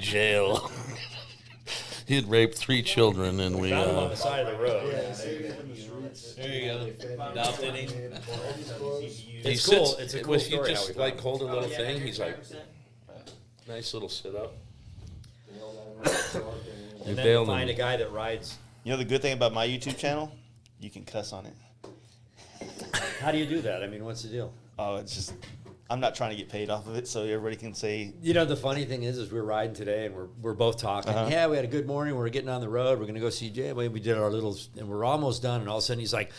jail. He had raped 3 children, and we. Found him on the side of the road. There you go. Adopted him. It's cool. It's a cool story. He just like hold a little thing. He's like, nice little sit up. And then find a guy that rides. You know the good thing about my YouTube channel? You can cuss on it. How do you do that? I mean, what's the deal? Oh, it's just, I'm not trying to get paid off of it, so everybody can say. You know, the funny thing is we're riding today and we're both talking. Yeah, we had a good morning. We're getting on the road. We're going to go see Jay. We did our little, and we're almost done. And all of a sudden he's like,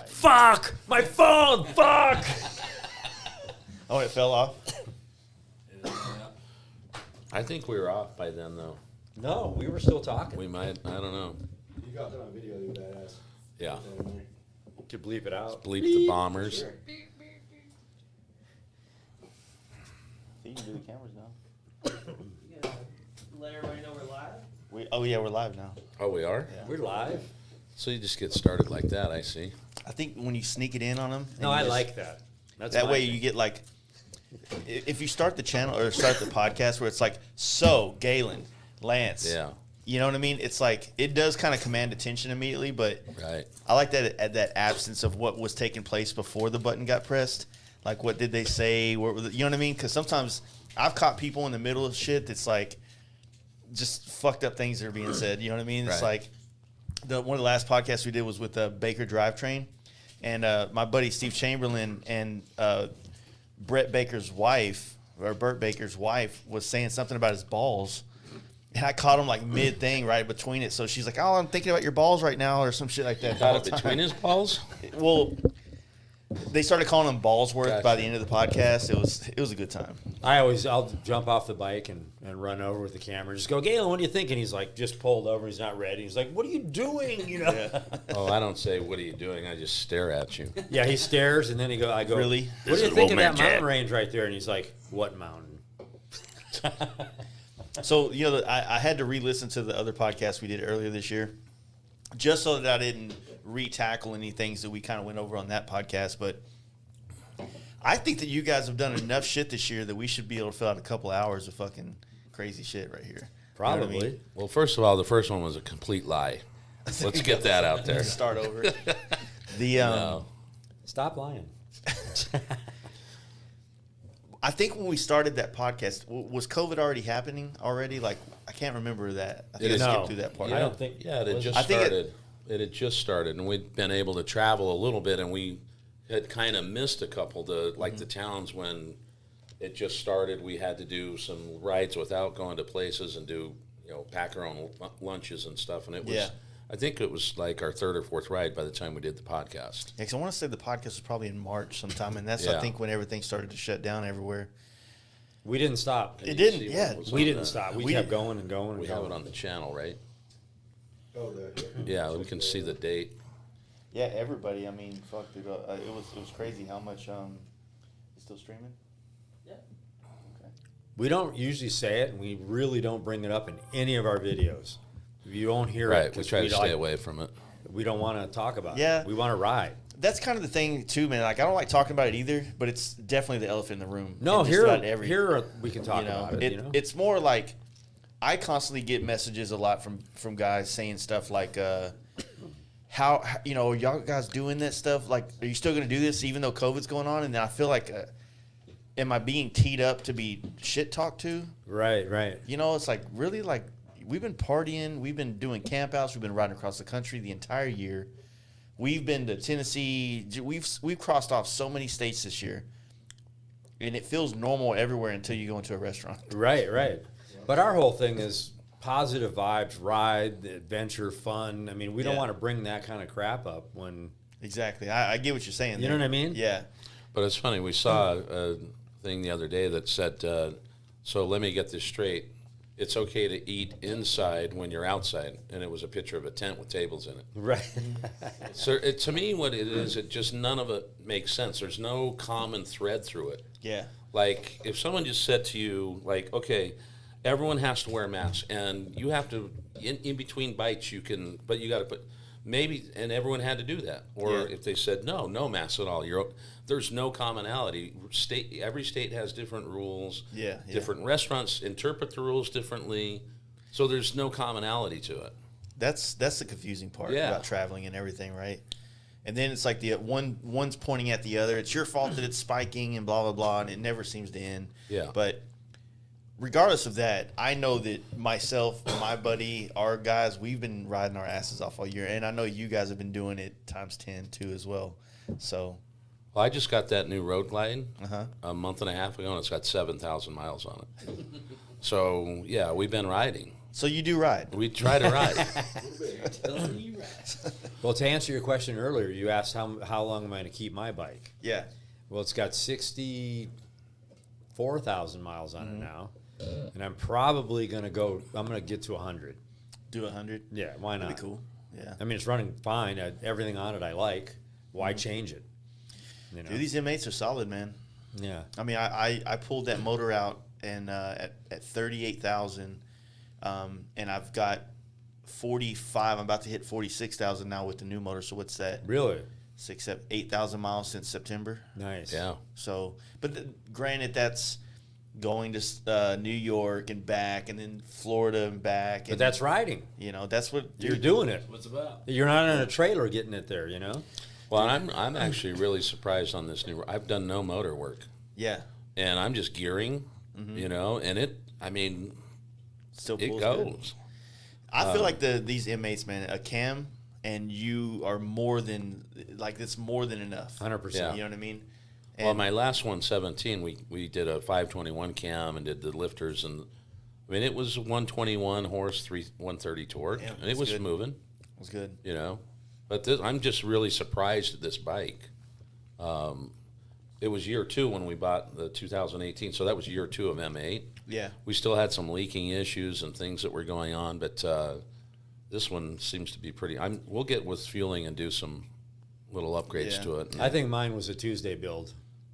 fuck, my phone, fuck. Oh, it fell off? I think we were off by then, though. No, we were still talking. We might. I don't know. You got that on video, you badass. Yeah. Could bleep it out. Bleep the bombers. Sure. You can do the cameras now. You gotta let everybody know we're live. Oh, yeah, we're live now. Oh, we are? Yeah. We're live. So you just get started like that, I see. I think when you sneak it in on them. No, I like that. That's that my way thing. you get like, if you start the channel or start the podcast where it's like, so, Galen, Lance. Yeah. You know what I mean? It's like, it does kind of command attention immediately, but Right. I like that absence of what was taking place before the button got pressed. Like, what did they say? What were you know what I mean? Because sometimes I've caught people in the middle of shit that's like just fucked up things that are being said. You know what I mean? It's Right. like one of the last podcasts we did was with Baker Drivetrain, and my buddy Steve Chamberlain and Brett Baker's wife, or Burt Baker's wife, was saying something about his balls. And I caught him like mid thing right between it. So she's like, "Oh, I'm thinking about your balls right now," or some shit like that. Got it between his balls? Well, they started calling him Ballsworth Gotcha. by the end of the podcast. It was a good time. I'll jump off the bike and run over with the camera. Just go, Galen, what do you think? And he's like, just pulled over. He's not ready. He's like, what are you doing? You know? Yeah. Oh, I don't say, what are you doing? I just stare at you. Yeah, he stares, and then I go, Really? What This do you is think old of man that mountain Jack. range right there? And he's like, what mountain? So, you know, I had to re-listen to the other podcast we did earlier this year just so that I didn't re-tackle any things that we kind of went over on that podcast. But I think that you guys have done enough shit this year that we should be able to fill out a couple hours of fucking crazy shit right here. Probably. You know what I mean? Well, first of all, the first one was a complete lie. Let's get that out there. Start over. No. Stop lying. I think when we started that podcast, was COVID already happening already? Like, I can't remember that. I think I No. skipped through that part. I don't think. Yeah, it had just I think started. It had just started, and we'd been able to travel a little bit, and we had kind of missed a couple. The towns when it just started, we had to do some rides without going to places and do, pack our own lunches and stuff. And it was, Yeah. I think it was like our third or fourth ride by the time we did the podcast. Yeah, because I want to say the podcast was probably in March sometime, and that's, Yeah. I think, when everything started to shut down everywhere. We didn't stop. It didn't, See what yeah. was We on didn't the- stop. We We kept did- going and going and We going. have it on the channel, right? Oh, Yeah, we can see the date. Yeah, everybody. I mean, fuck, dude. It was crazy how much is still streaming. Yeah. Okay. We don't usually say it, and we really don't bring it up in any of our videos. You don't hear it. Right, we 'cause try to stay like- away from it. We don't want to talk about Yeah. it. We want to ride. That's kind of the thing too, man. Like, I don't like talking about it either, but it's definitely the elephant in the room. No, in just here about every- we can talk about it. It's more like I constantly get messages a lot from guys saying stuff like, "How are y'all guys doing that stuff? Like, are you still going to do this even though COVID's going on?" And then I feel like, am I being teed up to be shit talked to? Right, right. It's like, really, like, we've been partying, we've been doing campouts, we've been riding across the country the entire year. We've been to Tennessee. We've crossed off so many states this year, and it feels normal everywhere until you go into a restaurant. Right, right. But our whole thing is positive vibes, ride, adventure, fun. I mean, we don't Yeah. want to bring that kind of crap up when, Exactly. I get what you're saying. you know what I mean? Yeah. But it's funny, we saw a thing the other day that said, so let me get this straight. It's okay to eat inside when you're outside. And it was a picture of a tent with tables in it. Right. So to me, what it is, it just none of it makes sense. There's no common thread through it. Yeah. Like, if someone just said to you, like, okay, everyone has to wear masks, and you have to, in between bites, but you got to put, maybe, and everyone had to do that. Or Yeah. if they said no mask at all, there's no commonality. Every state has different rules. Yeah, yeah. Different restaurants interpret the rules differently, so there's no commonality to it. That's the confusing part Yeah. about traveling and everything, right? And then it's like one's pointing at the other. It's your fault that it's spiking and blah blah blah, and it never seems to end. Yeah. But regardless of that, I know that myself, my buddy, our guys, we've been riding our asses off all year, and I know you guys have been doing it times 10 too as well. So, Well, I just got that new road glide uh-huh. a month and a half ago, and it's got 7,000 miles on it. So yeah, we've been riding. So you do ride. We try to ride. Well, to answer your question earlier, you asked how long am I going to keep my bike? Yeah. Well, it's got 64,000 miles on it now, and I'm probably going to go. I'm going to get to 100. Do 100. Yeah, why not? That'd be cool. Yeah. I mean, it's running fine. Everything on it I like. Why change it? You know? Dude, these M8s are solid, man. Yeah. I mean, I pulled that motor out and at 38,000, and I've got 45. I'm about to hit 46,000 now with the new motor. So what's that? Really 8,000 miles since September. nice. Yeah. So, but granted, that's going to New York and back, and then Florida and back. But And, that's riding. you know, that's what You're doing it. What's about? You're not in a trailer getting it there. You know. Well, I'm actually really surprised on this new. I've done no motor work, Yeah. and I'm just gearing, you know, and I mean, Still it pulls goes. good. I feel like these M8s, man, a cam and you are more than it's more than enough. 100%. Yeah. You know what I mean? Well, my last 117, we did a 521 cam and did the lifters, and I mean it was 121 horse, 130 torque, Yeah, and it that's was good. moving, It was good. you know. But I'm just really surprised at this bike. It was year 2 when we bought the 2018, so that was year 2 of M8. Yeah. We still had some leaking issues and things that were going on, but this one seems to be pretty. We'll get with fueling and do some little upgrades Yeah. to it. I think mine was a Tuesday build.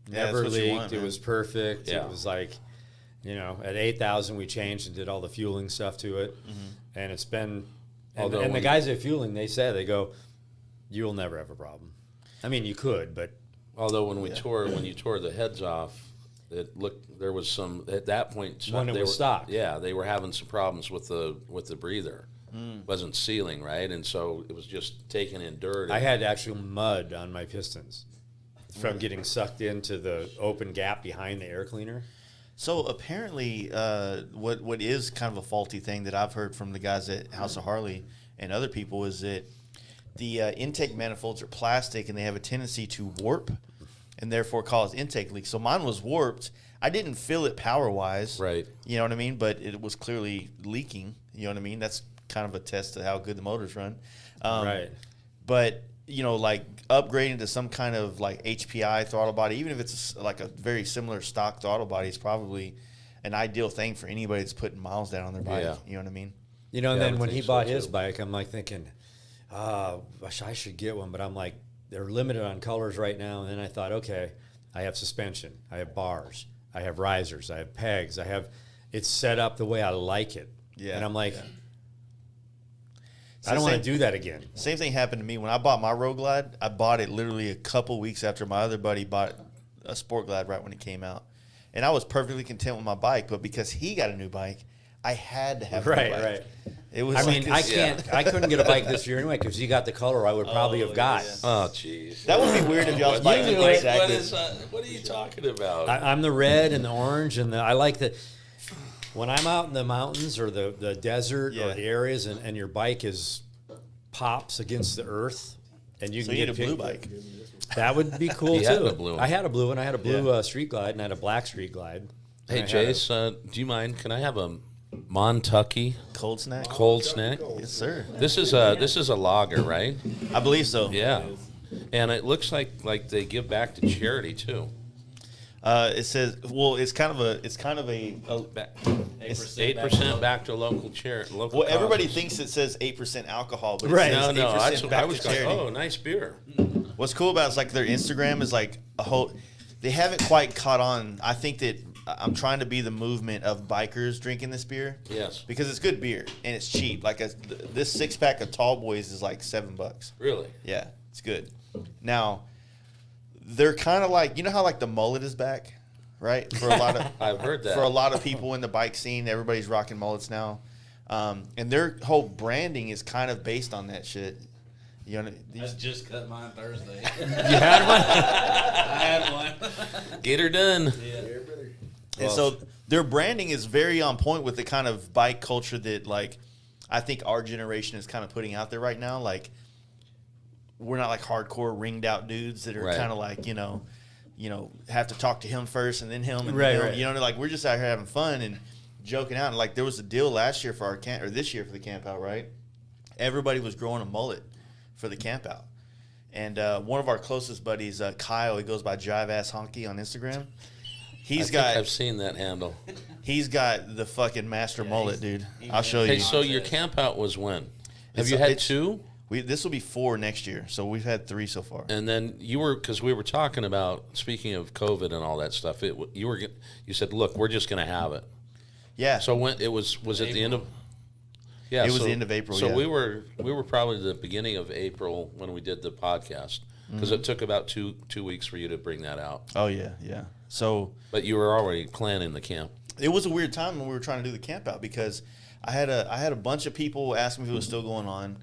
Yeah, Never that's what you leaked. want, It man. was perfect. Yeah. It was like, at 8,000 we changed and did all the fueling stuff to it, and it's been. Although And the when- guys at fueling, they go, "You'll never have a problem." I mean, you could, but Although when you tore the heads off, there was some at that point When it they was were, stock. Yeah, they were having some problems with the breather. Wasn't sealing right, and so it was just taking in dirt. I had actual mud on my pistons from getting sucked into the open gap behind the air cleaner. So apparently, what is kind of a faulty thing that I've heard from the guys at House of Harley and other people is that the intake manifolds are plastic and they have a tendency to warp and therefore cause intake leaks. So mine was warped. I didn't feel it power wise, Right. You know what I mean? But it was clearly leaking. You know what I mean? That's kind of a test to how good the motors run. Right. But like upgrading to some kind of like HPI throttle body, even if it's like a very similar stock throttle body, is probably an ideal thing for anybody that's putting miles down on their bike. Yeah. You know what I mean? And Yeah, I then would when think he so, bought his too. bike, I'm like thinking, gosh, I should get one. But I'm like, they're limited on colors right now. And then I thought, okay, I have suspension, I have bars, I have risers, I have pegs, it's set up the way I like it. Yeah, And I'm like, yeah. I don't want same- to do that again. Same thing happened to me when I bought my Road Glide. I bought it literally a couple weeks after my other buddy bought a Sport Glide right when it came out, and I was perfectly content with my bike. But because he got a new bike, I had to have a new Right, bike. right. It was. I like mean, I this- can't, I couldn't get a bike this year anyway because he got the color I would probably have got. yeah. Oh, jeez. That would be weird if y'all's bike knew looked it. exactly. What are you talking about? I'm the red and the orange, and I like the. When I'm out in the mountains or the desert Yeah. or the areas, and your bike pops against the earth, and you So can you get need a blue pic- bike. That would be cool He too. had a blue one. I had a blue one. I had a blue Yeah. street glide, and I had a black street glide. Hey, And I had a- Jace, do you mind? Can I have a Montucky Cold snack. cold snack? Yes, sir. This is a lager, right? I believe so. Yeah, and it looks like they give back to charity too. It says, well, it's kind of a 8% back to local charity. Local. well, everybody causes. thinks it says 8% alcohol, but it Right. says No, 8% back I was to like, charity. oh, nice beer. What's cool about it is like their Instagram is like a whole. They haven't quite caught on. I think that I'm trying to be the movement of bikers drinking this beer. Yes. Because it's good beer and it's cheap. Like this 6-pack of Tall Boys is like $7. Really? Yeah, it's good. Now, they're kind of like, you know how like the mullet is back, right? For a lot of I've heard that. for a lot of people in the bike scene, everybody's rocking mullets now, and their whole branding is kind of based on that shit. You know, I just cut mine Thursday. You had one? I had one. Get her done. Yeah. and so their branding is very on point with the kind of bike culture that like I think our generation is kind of putting out there right now. Like, we're not like hardcore ringed out dudes that are Right. kind of like, you know, have to talk to him first and then him and Right, then him. right. You know, like we're just out here having fun and joking out. And like there was a deal last year for our camp, or this year for the camp out, right? Everybody was growing a mullet for the camp out. And one of our closest buddies, Kyle, he goes by Jive Ass Honky on Instagram. I've seen that handle. He's got the fucking master mullet, dude. I'll show Hey, you. so your camp out was when? Have It's- you had it's- 2? This will be 4 next year, so we've had 3 so far. And then because we were talking about, speaking of COVID and all that stuff, you said, look, we're just going to have it. Yeah. So when it was it the end of? Yeah, It was the end of April, So yeah. we were probably the beginning of April when we did the podcast because it took about two weeks for you to bring that out. Oh yeah, yeah. So But you were already planning the camp. it was a weird time when we were trying to do the camp out because I had a bunch of people ask me if it was still going on.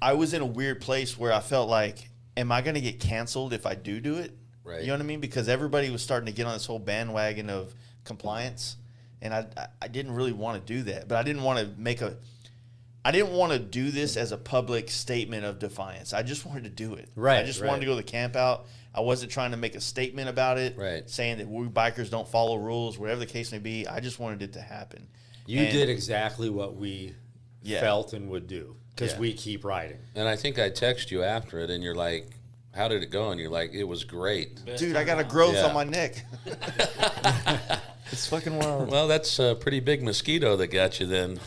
I was in a weird place where I felt like, am I going to get canceled if I do it? Right. You know what I mean? Because everybody was starting to get on this whole bandwagon of compliance, and I didn't really want to do that. But I didn't want to do this as a public statement of defiance. I just wanted to do it. Right, I just right. wanted to go to the camp out. I wasn't trying to make a statement about it, Right. saying that we bikers don't follow rules, whatever the case may be. I just wanted it to happen. You And- did exactly what we Yeah. felt and would do because Yeah. we keep riding. And I think I texted you after it, and you're like, how did it go? And you're like, it was great. Dude, I got a growth Yeah. on my neck. It's fucking wild. Well, that's a pretty big mosquito that got you then.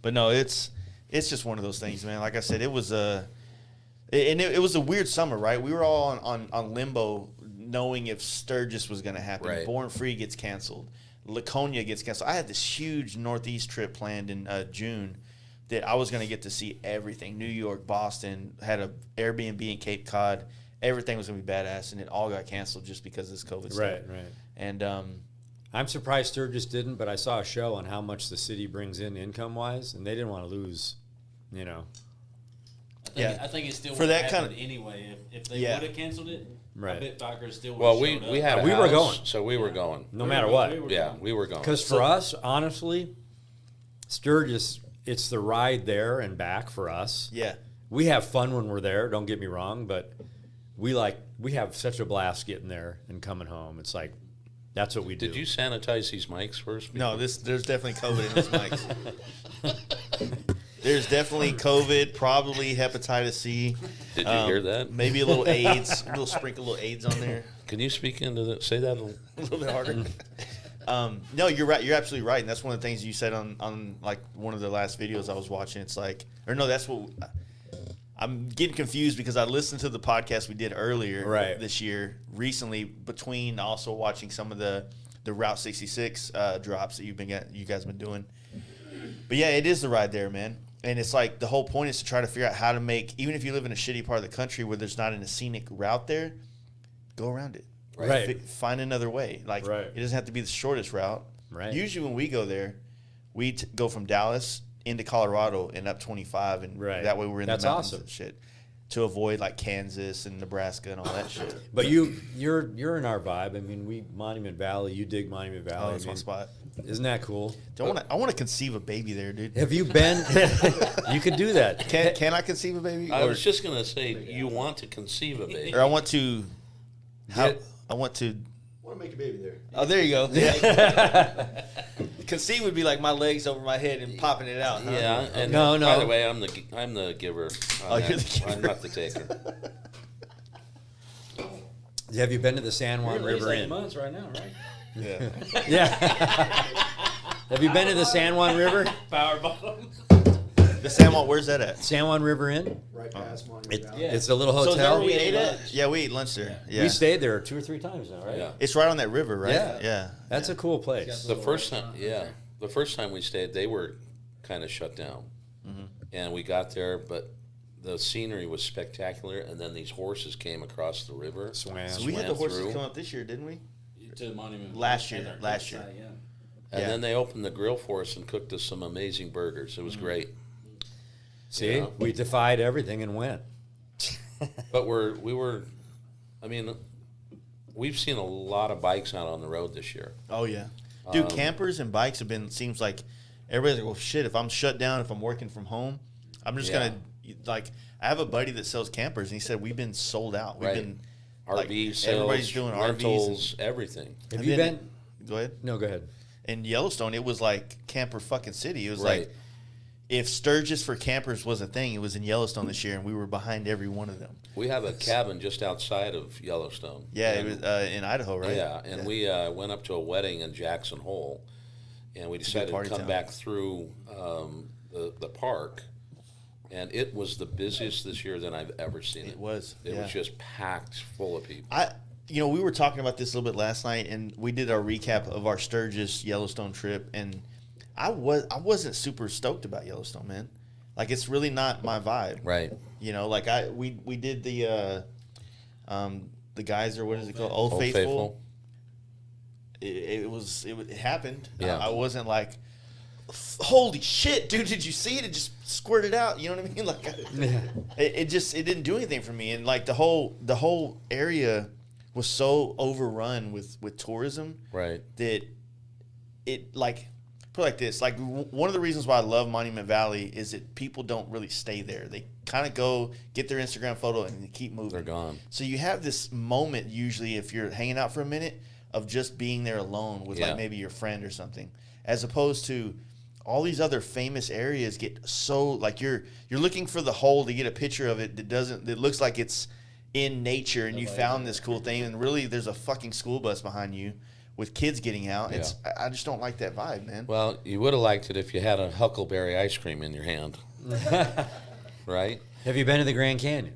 But no, it's just one of those things, man. Like I said, it was it was a weird summer, right? We were all on limbo, knowing if Sturgis was going to happen. Right. Born Free gets canceled. Laconia gets canceled. I had this huge Northeast trip planned in June that I was going to get to see everything. New York, Boston, had a Airbnb in Cape Cod. Everything was going to be badass, and it all got canceled just because of this COVID stuff. Right, right. And I'm surprised Sturgis didn't, but I saw a show on how much the city brings in income-wise, and they didn't want to lose, you know. I think it still For would that have kind happened anyway. If they Yeah. would have canceled it, Right. I bet bikers still would Well, have we showed up. had a We were house, going. so we were going. No matter what. We were going. Because for us, honestly, Sturgis, it's the ride there and back for us. yeah. We have fun when we're there, don't get me wrong, but we have such a blast getting there and coming home. It's like, that's what we do. Did you sanitize these mics first? No, there's definitely COVID in this mics. There's definitely COVID, probably hepatitis C. Did you hear that? Maybe a little AIDS, a little sprinkle of AIDS on there, Can you speak into that? Say that a little. a little bit harder. No, you're right. You're absolutely right, and that's one of the things you said on like one of the last videos I was watching. It's like, or no, that's what I'm getting confused because I listened to the podcast we did earlier Right. this year, recently, between also watching some of the Route 66 drops that you guys have been doing. But yeah, it is the ride there, man. And it's like the whole point is to try to figure out how to make, even if you live in a shitty part of the country where there's not a scenic route there, go around it. Right. Find another way. Like, Right. it doesn't have to be the shortest route. Right. Usually when we go there, we go from Dallas into Colorado and up 25, and Right. that way we're in That's the mountains awesome. and shit, to avoid like Kansas and Nebraska and all that shit. But you're in our vibe. I mean, Monument Valley. You dig Monument Valley. Oh, that's I my mean, spot. Isn't that cool? I want to conceive a baby there, dude. Have you been? You could do that. Can I conceive a baby? I Or- was just gonna say, you want to conceive a baby. or I want to. Get- I want to. I want to make a baby there. Oh, there you go. Yeah. Conceive would be like my legs over my head and popping it out. Huh? Yeah, and No. by the way, I'm the giver. Oh, you're the giver. I'm not the taker. Have you been to the San You're Juan at least River 8 Inn? months right now, right? Yeah. Yeah. Have you been to the San Juan River? Power bottom. The San Juan, where's that at? San Juan River Inn. Right past Monument It, Valley. It's a little So is that hotel. where we We ate ate at? lunch. Yeah, we ate lunch there. Yeah. We stayed there 2 or 3 times now, right? Yeah. It's right on that river, right? Yeah. Yeah. That's a cool place. The first time, the first time we stayed, they were kind of shut down, and we got there, but the scenery was spectacular. And then these horses came across the river. Swam. So we had the Swam horses through. come up this year, didn't we? To the monument. Last year, And our last year. side, yeah. And Yeah. then they opened the grill for us and cooked us some amazing burgers. It was great. See, Yeah. we defied everything and went. But I mean, we've seen a lot of bikes out on the road this year. Oh yeah, dude. Campers and bikes have been. Seems like everybody's like, well, shit. If I'm shut down, if I'm working from home, I'm just Yeah. gonna like. I have a buddy that sells campers, and he said we've been sold out. We've Right. been RV like, sales, everybody's doing RVs rentals, everything. Have And you then- been? Go ahead. No, go ahead. In Yellowstone, it was like camper fucking city. It was Right. like if Sturgis for campers was a thing, it was in Yellowstone this year, and we were behind every one of them. We have a cabin just outside of Yellowstone. Yeah, And- it was in Idaho, right? Yeah, and we went up to a wedding in Jackson Hole, and we a good decided to party come town. back through the park, and it was the busiest this year than I've ever seen it. It was. It yeah. was just packed full of people. We were talking about this a little bit last night, and we did our recap of our Sturgis Yellowstone trip, and I wasn't super stoked about Yellowstone, man. Like, it's really not my vibe. Right. You know, like we did the geyser, what is it called? Old Old Faithful. It happened. Yeah. I wasn't like, holy shit, dude! Did you see it? It just squirted out. You know what I mean? Like, it didn't do anything for me. And like the whole area was so overrun with tourism Right. that it like put it like this. Like one of the reasons why I love Monument Valley is that people don't really stay there. They kind of go get their Instagram photo and they keep moving. They're gone. So you have this moment usually if you're hanging out for a minute of just being there alone with Yeah. like maybe your friend or something, as opposed to all these other famous areas get so like you're looking for the hole to get a picture of it that looks like it's in nature and you found this cool thing and really there's a fucking school bus behind you with kids getting out. Yeah. I just don't like that vibe, man. Well, you would have liked it if you had a huckleberry ice cream in your hand. Right? Have you been to the Grand Canyon?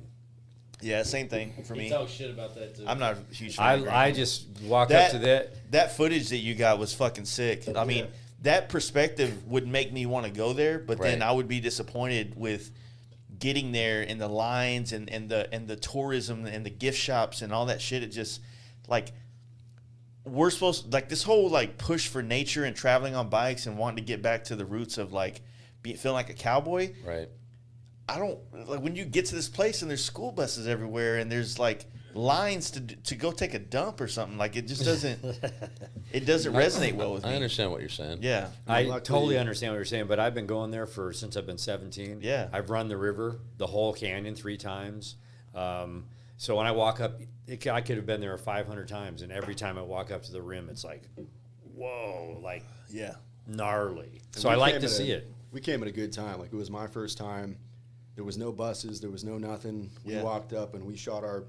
Yeah, same thing for He me. talks shit about that too. I'm not a huge fan of Grand I Canyon. just walk up to that. That footage that you got was fucking sick. I mean, that perspective would make me want to go there, but then Right. I would be disappointed with getting there and the lines and the tourism and the gift shops and all that shit. It just like we're supposed like this whole like push for nature and traveling on bikes and wanting to get back to the roots of like feeling like a cowboy. Right. I don't like when you get to this place and there's school buses everywhere and there's like lines to go take a dump or something. Like it just doesn't resonate well with me. I understand what you're saying. Yeah. I Luckily- totally understand what you're saying, but I've been going there since I've been 17. Yeah. I've run the river, the whole canyon 3 times. So when I walk up, I could have been there 500 times, and every time I walk up to the rim, it's like, whoa, like Yeah. gnarly. And So we I like came to at see a- it. We came at a good time. Like, it was my first time. There was no buses. There was no nothing. We Yeah. walked up and we shot our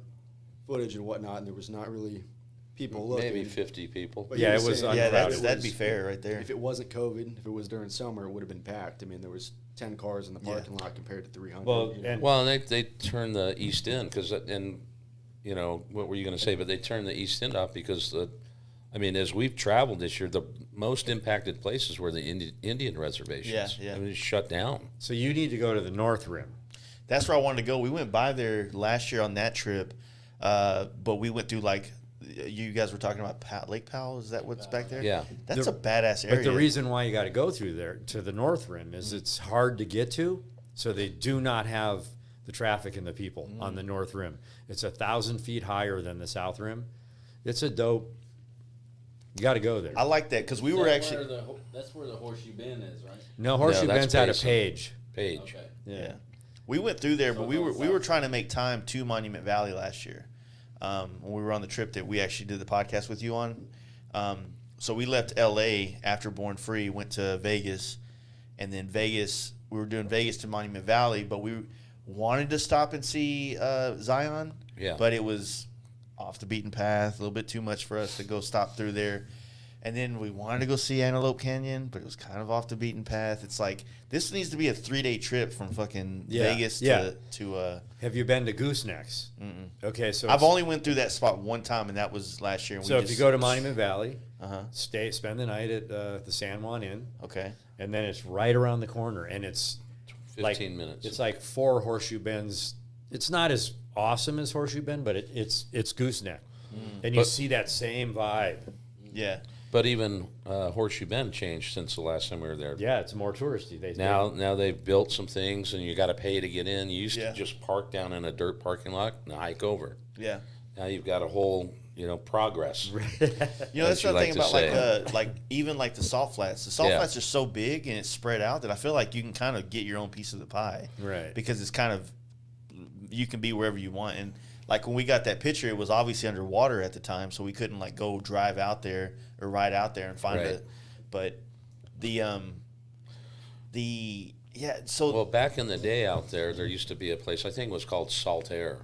footage and whatnot, and there was not really people looking. Maybe 50 people. But Yeah, you it were was saying Yeah, uncrowded. that'd be fair right there. If it wasn't COVID, if it was during summer, it would have been packed. I mean, there was 10 cars in the parking lot compared to 300. Well, you know. and Well, and they turned the east end and you know what were you going to say? But they turned the east end off because as we've traveled this year, the most impacted places were the Indian reservations. Yeah. I mean, it's shut down. so you need to go to the North Rim. That's where I wanted to go. We went by there last year on that trip, but we went through like you guys were talking about Lake Powell. Is that what's back there? Yeah. That's The- a badass area. But the reason why you got to go through there to the North Rim is it's hard to get to, so they do not have the traffic and the people on the North Rim. It's 1,000 feet higher than the South Rim. It's a dope. You got to go there. I like that because we Is were that actually that's where the Horseshoe Bend is, right? No, Horseshoe that's Bend's out of Payson. Page. Page. Okay. yeah. We went through there, but So we going were south. trying to make time to Monument Valley last year when we were on the trip that we actually did the podcast with you on. So we left L.A. after Born Free, went to Vegas, and then Vegas. We were doing Vegas to Monument Valley, but we wanted to stop and see Zion. Yeah. But it was off the beaten path, a little bit too much for us to go stop through there. And then we wanted to go see Antelope Canyon, but it was kind of off the beaten path. It's like, this needs to be a 3-day trip from fucking Vegas to Have you been to Goosenecks? Okay, so I've only went through that spot one time, and that was last year. And so if you go to Monument Valley, Uh-huh. spend the night at the San Juan Inn, Okay. and then it's right around the corner, and it's 15 minutes. It's like 4 horseshoe bends. It's not as awesome as Horseshoe Bend, but it's Gooseneck, and you see that same vibe. Yeah. But even Horseshoe Bend changed since the last time we were there. Yeah, it's more touristy. Now they've built some things, and you got to pay to get in. You used Yeah. to just park down in a dirt parking lot and hike over. Yeah. Now you've got a whole, progress. You know, As that's you the thing like to about say. like even like the salt flats. The salt Yeah. flats are so big and it's spread out that I feel like you can kind of get your own piece of the pie. Right. Because it's kind of, you can be wherever you want. And like when we got that picture, it was obviously underwater at the time, so we couldn't like go drive out there or ride out there and find Right. it. But so Well, back in the day out there used to be a place, I think it was called Salt Air.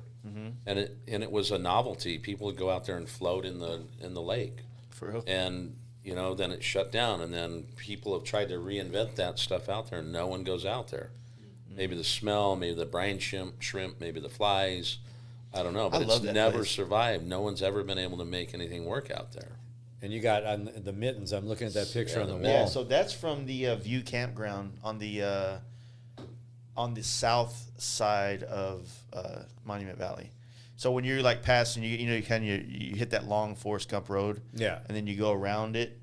And it was a novelty. People would go out there and float in the lake. for real. And then it shut down, and then people have tried to reinvent that stuff out there, and no one goes out there. Maybe the smell, maybe the brine shrimp, maybe the flies. I don't know, but I love it's that never place. survived. No one's ever been able to make anything work out there. And you got on the mittens. I'm looking at that picture Yeah, on the the wall. Yeah, so that's from the View Campground on the south side of Monument Valley. So when you're like passing, you hit that long Forest Gump Road, Yeah. and then you go around it,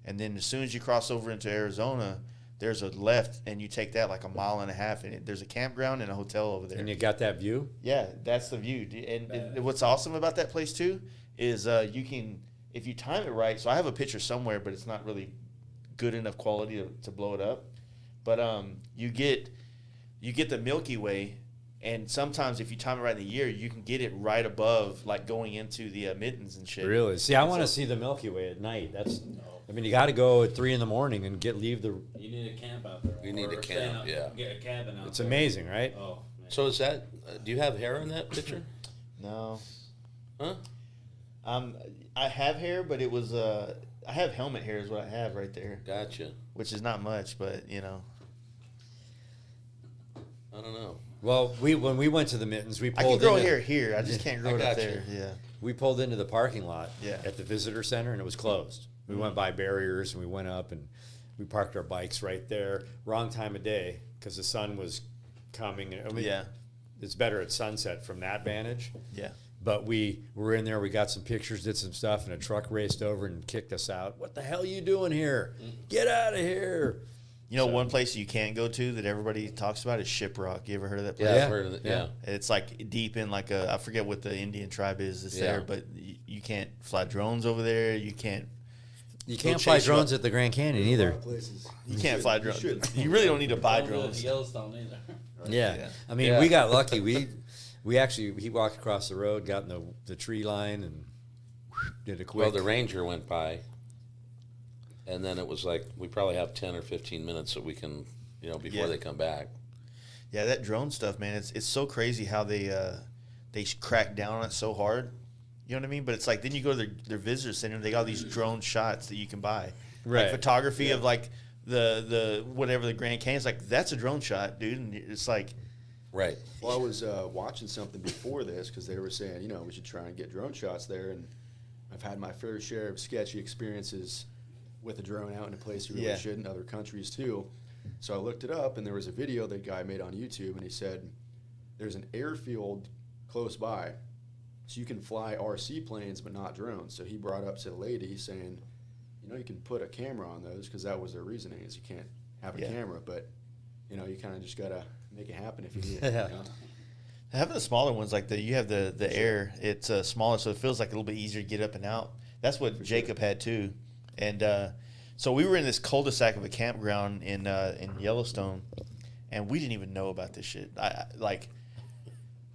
and then as soon as you cross over into Arizona, there's a left, and you take that like a mile and a half, and there's a campground and a hotel over there. And you got that view? Yeah, that's the view. And what's awesome about that place too is you can, if you time it right. So I have a picture somewhere, but it's not really good enough quality to blow it up. But you get the Milky Way, and sometimes if you time it right in the year, you can get it right above, like going into the mittens and shit. Really? See, I want to see the Milky Way at night. You got to go at 3 a.m. and leave the. You need a camp out there. You need or to stay camp, out- yeah. Get a cabin out It's there. amazing, right? Oh, man. So is that? Do you have hair in that picture? No, Huh? I have hair, but it was I have helmet hair is what I have right there, Gotcha. which is not much, but I don't know. Well, when we went to the mittens, we I pulled can grow into, hair here. I just can't grow it up gotcha. there. Yeah. We pulled into the parking lot Yeah. at the visitor center, and it was closed. We went by barriers, and we went up, and we parked our bikes right there. Wrong time of day because the sun was coming. I mean, Yeah. it's better at sunset from that vantage. Yeah. But we were in there. We got some pictures, did some stuff, and a truck raced over and kicked us out. What the hell are you doing here? Get out of here! One place you can't go to that everybody talks about is Shiprock. You ever heard of that place? Yeah, Yeah. I've heard of it. Yeah. Yeah. It's like deep in like I forget what the Indian tribe is that's there, Yeah. but you can't fly drones over there. You can't You They'll can't fly chase you drones up. at the Grand Canyon either. Places. you can't fly drones. You really don't need to buy Don't do it to drones. Yellowstone either. Yeah. Yeah. I mean, Yeah. we got lucky. We actually, he walked across the road, got in the tree line, and did a quick. Well, the ranger went by, and then it was like we probably have 10 or 15 minutes that we can, before Yeah. they come back. Yeah, that drone stuff, man. It's so crazy how they crack down on it so hard. You know what I mean? But it's like then you go to their visitor center, they got all these drone shots that you can buy. Right. Like photography of like the whatever the Grand Canyon's like. That's a drone shot, dude. And it's like, Right. Well, I was watching something before this because they were saying, we should try and get drone shots there. And I've had my fair share of sketchy experiences with a drone out in a place you really Yeah. should in other countries too. So I looked it up, and there was a video that guy made on YouTube, and he said there's an airfield close by, so you can fly RC planes but not drones. So he brought up to the lady saying, you can put a camera on those because that was their reasoning is you can't have a Yeah. camera, but you kind of just gotta make it happen if you need it. Yeah. having the smaller ones like you have the air. It's smaller, so it feels like a little bit easier to get up and out. That's what Jacob had too, and so we were in this cul-de-sac of a campground in Yellowstone, and we didn't even know about this shit.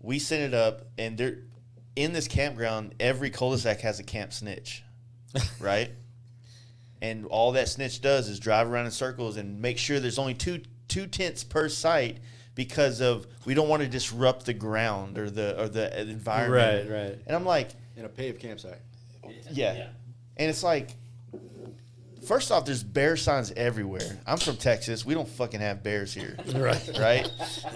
We set it up, and there in this campground, every cul-de-sac has a camp snitch, right? And all that snitch does is drive around in circles and make sure there's only two tents per site because of we don't want to disrupt the ground or the environment. Right. And I'm like, In a paved campsite. yeah. And it's like, first off, there's bear signs everywhere. I'm from Texas. We don't fucking have bears here. Right?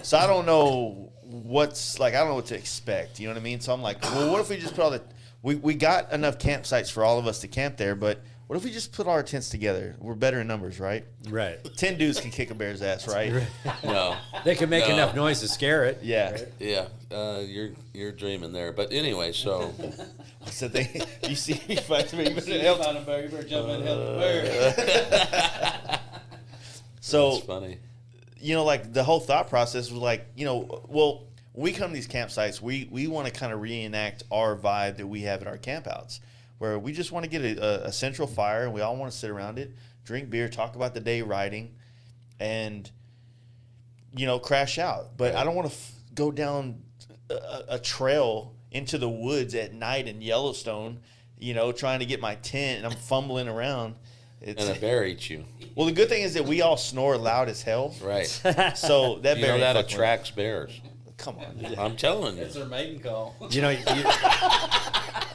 So I don't know I don't know what to expect. You know what I mean? So I'm like, well, what if we just put all we got enough campsites for all of us to camp there, but what if we just put all our tents together? We're better in numbers, right? Right. 10 dudes can kick a bear's ass, right? No. They can make No. enough noise to scare it. Yeah. Yeah, you're dreaming there. But anyway, so So you see me fight me, You found a bear, you better jump in and help the bear. So it's funny. you know, like the whole thought process was like, you know, well, when we come to these campsites, we want to kind of reenact our vibe that we have at our campouts, where we just want to get a central fire and we all want to sit around it, drink beer, talk about the day riding, and, you know, crash out. But I don't want to go down a trail into the woods at night in Yellowstone, you know, trying to get my tent and I'm fumbling around. And a bear eats you. Well, the good thing is that we all snore loud as hell. Right. So that You bear know that ain't fucking attracts bears. with- Come on. Dude. I'm telling you. It's their mating call. You know,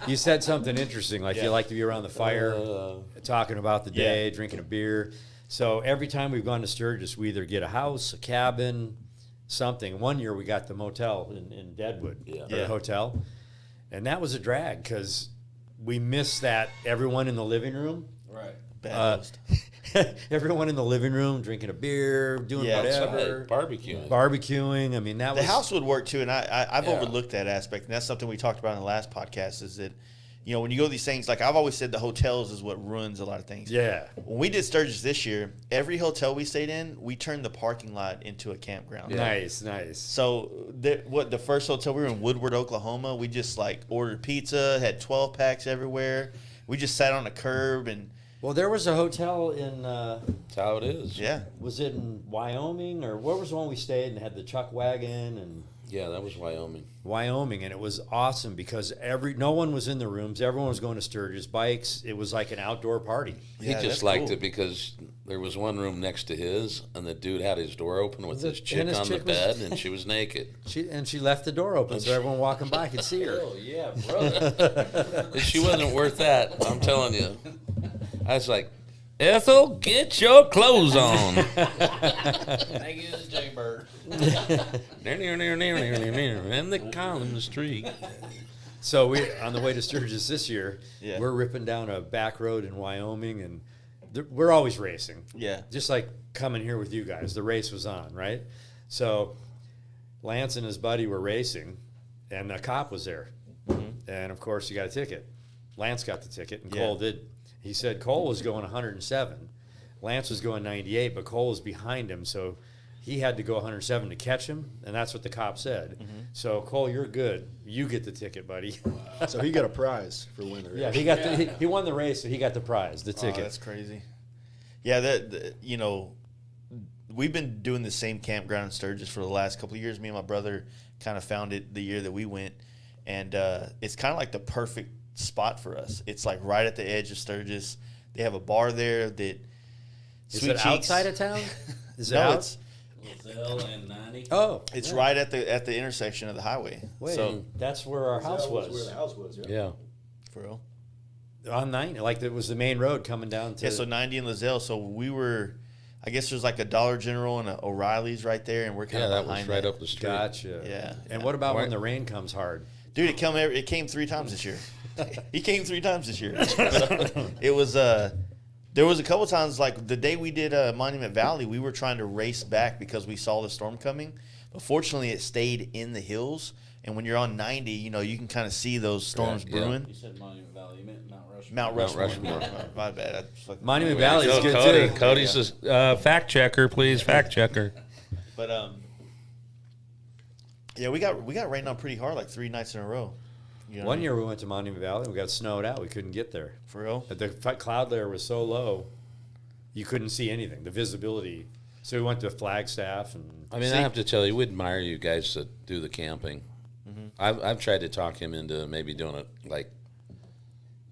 you said something interesting, like Yeah. you like to be around the fire, talking about the day, Yeah. drinking a beer. So every time we've gone to Sturgis, we either get a house, a cabin, something. One year we got the motel in Deadwood, Yeah. or Yeah. the hotel, and that was a drag because we missed that everyone in the living room. Right. Bad host. Everyone in the living room drinking a beer, doing Yeah, whatever, Barbecuing. barbecuing. I mean, that The was house would work too, and I've Yeah. overlooked that aspect, and that's something we talked about in the last podcast. Is that, you know, when you go to these things, like I've always said, the hotels is what ruins a lot of things. Yeah. When we did Sturgis this year, every hotel we stayed in, we turned the parking lot into a campground. Yeah. Nice, nice. So the first hotel we were in Woodward, Oklahoma, we just like ordered pizza, had 12 packs everywhere. We just sat on a curb and Well, there was a hotel in. That's how it is. yeah. Was it in Wyoming or where was the one we stayed and had the chuck wagon and Yeah, that was Wyoming. Wyoming, and it was awesome because no one was in the rooms, everyone was going to Sturgis, bikes. It was like an outdoor party. He Yeah, just that's liked cool. it because there was one room next to his, and the dude had his door open with this chick and his on chick the was- bed, and she was naked. She left the door open so everyone walking by could see her. Oh, yeah, brother. She wasn't worth that, I'm telling you. I was like, Ethel, get your clothes on. Thank you, Jaybird. And they call him the street. So we on the way to Sturgis this year, Yeah. we're ripping down a back road in Wyoming, and we're always racing. Yeah. Just like coming here with you guys, the race was on, right? So Lance and his buddy were racing, and a cop was there. And of course, you got a ticket. Lance got the ticket, and Yeah. Cole did. He said Cole was going 107. Lance was going 98, but Cole was behind him, so he had to go 107 to catch him, and that's what the cop said. So Cole, you're good. You get the ticket, buddy. So he got a prize for winning the race. Yeah, he got he won the race, so he got the prize, the Oh, ticket. that's crazy. Yeah, you know, we've been doing the same campground in Sturgis for the last couple of years. Me and my brother kind of found it the year that we went, and it's kind of like the perfect spot for us. It's like right at the edge of Sturgis. They have a bar there that. Is Sweet it Cheeks- outside of town? Is it No, out? it's Lizelle and 90. Oh, it's yeah. right at the intersection of the highway. Wait, So that's where our house That where was. the house was. Yeah. Yeah. for real. On 9, like it was the main road coming down to. Yeah, so 90 and Lizelle. So we were, I guess there's like a Dollar General and a O'Reilly's right there, and we're kind Yeah, of that behind was right up the street. Gotcha. Yeah, And yeah. what about Why- when the rain comes hard? Dude, it came 3 times this year. He came 3 times this year. It was there was a couple times like the day we did Monument Valley, we were trying to race back because we saw the storm coming. But fortunately, it stayed in the hills. And when you're on 90, you know, you can kind of see those storms Yeah, yeah. brewing. You said Monument Valley. You meant Mount Rushmore. Mount Rushmore. Rushmore. My bad. Monument Valley is So good Cody, too. Cody says, fact checker, please, fact checker. But yeah, we got rained on pretty hard like 3 nights in a row. You know what I One mean? year we went to Monument Valley and we got snowed out. We couldn't get there. For real. But the cloud layer was so low, you couldn't see anything. The visibility. So we went to Flagstaff and. I mean, I have to tell you, we admire you guys that do the camping. I've tried to talk him into maybe doing it like,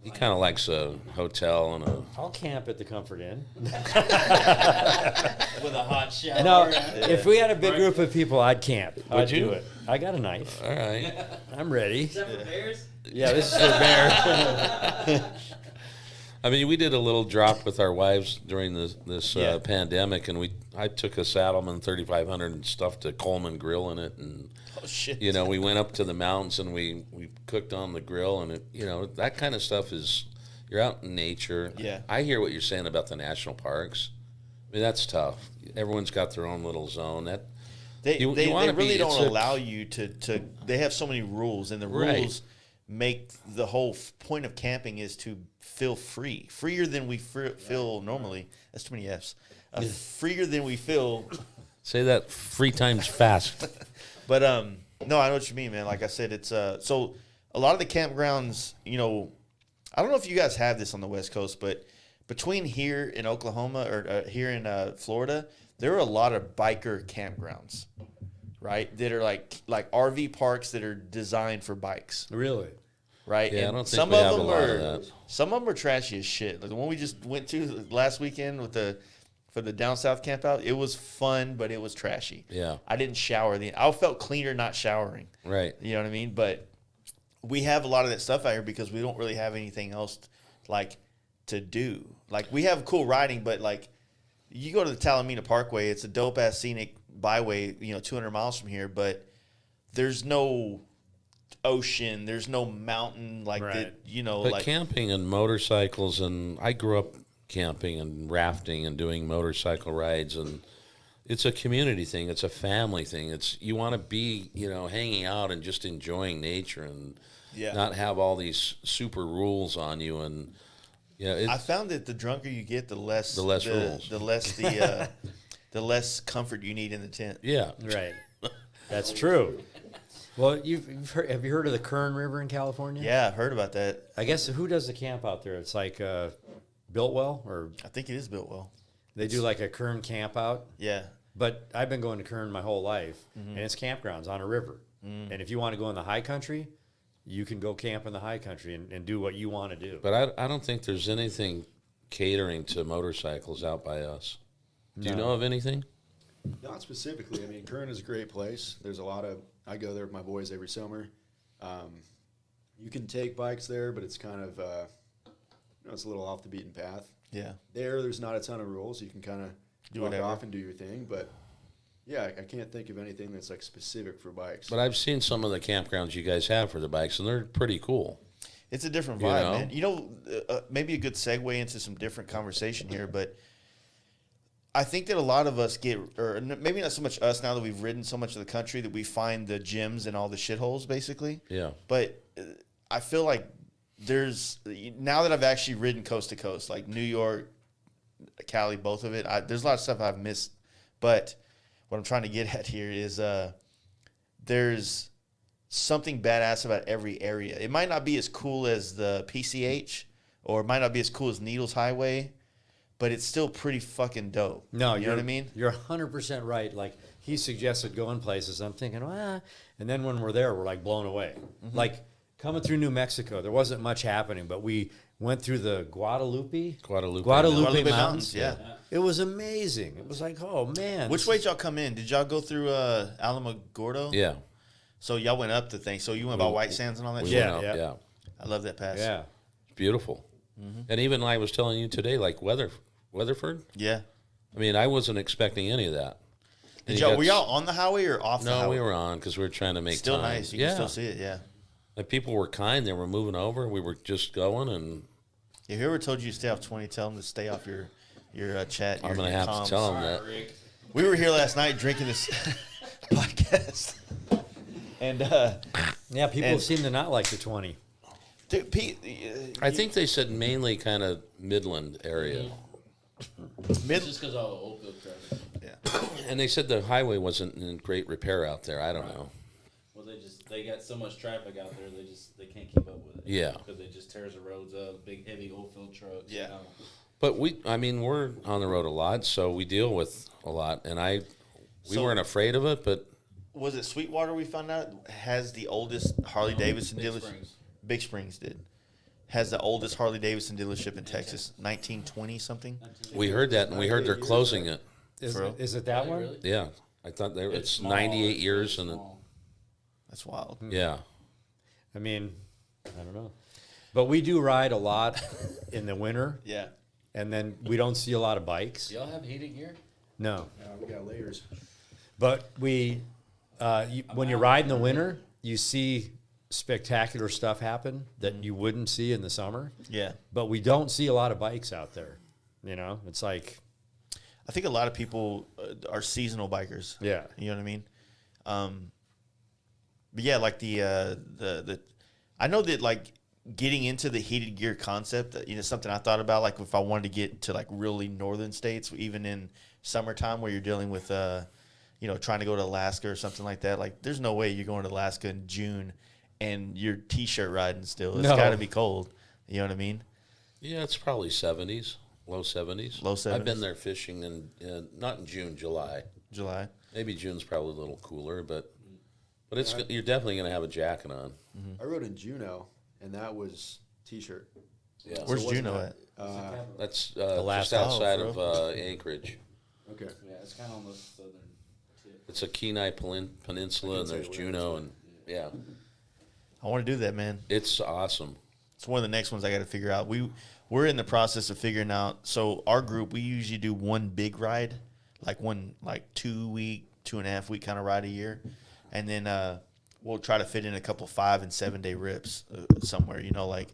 he kind of likes a hotel and a. I'll camp at the Comfort Inn. With a hot shower. No, if we had a big group of people, I'd camp. I'd you? do it. I got a knife. All right. I'm ready. Except for bears. Yeah, this is for bear. I mean, we did a little drop with our wives during this Yeah. pandemic, and I took a Saddleman 3500 and stuffed a Coleman grill in it, and Oh shit. you know, we went up to the mountains and we cooked on the grill, and that kind of stuff is, you're out in nature. Yeah. I hear what you're saying about the national parks. I mean, that's tough. Everyone's got their own little zone. That They you they wanna really be- don't it's a- allow you to. They have so many rules, and the Right. rules make the whole point of camping is to feel free, freer than we feel normally. That's too many F's. Freer than we feel. Say that 3 times fast. But no, I know what you mean, man. Like I said, it's so a lot of the campgrounds. I don't know if you guys have this on the West Coast, but between here in Oklahoma or here in Florida, there are a lot of biker campgrounds, right? That are like RV parks that are designed for bikes, Really? right? Yeah, I And don't think we have a lot of that. some of them are trashy as shit. Like the one we just went to last weekend for the down south camp out, it was fun, but it was trashy. Yeah. I didn't shower. I felt cleaner not showering. Right. You know what I mean? But we have a lot of that stuff out here because we don't really have anything else to do. Like we have cool riding, but like you go to the Talamina Parkway, it's a dope ass scenic byway, 200 miles from here, but there's no ocean, there's no mountain like Right. that, But like camping and motorcycles, and I grew up camping and rafting and doing motorcycle rides, and it's a community thing. It's a family thing. It's, you want to be, hanging out and just enjoying nature and Yeah. not have all these super rules on you. And I found that the drunker you get, the less rules. the less the less comfort you need in the tent. yeah, Right. That's true. Well, have you heard of the Kern River in California? Yeah, I've heard about that. I guess who does the camp out there? It's like Builtwell, or I think it is built well. they do like a Kern camp out. Yeah. But I've been going to Kern my whole life, and it's campgrounds on a river. And if you want to go in the high country, you can go camp in the high country and do what you want to do. but I don't think there's anything catering to motorcycles out by us. Do you know of anything? Not specifically. I mean, Kern is a great place. There's a lot of, I go there with my boys every summer. You can take bikes there, but it's kind of, it's a little off the beaten path. Yeah. There's not a ton of rules. You can kind of Do walk whatever. off and do your thing. But yeah, I can't think of anything that's like specific for bikes. But I've seen some of the campgrounds you guys have for the bikes, and they're pretty cool. It's a different You vibe, know? man. Maybe a good segue into some different conversation here, but I think that a lot of us or maybe not so much us now that we've ridden so much of the country, that we find the gyms and all the shitholes, basically. Yeah. But I feel like now that I've actually ridden coast to coast, like New York, Cali, both of it, there's a lot of stuff I've missed. But what I'm trying to get at here is there's something badass about every area. It might not be as cool as the PCH, or it might not be as cool as Needles Highway, but it's still pretty fucking dope. No, you know what I mean? You're 100% right. Like he suggested going places. I'm thinking, and then when we're there, we're like blown away. Like coming through New Mexico, there wasn't much happening, but we went through the Guadalupe Guadalupe Mountains. yeah. It was amazing. It was like, oh man. Which way did y'all come in? Did y'all go through Alamogordo? Yeah. So y'all went up the thing. So you went by White Sands and all that We shit? Yeah, went up, yeah. yeah. I love that pass. Yeah. It's beautiful. And even I was telling you today, like Weatherford, Yeah. I mean, I wasn't expecting any of that. And Were y'all on the highway or off the No, highway? we were on because we were trying to make Still time. nice. You can still see it, yeah. And people were kind. They were moving over. We were just going, and If whoever told you to stay off 20, tell them to stay off your chat. I'm going to your have comms. to tell them that. We were here last night drinking this podcast. And, Yeah, people And- seem to not like the 20. dude, Pete, I think they said mainly kind of Midland area. It's just because all the old field traffic. And they said the highway wasn't in great repair out there. I don't know. Well, they got so much traffic out there, they can't keep up with it. Yeah. Because they just tears the roads up, big heavy old field trucks. Yeah. But we're on the road a lot, so we deal with a lot. And we So- weren't afraid of it, but was it Sweetwater we found out has the oldest Harley Davidson Big dealership? Springs. Big Springs did. Has the oldest Harley Davidson dealership in Texas, 1920 something. we heard that, and we heard they're closing it. Is, For real? is it that Really, one? really? Yeah. I thought it's small, 98 it's years, very and small. That's wild. yeah. I mean, I don't know. But we do ride a lot in the winter, Yeah. and then we don't see a lot of bikes. Do y'all have heated gear? No. We got layers. But we, when you ride in the winter, you see spectacular stuff happen that you wouldn't see in the summer. Yeah. But we don't see a lot of bikes out there. You know, it's like, I think a lot of people are seasonal bikers. yeah. You know what I mean? But yeah, like the I know that like getting into the heated gear concept, you know, something I thought about, like if I wanted to get to like really northern states, even in summertime where you're dealing with, you know, trying to go to Alaska or something like that. Like there's no way you're going to Alaska in June and you're t-shirt riding still. It's No. got to be cold. You know what I mean? Yeah, it's probably 70s, low 70s. Low 70s. I've been there fishing in not in June, July. July. Maybe June's probably a little cooler, but it's you're definitely going to have a jacket on. I rode in Juneau, and that was t-shirt. Yeah. Where's So it wasn't Juneau a- at? That's last just outside hour, of Anchorage. Okay. Yeah, it's kind of on the southern tip. It's a Kenai Peninsula, and there's Juneau, and yeah, I want to do that, man. it's awesome. It's one of the next ones I got to figure out. We're in the process of figuring out. So our group, we usually do one big ride, like 2 week, 2.5 week kind of ride a year, and then we'll try to fit in a couple 5 and 7 day rips somewhere. You know, like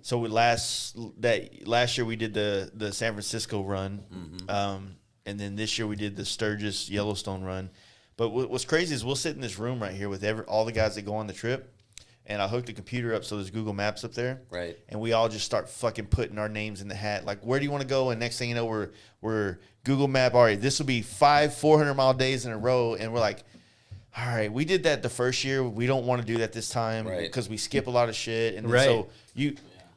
so. Last year we did the San Francisco run, and then this year we did the Sturgis Yellowstone run. But what's crazy is we'll sit in this room right here with all the guys that go on the trip. And I hooked the computer up so there's Google Maps up there. Right. And we all just start fucking putting our names in the hat. Like, where do you want to go? And next thing you know, we're Google Map. All right, this will be 5 400-mile days in a row. And we're like, all right, we did that the first year. We don't want to do that this time Right. because we skip a lot of shit. And then Right. so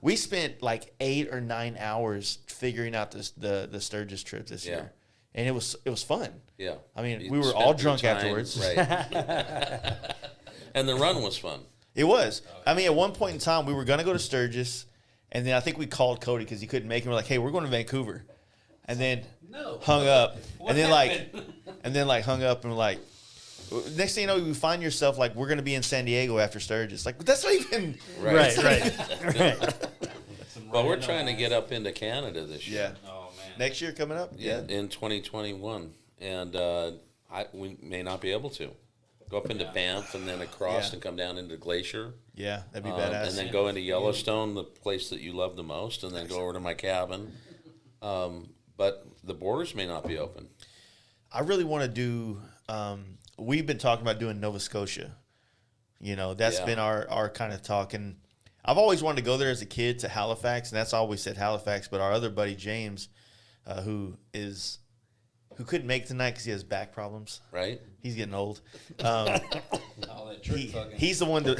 we spent like 8 or 9 hours figuring out the Sturgis trip this Yeah. year. And it was fun. Yeah. I mean, You we were spent all your drunk time- afterwards. Right. And the run was fun. It was. I mean, at one point in time, we were going to go to Sturgis, and then I think we called Cody because he couldn't make it. We're like, hey, we're going to Vancouver. And then No. hung up. What and then happened? hung up and we're like, next thing you know, you find yourself like, we're going to be in San Diego after Sturgis. Like, that's not even. Right. Right. Some Well, we're random trying to ass- get up into Canada this year. Yeah. Oh man. Next year coming up? Yeah. In 2021, and we may not be able to go up into Banff and then across Yeah. and come down into Glacier, Yeah, that'd be badass. and then go into Yellowstone, the place that you love the most, and then go over to my cabin. But the borders may not be open. I really want to do. We've been talking about doing Nova Scotia. You know, that's Yeah. been our kind of talk, and I've always wanted to go there as a kid to Halifax, and that's always said Halifax. But our other buddy James, who couldn't make tonight because he has back problems. Right? He's getting old. All that trick fucking. He's the one that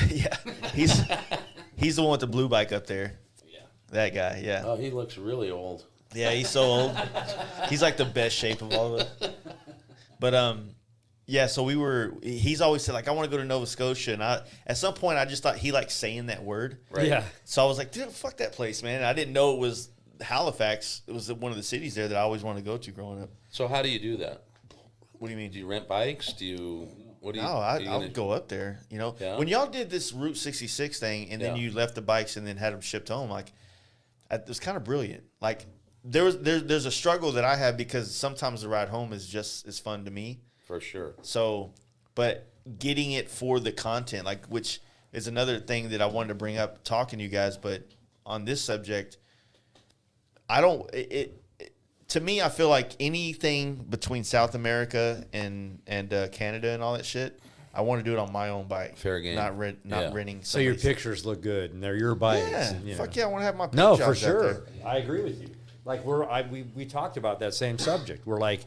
he's the one with the blue bike up there. Yeah. That guy, yeah. Oh, he looks really old. Yeah, he's so old. He's like the best shape of all of us. But yeah. So he's always said like I want to go to Nova Scotia, and at some point I just thought he liked saying that word. Right? Yeah. So I was like, dude, fuck that place, man. And I didn't know it was Halifax. It was one of the cities there that I always wanted to go to growing up. So how do you do that? What do you mean? Do you rent bikes? Do you? What do you? No, are you I gonna- would go up there. You know, Yeah. when y'all did this Route 66 thing, and then Yeah. you left the bikes and then had them shipped home, like it was kind of brilliant. Like there's a struggle that I have because sometimes the ride home is just as fun to me. For sure. So, but getting it for the content, like which is another thing that I wanted to bring up talking to you guys. But on this subject, I don't. To me, I feel like anything between South America and Canada and all that shit, I want to do it on my own bike. Fair game. Not Yeah. renting. So your somebody's- pictures look good, and they're your bikes. Yeah, and, you know. fuck yeah, I want to have my paint No, for jobs out sure. there. I agree with you. Like we talked about that same subject. We're like,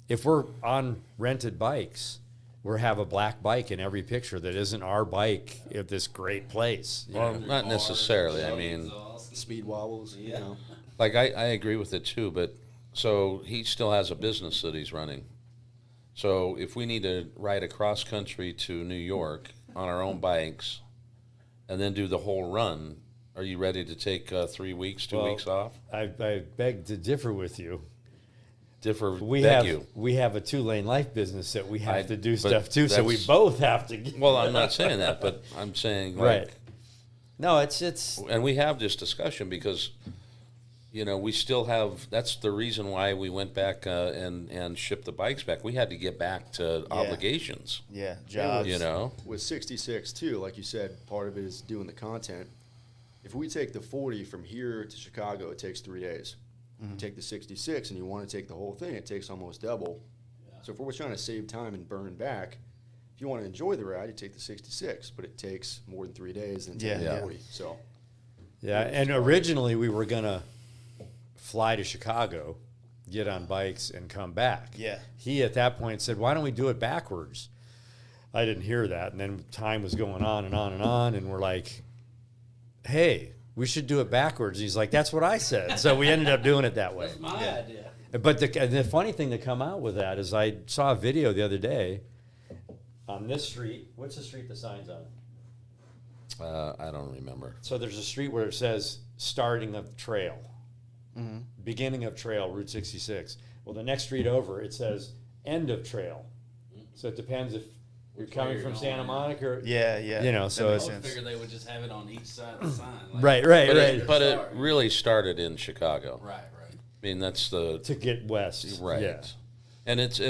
if we're on rented bikes, we have a black bike in every picture that isn't our bike at this great place. you Well, know? not necessarily. I mean, Speed wobbles. You know. like I agree with it too, but so he still has a business that he's running. So if we need to ride across country to New York on our own bikes and then do the whole run, are you ready to take 3 weeks, 2 Well, weeks off? I beg to differ with you. We beg you. We have a 2-lane life business that we have to do but stuff too, so we that's- both have to. Well, I'm not saying that, but I'm saying like, Right. No, it's And we have this discussion because, we still have, that's the reason why we went back and shipped the bikes back. We had to get back to obligations, Yeah, jobs. With 66 too, like you said, part of it is doing the content. If we take the 40 from here to Chicago, it takes 3 days. You take the 66 and you want to take the whole thing, it takes almost double. So if we're trying to save time and burn back, if you want to enjoy the ride, you take the 66, but it takes more than 3 days than taking the 40. So yeah. And originally we were gonna fly to Chicago, get on bikes, and come back. Yeah. He at that point said, "Why don't we do it backwards?" I didn't hear that, and then time was going on and on and on, and we're like, "Hey, we should do it backwards." He's like, "That's what I said." So we ended up doing it that way. That's my idea. But the funny thing to come out with that is I saw a video the other day on this street. What's the street the sign's on? I don't remember. So there's a street where it says starting of trail, beginning of trail, Route 66. Well, the next street over, it says end of trail. So it depends if you're Which way coming you're from going, Santa yeah. Monica. Or, Yeah. so That it's makes I would sense. figure they would just have it on each side of the sign. Like, right. But it really started in Chicago. Right. I mean, that's the To get west. right. Yeah. And it's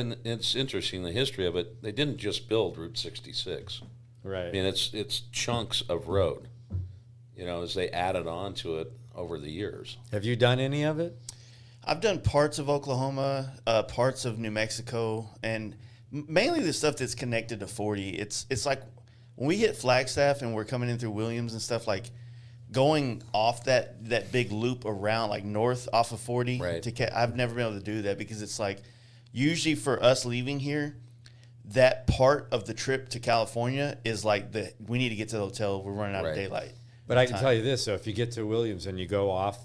interesting, the history of it. They didn't just build Route 66. Right. I mean, it's chunks of road, as they added on to it over the years. Have you done any of it? I've done parts of Oklahoma, parts of New Mexico, and mainly the stuff that's connected to 40. It's like when we hit Flagstaff and we're coming in through Williams and stuff, like going off that big loop around, like north off of 40. Right. I've never been able to do that because it's like usually for us leaving here, that part of the trip to California is like we need to get to the hotel. We're running out of Right. daylight. But I can tell you this: so if you get to Williams and you go off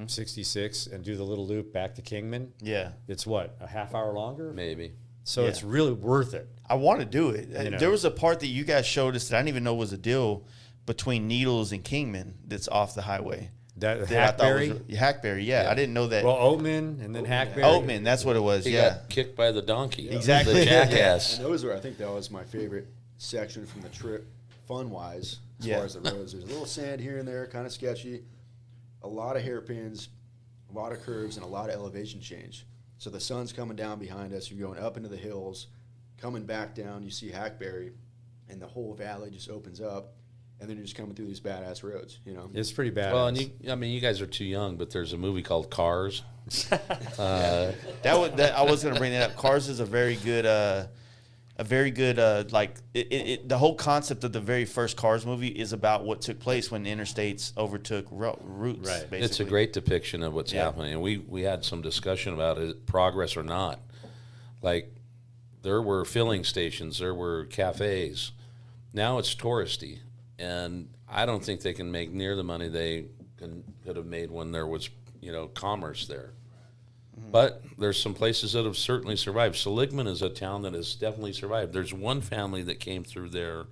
66 and do the little loop back to Kingman, Yeah. it's what, a half hour longer? Maybe. So Yeah. it's really worth it. I want to do it. You know. There was a part that you guys showed us that I didn't even know was a deal between Needles and Kingman that's off the highway. That That I thought Hackberry. was Hackberry, yeah. I didn't know that. Well, Oatman and then Hackberry. Oatman, that's what it was, He yeah. got kicked by the donkey. Exactly. The jackass. And those I think that was my favorite section from the trip, fun-wise, as Yeah. far as the roads. There's a little sand here and there, kind of sketchy, a lot of hairpins, a lot of curves, and a lot of elevation change. So the sun's coming down behind us. You're going up into the hills, coming back down. You see Hackberry, and the whole valley just opens up, and then you're just coming through these badass roads, It's pretty bad. Well, and you guys are too young, but there's a movie called Cars. I was going to bring that up. Cars is a very good the whole concept of the very first Cars movie is about what took place when interstates overtook routes. Right. Basically. It's a great depiction of what's Yeah. happening. And we had some discussion about it, progress or not. Like, there were filling stations, there were cafes. Now it's touristy. And I don't think they can make near the money they could have made when there was, commerce there. But there's some places that have certainly survived. Seligman is a town that has definitely survived. There's one family that came through there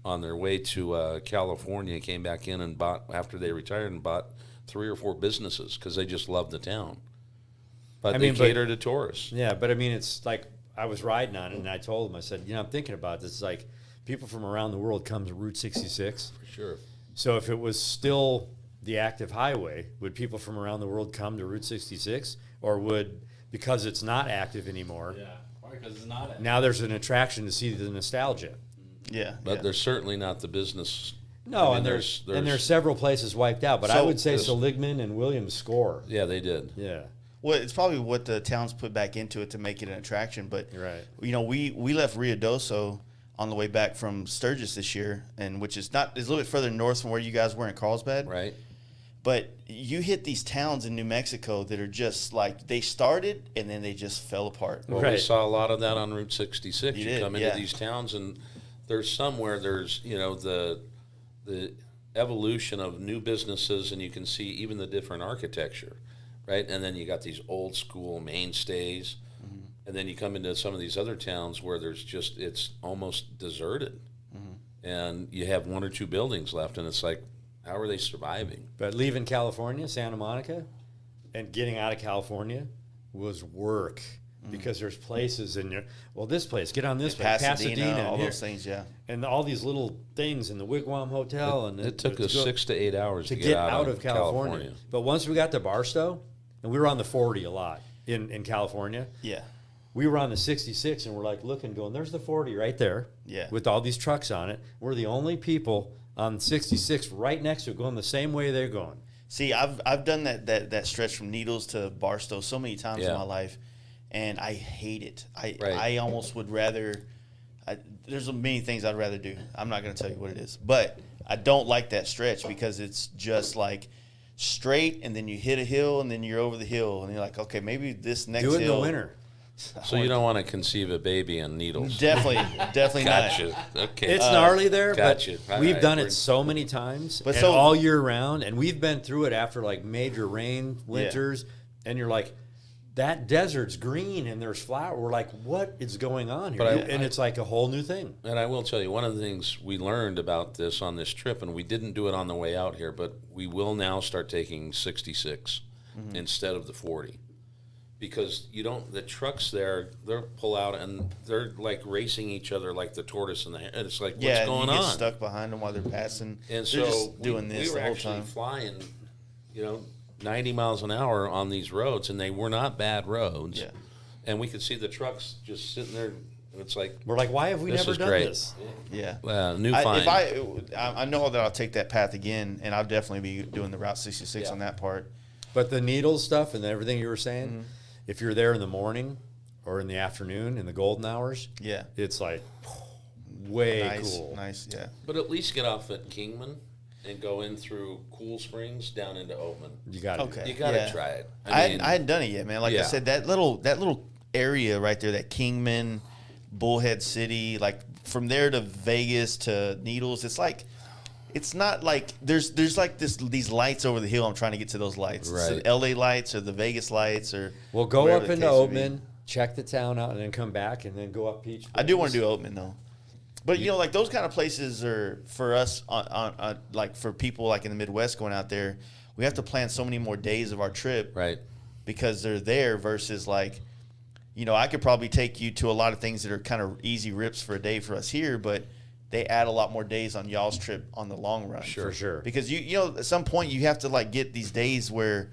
on their way to California, came back in and bought, after they retired, and bought 3 or 4 businesses because they just loved the town. But they cater to tourists. yeah, but I mean, it's like I was riding on it, and I told him, I said, I'm thinking about this. It's like people from around the world come to Route 66. For sure. So if it was still the active highway, would people from around the world come to Route 66? Or would, because it's not active anymore, Yeah. Probably because it's not. now there's an attraction to see the nostalgia? Yeah. But yeah. there's certainly not the business. No, I mean, and there's several places wiped out, but I So- would say There's- Seligman and Williams score. Yeah, they did. Yeah, Well, it's probably what the towns put back into it to make it an attraction. But right. we left Ruidoso on the way back from Sturgis this year, and which is a little bit further north from where you guys were in Carlsbad. Right? But you hit these towns in New Mexico that are just like they started and then they just fell apart. Well, we Right. saw a lot of that on Route 66. You You did, come into yeah. these towns, and there's somewhere there's the evolution of new businesses, and you can see even the different architecture, right? And then you got these old school mainstays, and then you come into some of these other towns where it's almost deserted, and you have 1 or 2 buildings left, and it's like, how are they surviving? But leaving California, Santa Monica, and getting out of California was work. because there's places in your, this place, get on this place, Pasadena, all here. those things, yeah. And all these little things in the Wigwam Hotel. And It took us to go- 6 to 8 hours to get out of of California. But once we got to Barstow, and we were on the 40 a lot in California, Yeah. we were on the 66 and we're like looking, going, there's the 40 right there. Yeah. With all these trucks on it. We're the only people on 66 right next to it going the same way they're going. See, I've done that stretch from Needles to Barstow so many times in Yeah. my life, and I hate it. Right. I almost would rather. There's many things I'd rather do. I'm not going to tell you what it is, but I don't like that stretch because it's just like straight, and then you hit a hill, and then you're over the hill, and you're like, okay, maybe this next Do it in hill. the winter. So you don't want to conceive a baby in Needles. Definitely not. Gotcha. Okay. It's gnarly there, gotcha. but All we've right, done we're- it so many times, But and so- all year round, and we've been through it after like major rain winters, and you're like, that desert's green and there's flower. We're like, what is going on here? But And it's like a whole new thing. And I will tell you, one of the things we learned about this on this trip, and we didn't do it on the way out here, but we will now start taking 66 instead of the 40. Because the trucks there, they'll pull out and they're like racing each other like the tortoise and the hare. And it's like, what's Yeah, going you get on? stuck behind them while they're passing. And they're so just doing this we were the whole actually time. flying, 90 miles an hour on these roads, and they were not bad roads. Yeah. And we could see the trucks just sitting there. And it's like, We're like, why have we This never is done great. this? Yeah. new find. I know that I'll take that path again, and I'll definitely be doing the Route 66 on that part. But the needles stuff and everything you were saying, Mm-hmm. if you're there in the morning or in the afternoon in the golden hours, Yeah. it's like way Nice, cool. nice, yeah. But at least get off at Kingman and go in through Cool Springs down into Oatman. You got to Okay. You got to Yeah. try it. I hadn't done it yet, man. Like I Yeah. said, that little area right there, that Kingman, Bullhead City, like from there to Vegas to Needles, it's not like there's like these lights over the hill. I'm trying to get to those lights. It's Right. the LA lights or the Vegas lights or. Well, go wherever up the into case may be. Oatman, check the town out, and then come back, and then go up Peach. I do want to do Oatman though, but like those kind of places are for us on like for people like in the Midwest going out there. We have to plan so many more days of our trip, Right. because they're there versus like, I could probably take you to a lot of things that are kind of easy rips for a day for us here, but they add a lot more days on y'all's trip on the long run. For sure. Because at some point you have to like get these days where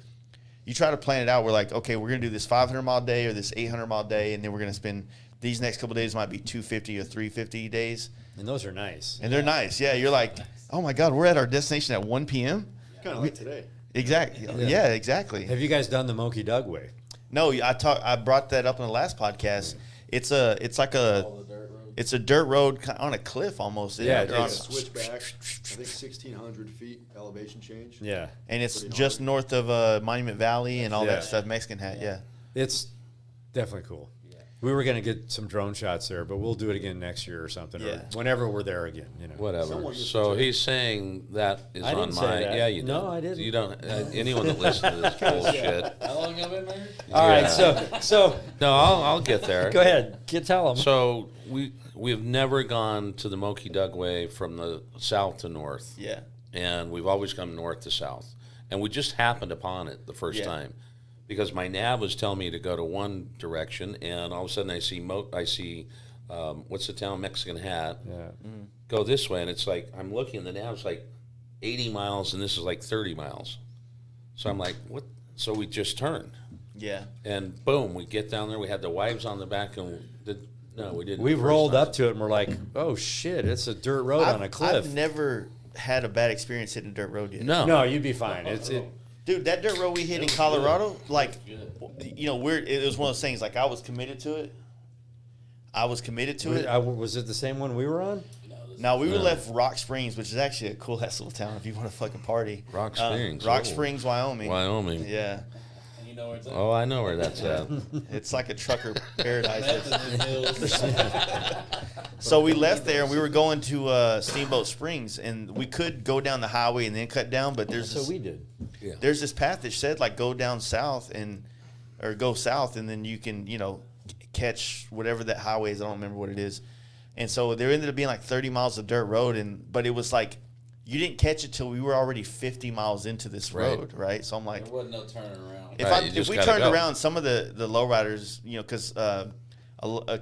you try to plan it out. We're like, okay, we're gonna do this 500-mile day or this 800-mile day, and then we're gonna spend these next couple of days might be 250 or 350 days, And those are nice. and they're nice. Yeah, you're like, oh my God, we're at our destination at 1 p.m. Kind of like today. Exactly. Yeah, exactly. Have you guys done the Monkey Doug way? No, I brought that up in the last podcast. It's like All the dirt roads. it's a dirt road on a cliff almost. Yeah, They're on- it's Switch back. I think 1,600 feet elevation change. Yeah. and it's pretty just gnarly. north of Monument Valley and all Yeah. that stuff. Mexican Hat, yeah. It's definitely cool. We were going to get some drone shots there, but we'll do it again next year or something, Yeah. or whenever we're there again. Whatever. Someone just So said- he's saying that is I on didn't say my. that. Yeah, you No, did. I didn't. You don't. Anyone that listens to this bullshit. How long have I been married? All right, Yeah. so No, I'll get there. go ahead, tell them. So we've never gone to the Monkey Doug way from the south to north. Yeah. And we've always come north to south. And we just happened upon it the first Yeah. time. Because my nav was telling me to go to one direction, and all of a sudden I see what's the town, Mexican Hat, Yeah. go this way, and it's like I'm looking, and the nav's like 80 miles, and this is like 30 miles. So I'm like, what? So we just turned, Yeah. and boom, we get down there. We had the wives on the back, and we didn't. We the first rolled time. up to it, and we're like, oh, shit, it's a dirt road on a cliff. I've never had a bad experience hitting a dirt road yet. No, You'd be fine. Dude, that dirt road we hit in Colorado, like, good. it was one of those things, like, I was committed to it. Was it the same one we were on? Now, we were left Rock Springs, which is actually a cool-ass little town if you want to fucking party. Rock Springs. Rock Oh. Springs, Wyoming. Wyoming. Yeah. And you know where it's at? Oh, I know where that's at. It's like a trucker paradise. That's in the hills. So we left there, and we were going to Steamboat Springs, and we could go down the highway and then cut down, but That's what we did. there's this path that said, like, go south, and then you can, catch whatever that highway is. I don't remember what it is. And so there ended up being like 30 miles of dirt road, but it was like you didn't catch it till we were already 50 miles into this Right. road, right? So I'm like, There wasn't no turning around. Right, you if just we gotta turned go. around, some of the lowriders, you know, because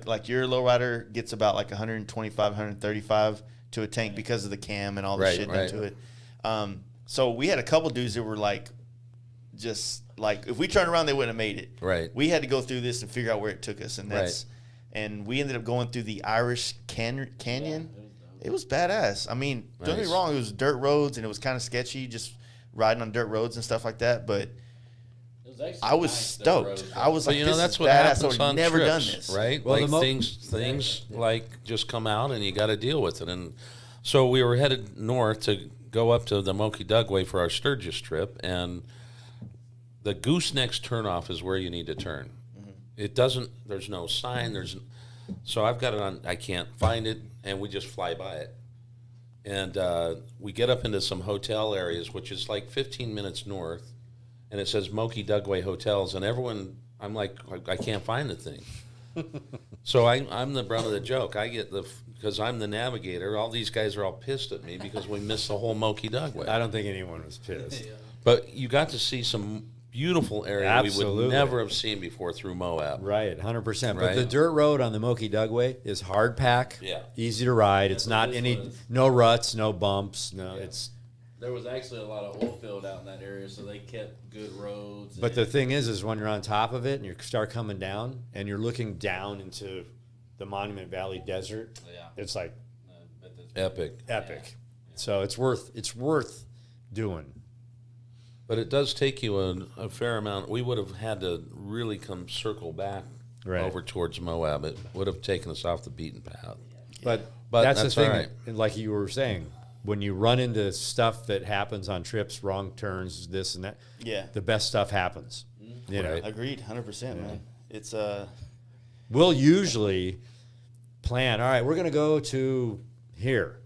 like your lowrider gets about like 125, 135 to a tank because of the cam and all the Right, shit right. into it. So we had a couple dudes that were like, just like if we turned around, they wouldn't have made it. Right. We had to go through this and figure out where it took us, and that's and we ended up going through the Irish Canyon. It was badass. I mean, don't get Nice. me wrong, it was dirt roads and it was kind of sketchy, just riding on dirt roads and stuff like that. But It was actually I was nice, dirt stoked. roads, I was But like, you know, this that's is what badass. happens I've on never trips, done this. right? Well, Like the things like just come out and you got to deal with it. And so we were headed north to go up to the Moki Dugway for our Sturgis trip, and the Goosenecks turnoff is where you need to turn. It doesn't. There's no sign. So I've got it on. I can't find it, and we just fly by it. And we get up into some hotel areas, which is like 15 minutes north, and it says Moki Dugway Hotels, and everyone, I'm like, I can't find the thing. So I'm the brunt of the joke. I get because I'm the navigator. All these guys are all pissed at me because we missed the whole Moki Dugway. I don't think anyone was pissed. But you got to see some beautiful area we Absolutely. would never have seen before through Moab. Right, 100%. But Right. the dirt road on the Moki Dugway is hard pack, Yeah. easy to ride. It's That's not what this any, was. no ruts, no bumps. No, Yeah. it's. There was actually a lot of oil field out in that area, so they kept good roads. But the and- thing is when you're on top of it and you start coming down and you're looking down into the Monument Valley Desert, Yeah. it's like but the- Epic. epic. So it's worth doing. But it does take you a fair amount. We would have had to really come circle back Right. over towards Moab. It would have taken us off the beaten path. But, But that's that's the thing. all right. And like you were saying, when you run into stuff that happens on trips, wrong turns, this and that, Yeah. the best stuff happens. You know, Right. Agreed, 100%, man. It's we'll usually plan, all right, we're going to go to here.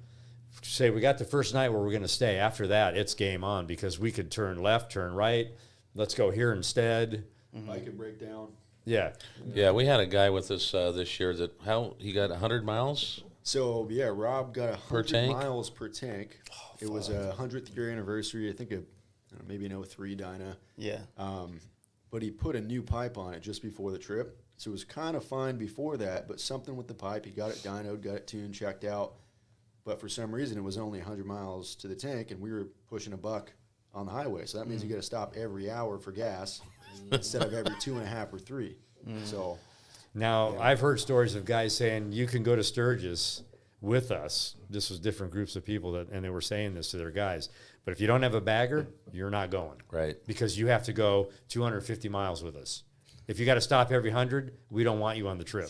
Say we got the first night where we're going to stay. After that, it's game on because we could turn left, turn right. Let's go here instead. I can break down. Yeah. Yeah, we had a guy with us this year that he got 100 miles. So yeah, Rob got 100 tank? miles per tank. It was a 100th year anniversary. I think maybe an 03 Dyna. yeah. But he put a new pipe on it just before the trip. So it was kind of fine before that, but something with the pipe, he got it dynoed, got it tuned, checked out. But for some reason, it was only 100 miles to the tank, and we were pushing a buck on the highway. So that means you got to stop every hour for gas instead of every 2.5 or 3. So Now, I've heard stories of guys saying you can go to Sturgis with us. This was different groups of people and they were saying this to their guys. But if you don't have a bagger, you're not going. Right. Because you have to go 250 miles with us. If you got to stop every 100, we don't want you on the trip.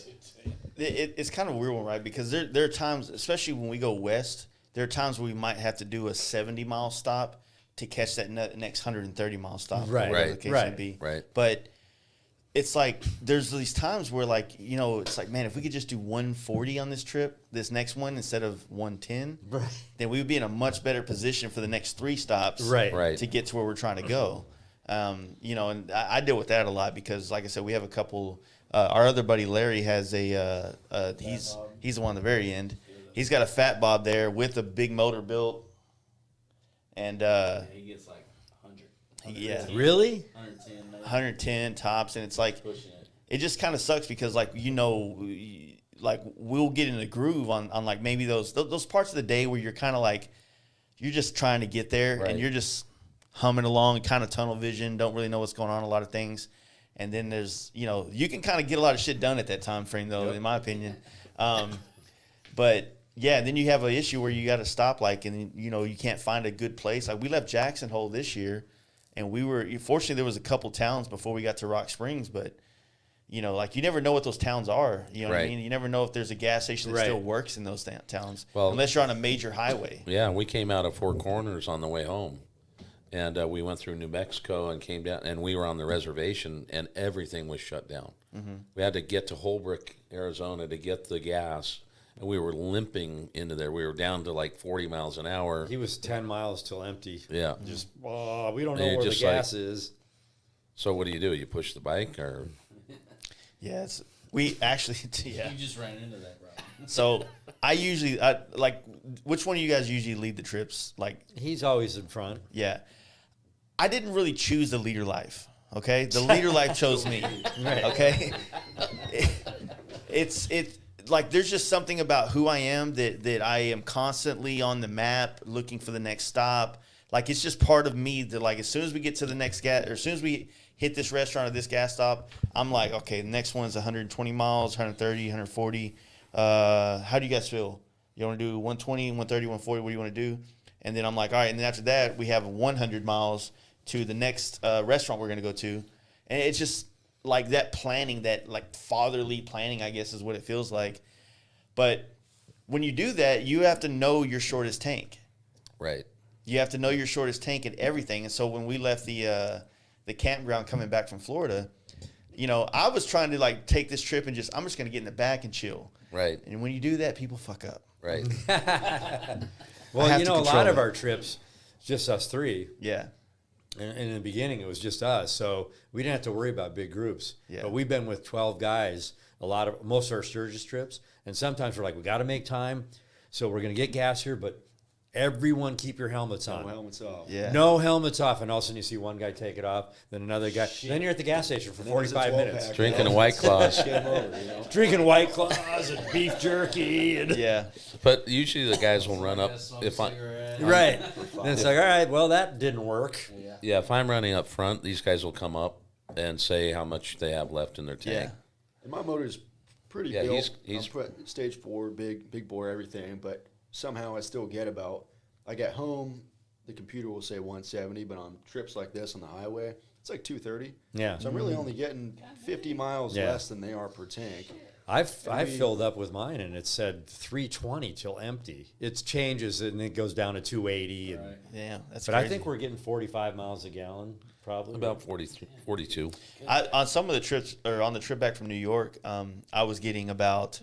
It's kind of a weird one, right? Because there are times, especially when we go west, there are times where we might have to do a 70-mile stop to catch that next 130-mile stop. Right, whatever the right, case right, may be. right. But it's like there's these times where, like, you know, it's like, man, if we could just do 140 on this trip, this next one, instead of 110, then we would be in a much better position for the next 3 stops Right. to get to where we're trying to go. You know, and I deal with that a lot because, like I said, we have a couple. Our other buddy Larry has he's the one at the very end. He's got a fat bob there with a big motor built, and he gets like 100. yeah, Really? 110, maybe, 110 tops, and it's like pushing it. it just kind of sucks because, like, you know, like we'll get in a groove on like maybe those parts of the day where you're kind of like you're just trying to get there Right. and you're just humming along, kind of tunnel vision, don't really know what's going on, a lot of things. And then there's, you know, you can kind of get a lot of shit done at that time frame, though, in my opinion. But yeah, then you have an issue where you got to stop, like, and you know, you can't find a good place. Like, we left Jackson Hole this year, and fortunately there was a couple towns before we got to Rock Springs, but you know, like, you never know what those towns are. You know what I Right. mean? You never know if there's a gas station that Right. still works in those towns, Well- unless you're on a major highway. Yeah, we came out of Four Corners on the way home, and we went through New Mexico and came down, and we were on the reservation, and everything was shut down. We had to get to Holbrook, Arizona, to get the gas, and we were limping into there. We were down to like 40 miles an hour. He was 10 miles till empty. Yeah. Just, we don't know And you're where the just like- gas is. So what do? You push the bike, or Yeah, we actually, yeah. You just ran into that, bro. So I usually like. Which one of you guys usually lead the trips? Like, He's always in front. yeah, I didn't really choose the leader life. Okay, the leader life chose me. Right. Okay, it's like there's just something about who I am that I am constantly on the map looking for the next stop. Like it's just part of me that like as soon as we get to the next gas or as soon as we hit this restaurant or this gas stop, I'm like, okay, the next one's 120 miles, 130, 140. How do you guys feel? You want to do 120, 130, 140? What do you want to do? And then I'm like, all right. And then after that, we have 100 miles to the next restaurant we're going to go to. And it's just like that planning, that like fatherly planning, I guess is what it feels like. But when you do that, you have to know your shortest tank. Right. You have to know your shortest tank and everything. And so when we left the campground coming back from Florida, you know, I was trying to like take this trip and I'm just going to get in the back and chill. Right. And when you do that, people fuck up. Right. Well, you know, a lot of it. our trips, just us three. Yeah. And in the beginning, it was just us, so we didn't have to worry about big groups. Yeah. But we've been with 12 guys most of our Sturgis trips, and sometimes we're like, we got to make time, so we're going to get gas here, but everyone keep your helmets on. No helmets off. Yeah. No helmets off, and all of a sudden you see one guy take it off, then another guy. Then you're at the gas station for And then there's a 45 minutes, 12-pack. Drinking a White Claws. Game over, you know? drinking White Claws and beef jerky. And Yeah. But usually the guys will run up if I Right. And it's like, all right, well, that didn't work. if I'm running up front, these guys will come up and say how much they have left in their tank. Yeah. And my motor's pretty Yeah, built. he's- I'm put stage 4, big bore, everything. But somehow I still get about. Like at home, the computer will say 170, but on trips like this on the highway, it's like 230. Yeah. So I'm really only getting 50 miles Yeah. less than they are per tank. I've we- filled up with mine, and it said 320 till empty. It changes, and it goes down to 280. And, Yeah. That's But crazy. I think we're getting 45 miles a gallon, probably. About 43, 42. On some of the trips, or on the trip back from New York, I was getting about,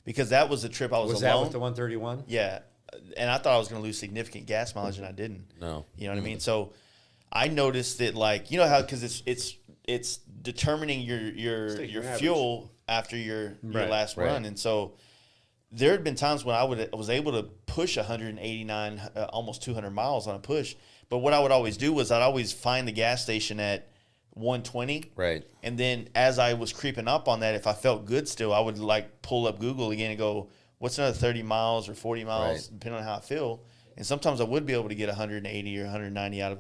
because that was the trip I was Was that alone. with the 131? Yeah. And I thought I was going to lose significant gas mileage, and I didn't. No. You know what I mean? So I noticed that, like, you know how, because it's determining your taking your average. fuel after your Right, last right. run. And so there had been times when I was able to push 189, almost 200 miles on a push. But what I would always do was I'd always find the gas station at 120. Right. And then as I was creeping up on that, if I felt good still, I would like pull up Google again and go, what's another 30 miles or 40 miles, Right. depending on how I feel. And sometimes I would be able to get 180 or 190 out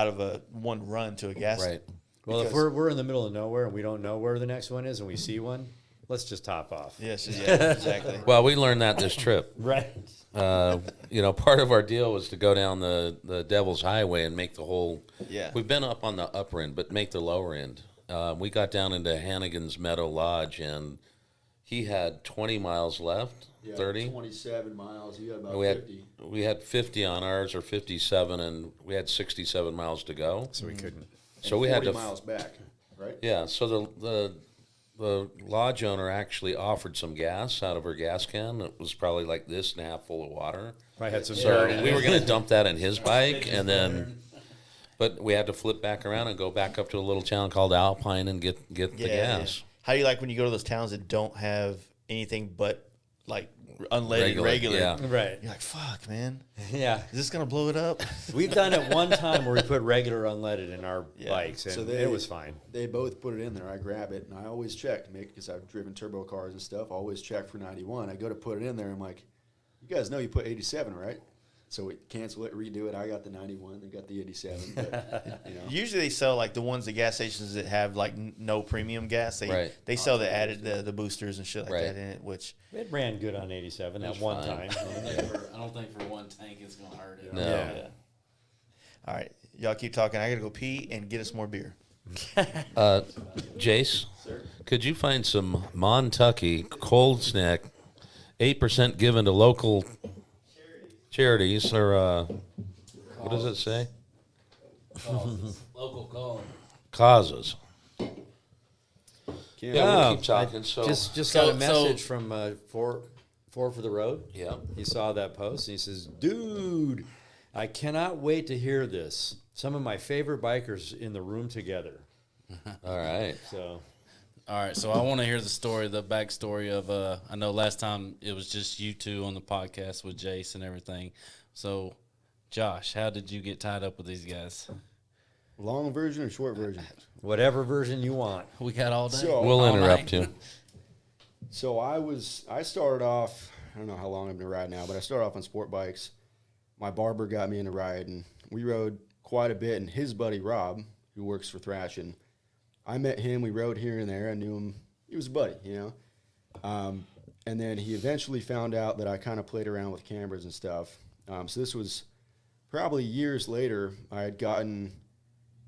of a one run to a gas. Right. Well, if Because- we're in the middle of nowhere and we don't know where the next one is and we see one, let's just top off. Yes, yeah, exactly. Well, we learned that this trip. Right. Part of our deal was to go down the Devil's Highway and make the whole. Yeah. We've been up on the upper end, but make the lower end. We got down into Hannigan's Meadow Lodge, and he had 20 miles left. Yeah, 30. 27 miles. You got about We had 50. 50 on ours, or 57, and we had 67 miles to go. So we couldn't. So we had 40 to. miles back, right? Yeah. So the lodge owner actually offered some gas out of her gas can. It was probably like this and a half full of water. Probably had some So dirt in we it. were going to dump that in his bike, and then, but we had to flip back around and go back up to a little town called Alpine and get the gas. How do you like when you go to those towns that don't have anything but like unleaded regular? Yeah. Right. You're like, fuck, man. Yeah. Is this gonna blow it up? We've done it one time where we put regular unleaded in our Yeah. bikes, and So it was fine. They both put it in there. I grab it, and I always check because I've driven turbo cars and stuff. I always check for 91. I go to put it in there. I'm like, you guys know you put 87, right? So we cancel it, redo it. I got the 91. They got the 87. But, you know. Usually they sell like the ones, the gas stations that have like no premium gas. Right. They sell the added the boosters and shit like Right. that in it. Which It ran good on 87 that was one fine. time. I don't think for one tank it's gonna hurt it. No. Yeah. all right, y'all keep talking. I gotta go pee and get us more beer. Jace, could you find some Montucky cold snack, 8% given to local charities, or what does it say? Local calling. Causes. Can't Yeah, we'll Oh, keep talking. I So just got So- a message from four for the road. yeah. He saw that post and he says, "Dude, I cannot wait to hear this. Some of my favorite bikers in the room together." All right. So All right, so I want to hear the story, the backstory of. I know last time it was just you two on the podcast with Jace and everything. So, Josh, how did you get tied up with these guys? Long version or short version? Whatever version you want. We got all day. So- We'll All interrupt night. you. So I started off, I don't know how long I've been riding now, but I started off on sport bikes. My barber got me into riding. We rode quite a bit, and his buddy Rob, who works for Trashin, I met him. We rode here and there. I knew him. He was a buddy, And then he eventually found out that I kind of played around with cameras and stuff. So this was probably years later. I had gotten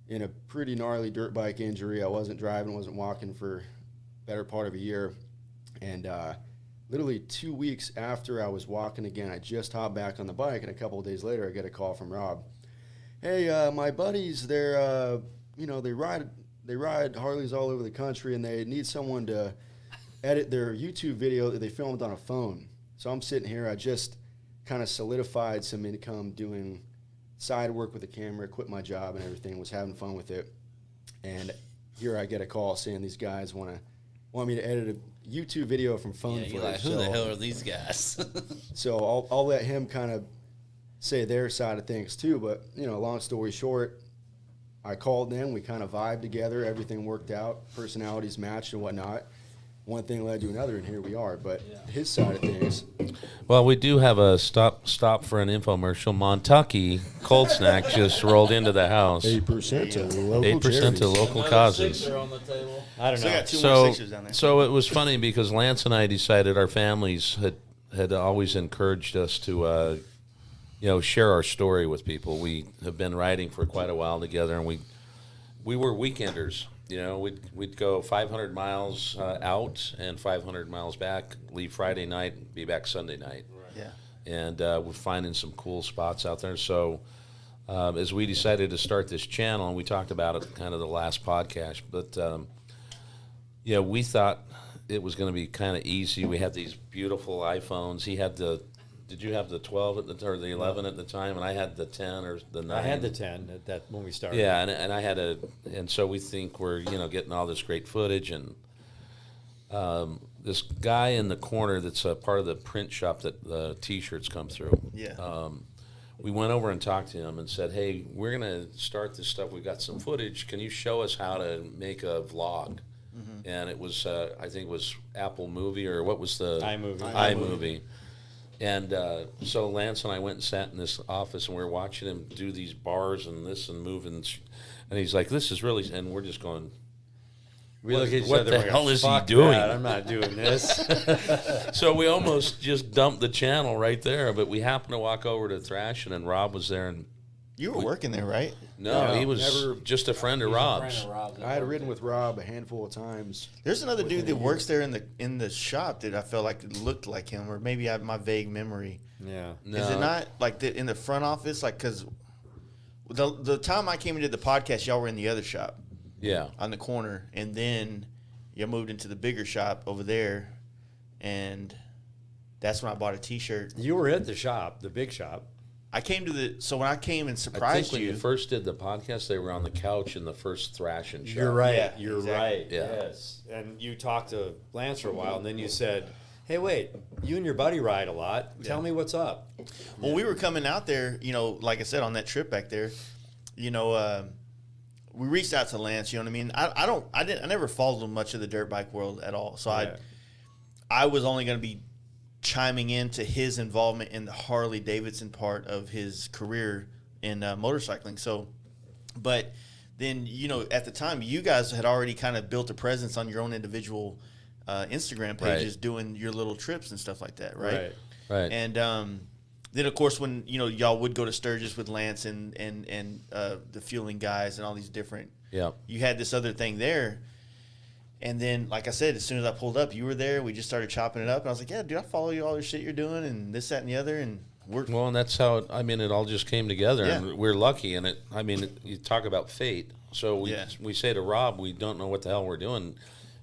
in a pretty gnarly dirt bike injury. I wasn't driving, wasn't walking for better part of a year. And literally 2 weeks after I was walking again, I just hopped back on the bike, and a couple of days later, I get a call from Rob. Hey, my buddies, they're they ride Harleys all over the country, and they need someone to edit their YouTube video that they filmed on a phone. So I'm sitting here. I just kind of solidified some income doing side work with the camera, quit my job and everything, was having fun with it. And here I get a call saying these guys want me to edit a YouTube video from phone Yeah, footage. you're like, who the hell are these guys? So I'll let him kind of say their side of things too. But, long story short, I called them. We kind of vibed together. Everything worked out. Personalities matched and whatnot. One thing led to another, and here we are. But his side of things. Well, we do have a stop for an infomercial. Montucky Cold Snack just rolled into the house. 8% to local 8% to local causes. Sixer on the table. I don't So I know. got two more Sixers down there. So it was funny because Lance and I decided our families had always encouraged us to, share our story with people. We have been riding for quite a while together, and we were weekenders. We'd go 500 miles out and 500 miles back, leave Friday night, be back Sunday night. Yeah. And we're finding some cool spots out there. So as we decided to start this channel, and we talked about it kind of the last podcast, but we thought it was going to be kind of easy. We had these beautiful iPhones. Did you have the 12 or the 11 at the time? And I had the 10 or the 9. I had the 10 at that when we started. Yeah, and I had and so we think we're getting all this great footage, and this guy in the corner that's a part of the print shop that the T-shirts come through. Yeah. We went over and talked to him and said, "Hey, we're gonna start this stuff. We got some footage. Can you show us how to make a vlog?" Mm-hmm. And it was I think it was Apple Movie, or what was the iMovie. And so Lance and I went and sat in this office, and we were watching him do these bars and this and moving. And he's like, "This is really," and we're just going, We look at each what other the and go, hell is he "Fuck doing?" that, I'm not doing this. So we almost just dumped the channel right there. But we happened to walk over to Trashin, and Rob was there. And You were working there, right? no, No, he was never. just a friend of Rob's. I had ridden with Rob a handful of times. There's another dude that works there in the shop that I felt like it looked like him, or maybe I have my vague memory. Yeah. No. Is it not like in the front office? Like, because the time I came and did the podcast, y'all were in the other shop Yeah. on the corner, and then y'all moved into the bigger shop over there, and that's when I bought a T-shirt. You were at the shop, the big shop. I came to so when I came and I think surprised when you, you first did the podcast, they were on the couch in the first Thrashing show. You're right. Yeah, You're exactly. right. Yeah. Yes. And you talked to Lance for a while, and then you said, "Hey, wait, you and your buddy ride a lot. Tell me what's up." when we were coming out there, like I said, on that trip back there, we reached out to Lance. You know what I mean? I never followed much of the dirt bike world at all. So Yeah. I was only going to be chiming into his involvement in the Harley Davidson part of his career in motorcycling. So, but then, at the time, you guys had already kind of built a presence on your own individual Instagram pages, Right. doing your little trips and stuff like that, right? Right. And then, of course, when y'all would go to Sturgis with Lance and the fueling guys and all these different, Yeah. you had this other thing there. And then, like I said, as soon as I pulled up, you were there. We just started chopping it up, and I was like, "Yeah, dude, I follow you all the shit you're doing, and this, that, and the other." And we're Well, and that's how it all just came together, Yeah. and we're lucky. And you talk about fate. So we Yeah. we say to Rob, we don't know what the hell we're doing,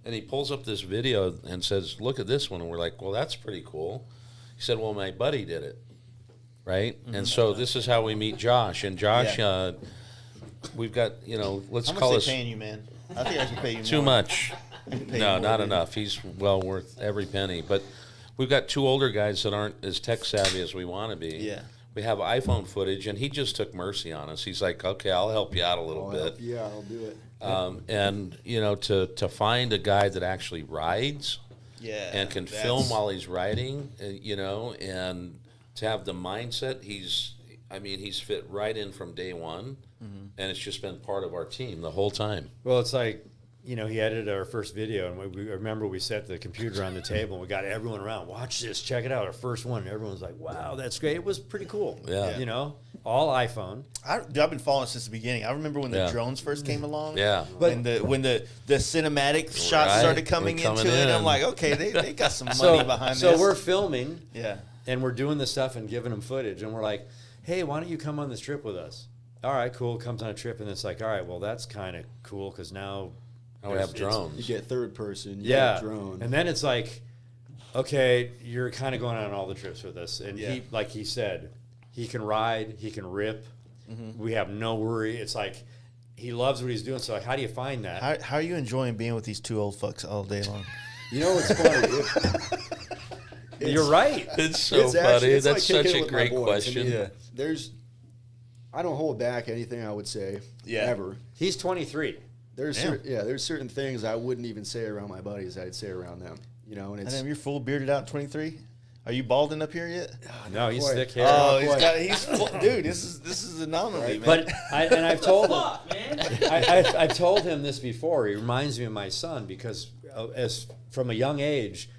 and he pulls up this video and says, "Look at this one," and we're like, "Well, that's pretty cool." He said, "Well, my buddy did it, right?" And so this is how we meet Josh. And Josh, we've got let's how much call they us paying you, man? I think I should pay you too more. much. No, not enough. He's well worth every penny. But we've got 2 older guys that aren't as tech savvy as we want to be. Yeah. We have iPhone footage, and he just took mercy on us. He's like, okay, I'll help you out a little bit. Yeah, I'll do it. And, you know, to find a guy that actually rides and can film while he's riding, you know, and to have the mindset, he's fit right in from day one. And it's just been part of our team the whole time. Well, it's like, you know, he edited our first video, and we remember we set the computer on the table, and we got everyone around. Watch this, check it out. Our first one, and everyone's like, "Wow, that's great!" It was pretty cool. Yeah. You know, all iPhone. I've been following since the beginning. I remember when the drones first came along. Yeah. When the cinematic shots started coming into it, I'm like, okay, they got some money behind this. So we're filming, yeah, and we're doing the stuff and giving them footage, and we're like, "Hey, why don't you come on this trip with us?" All right, cool. Comes on a trip, and it's like, all right, well, that's kind of cool because now we have drones. You get third person. You yeah, get drone. and then it's like, okay, you're kind of going on all the trips with us, and Yeah. he, like he said, he can ride, he can rip. We have no worry. It's like he loves what he's doing. So, like, how do you find that? How are you enjoying being with these 2 old fucks all day long? You know what's funny? You're right. It's so funny. it's That's like such kicking a with my great boys. question. I mean, I don't hold back anything I would say ever. He's 23. There's certain things I wouldn't even say around my buddies I'd say around them. You know, and it's You're full bearded out, 23. Are you balding up here yet? No, he's quite. thick hair. Oh, he's full, dude. This is an anomaly, man. But I've told him. Fuck, man. I've told him this before. He reminds me of my son because as from a young age,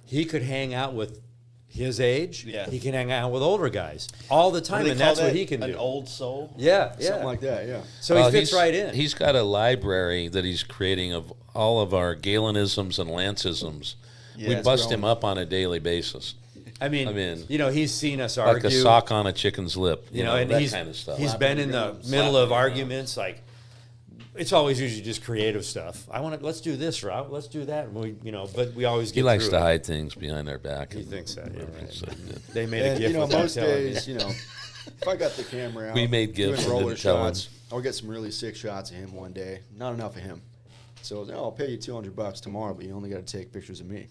he could hang out with his age. Yeah. He can hang out with older guys all the time, and that's what he can do. An old soul. Yeah, something like that. Yeah. So he fits right in. He's got a library that he's creating of all of our Galenisms and Lanceisms. Yeah, We it's bust growing. him up on a daily basis. I mean, you know, he's seen us Like argue. a sock on a chicken's lip. You know, and that he's kind of stuff. he's been in the middle of arguments. Like, it's always usually just creative stuff. Let's do this route. Let's do that. And but we always get. He likes through to it. hide things behind our back. He thinks that. Yeah, right. So, They made a And gift. you know, without most telling days, me. you know, if I got the camera out, We made doing gifts and roller didn't tell him. shots, I'll get some really sick shots of him one day. Not enough of him. So I'll pay you $200 tomorrow, but you only got to take pictures of me.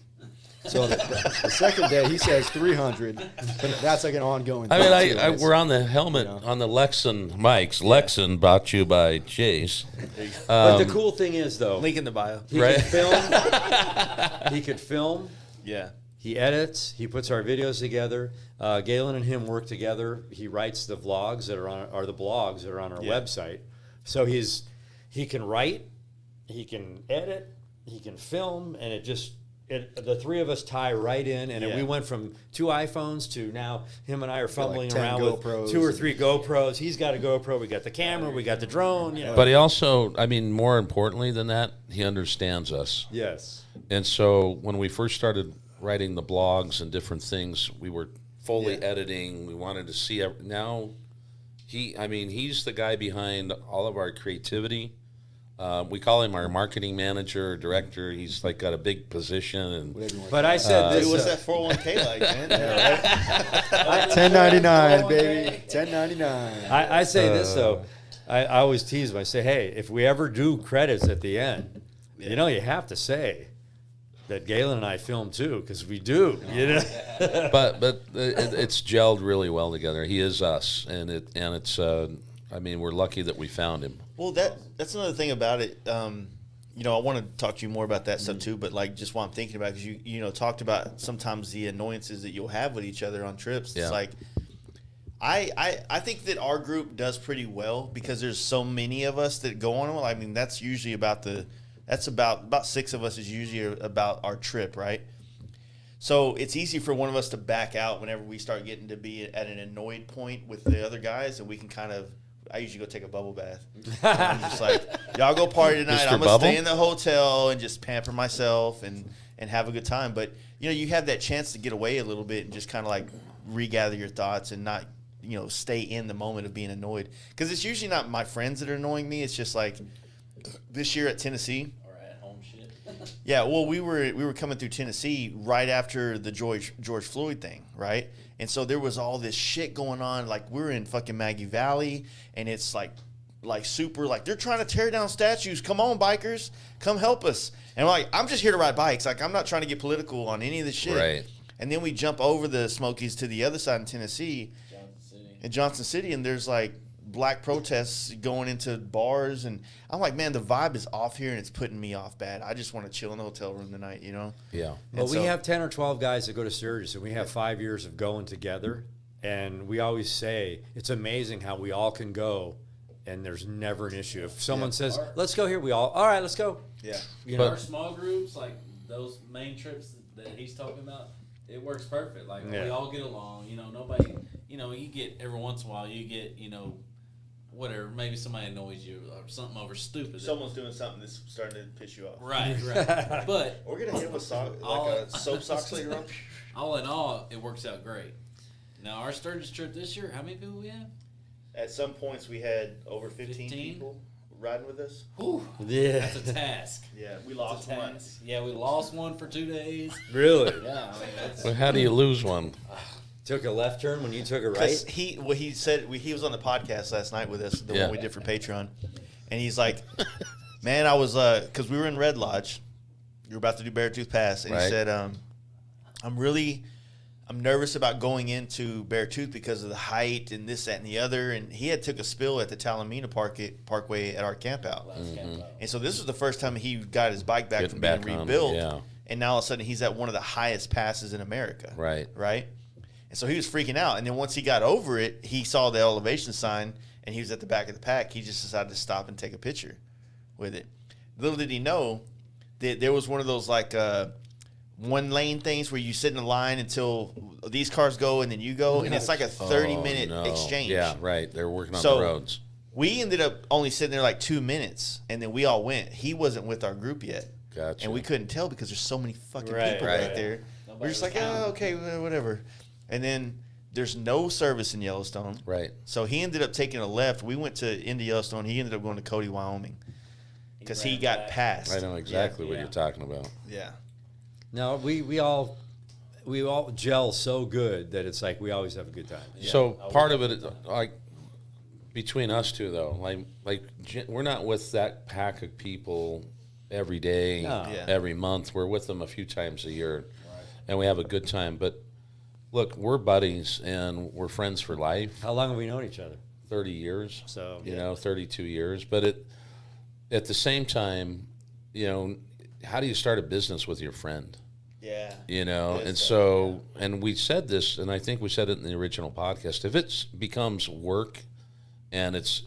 So the second day he says 300, but that's like an ongoing. I thing, mean, too. we're on the helmet on the Lexin mics. Lexin brought to you by Chase. But the cool thing is, though, Link in the bio. he Right. could film. He could film. Yeah. He edits. He puts our videos together. Galen and him work together. He writes the vlogs that are on, or the blogs that are on our website. So he can write, he can edit, he can film, and the 3 of us tie right in. And we went from 2 iPhones to now him and I are fumbling 10 around GoPros with 2 or 3 GoPros. He's got a GoPro. We got the camera. We got the drone. You know. But he also, I mean, more importantly than that, he understands us. Yes. And so when we first started writing the blogs and different things, we were fully editing. We wanted to see. Now, he's the guy behind all of our creativity. We call him our marketing manager or director. He's like got a big position. And But I said this. Dude, what's that 401k like, man? 1099, baby, 1099. I say this though. I always tease him. I say, hey, if we ever do credits at the end, you have to say that Galen and I film too, because we do. You know. but it's gelled really well together. He is us, and it's. I mean, we're lucky that we found him. Well, that's another thing about it. I want to talk to you more about that stuff too. But like, just while I'm thinking about it, because you talked about sometimes the annoyances that you'll have with each other on trips. Yeah. It's like, I think that our group does pretty well because there's so many of us that go on. Well, I mean, that's usually about 6 of us is usually about our trip, right? So it's easy for one of us to back out whenever we start getting to be at an annoyed point with the other guys, and we can kind of. I usually go take a bubble bath. I'm just like, y'all go party tonight. Mr. I'm gonna Bubble? stay in the hotel and just pamper myself and have a good time. But you have that chance to get away a little bit and just kind of like regather your thoughts and not stay in the moment of being annoyed. Because it's usually not my friends that are annoying me. It's just like this year at Tennessee. Or at home shit. Yeah, well, we were coming through Tennessee right after the George Floyd thing, right? And so there was all this shit going on. Like, we're in fucking Maggie Valley, and it's like like super, like they're trying to tear down statues. Come on, bikers, come help us. And we're like, I'm just here to ride bikes. Like I'm not trying to get political on any of this shit. Right. And then we jump over the Smokies to the other side in Tennessee, in Johnson City, and there's like black protests going into bars, and I'm like, man, the vibe is off here, and it's putting me off bad. I just want to chill in the hotel room tonight, you know? Yeah. Well, we have 10 or 12 guys that go to Sturgis, and we have 5 years of going together. And we always say it's amazing how we all can go, and there's never an issue. If someone says, let's go here, all right, let's go. Yeah. You Our know? small groups, like those main trips that he's talking about, it works perfect. Like Yeah. we all get along. You know, nobody. You know, you get every once in a while, you get whatever. Maybe somebody annoys you or something over stupid. Someone's doing something that's starting to piss you off. Right. But We're gonna hit with soap socks later on. all in all, it works out great. Now our Sturgis trip this year, how many people we have? At some points, we had over 15 15? people riding with us. Whew, Yeah. that's a task. Yeah, we That's lost a one. task. Yeah, we lost one for 2 days. Really? Yeah, I mean, that's, Well, how do you lose one? Took a left turn when you took a Because right? he said he was on the podcast last night with us, the Yeah. one we did for Patreon, and he's like, "Man, I was because we were in Red Lodge, you were about to do Beartooth Pass, and he Right. said, I'm nervous about going into Beartooth because of the height and this, that, and the other, and he had took a spill at the Talamina Parkway at our camp out, and so this was the first time he got his bike back Getting from being back on it, rebuilt, yeah. and now all of a sudden he's at one of the highest passes in America, Right. right? And so he was freaking out. And then once he got over it, he saw the elevation sign, and he was at the back of the pack. He just decided to stop and take a picture with it. Little did he know that there was one of those like one lane things where you sit in a line until these cars go and then you go, and it's like a 30-minute Oh, no. exchange. Yeah, right. They're working on So- the roads. We ended up only sitting there like 2 minutes, and then we all went. He wasn't with our group yet. Gotcha. And we couldn't tell because there's so many fucking Right, people right. right there. Nobody We're just was like, counting. oh, okay, whatever. And then there's no service in Yellowstone. Right. So he ended up taking a left. We went into Yellowstone. He ended up going to Cody, Wyoming, because he ran got back. passed. I know exactly what Yeah. you're talking about. Yeah. No, we all gel so good that it's like we always have a good time. So part of it is like between us two though, we're not with that pack of people every day, No. Yeah. every month. We're with them a few times a year, and we have a good time. But look, we're buddies and we're friends for life. How long have we known each other? 30 years. So, you know, 32 years. But at the same time, you know, how do you start a business with your friend? Yeah. You know, Yes, and sir. so, and we said this, and I think we said it in the original podcast. If it becomes work, and it's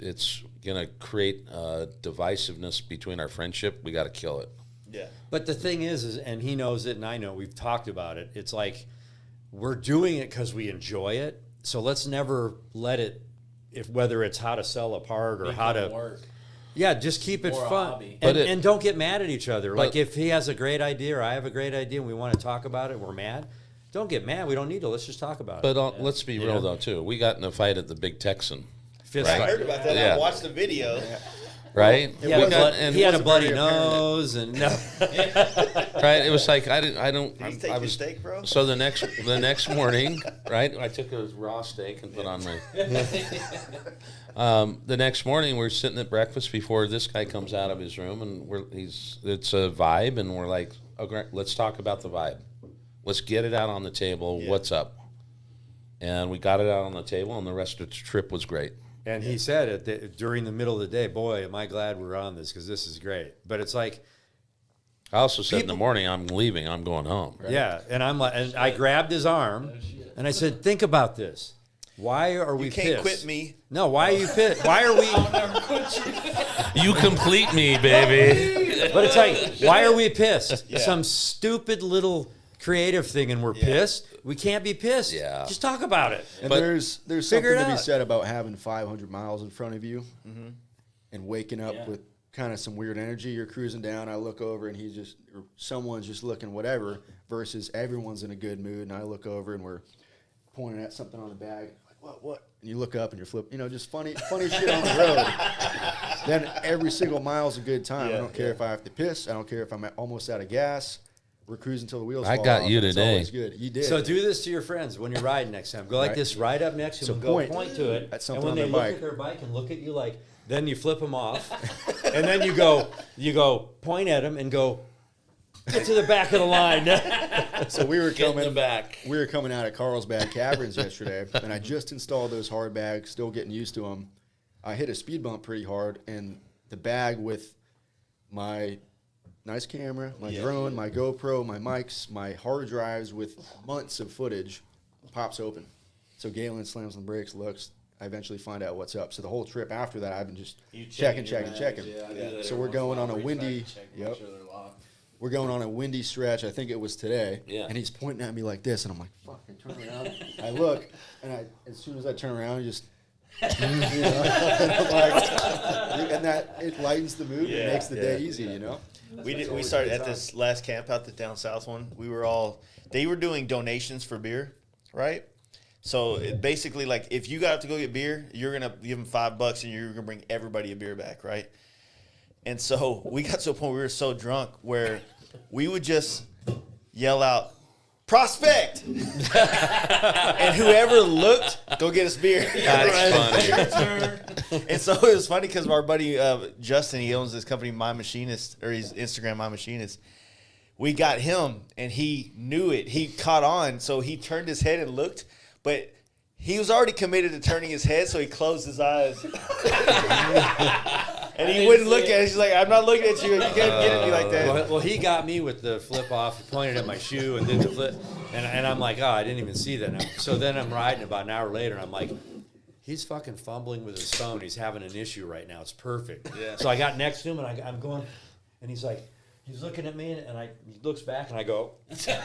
going to create divisiveness between our friendship, we got to kill it. Yeah. But the thing is, and he knows it, and I know, we've talked about it. It's like we're doing it because we enjoy it. So let's never let it, whether it's how to sell a part or how to work. Yeah, just keep it Or a fun. hobby. And don't get mad at each other. Like But- if he has a great idea or I have a great idea and we want to talk about it, we're mad. Don't get mad. We don't need to. Let's just talk about But it. let's be real, know? though, too. We got in a fight at the Big Texan, Fist I fight. heard about that. Yeah. I watched the video. right? He had, he had a wasn't bloody very apparent. nose and no. Right? It was like, I don't. Did you take I your was, steak, bro? So the next morning, right? I took a raw steak and put on my. The next morning, we're sitting at breakfast before this guy comes out of his room, and it's a vibe, and we're like, okay, let's talk about the vibe. Let's get it out on the table. Yeah. What's up? And we got it out on the table, and the rest of the trip was great. And he said it during the middle of the day, boy, am I glad we're on this because this is great. But it's like, I also said in the People- morning, I'm leaving. I'm going home. yeah. And I'm like, and I grabbed his arm and I said, think about this. Why are we You can't pissed? quit me. No, why are you pissed? Why are we? You complete me, baby. But it's like, why are we pissed? Yeah. Some stupid little creative thing, and we're pissed. We can't be pissed. Yeah. Just talk about it. And But- there's Figure something it to be out. said about having 500 miles in front of you and waking up Yeah. with kind of some weird energy. You're cruising down. I look over and or someone's just looking whatever versus everyone's in a good mood. And I look over and we're pointing at something on the bag. Like, what? And you look up and you're flipping, just funny shit on the road. Then every single mile's a good time. I don't care if I have to piss. I don't care if I'm almost out of gas. We're cruising till the wheels I fall got off, you and it's today. always good. You did. So do this to your friends when you're riding next time. Go like Right. this, ride up next to So them, go point point to it. at something and when on they their look bike. at their bike and look at you like, then you flip them off, and then you go point at them and go, get to the back of the line. So we were Get in the coming back. We were coming out of Carlsbad Caverns yesterday, and I just installed those hard bags, still getting used to them. I hit a speed bump pretty hard, and the bag with my nice camera, my drone, my GoPro, my mics, my hard drives with months of footage pops open. So Galen slams on the brakes, looks. I eventually find out what's up. So the whole trip after that, I've been just checking. So we're going on a windy. Yep. We're going on a windy stretch. I think it was today. Yeah. And he's pointing at me like this, and I'm like, "Fuck!" I turn around. I look, and as soon as I turn around, he just. And that it lightens the mood and makes the day easy, you know. We started at this last camp out the down south one. They were doing donations for beer, right? So it basically, like, if you got up to go get beer, you're gonna give them $5 and you're gonna bring everybody a beer back, right? And so we got to a point where we were so drunk where we would just yell out, "Prospect!" and whoever looked, go get us beer. That's funny. And so it was funny because our buddy Justin, he owns this company, My Machinist, or his Instagram, My Machinist. We got him, and he knew it. He caught on, so he turned his head and looked, but he was already committed to turning his head, so he closed his eyes. And he wouldn't look at it. He's like, "I'm not looking at you. You can't get at me like that." Well, he got me with the flip off. He pointed at my shoe and did the flip, and I'm like, oh, I didn't even see that. So then I'm riding about an hour later, and I'm like, he's fucking fumbling with his phone. He's having an issue right now. It's perfect. Yeah. So I got next to him, and I'm going, and he's like, he's looking at me, and he looks back, and I go, The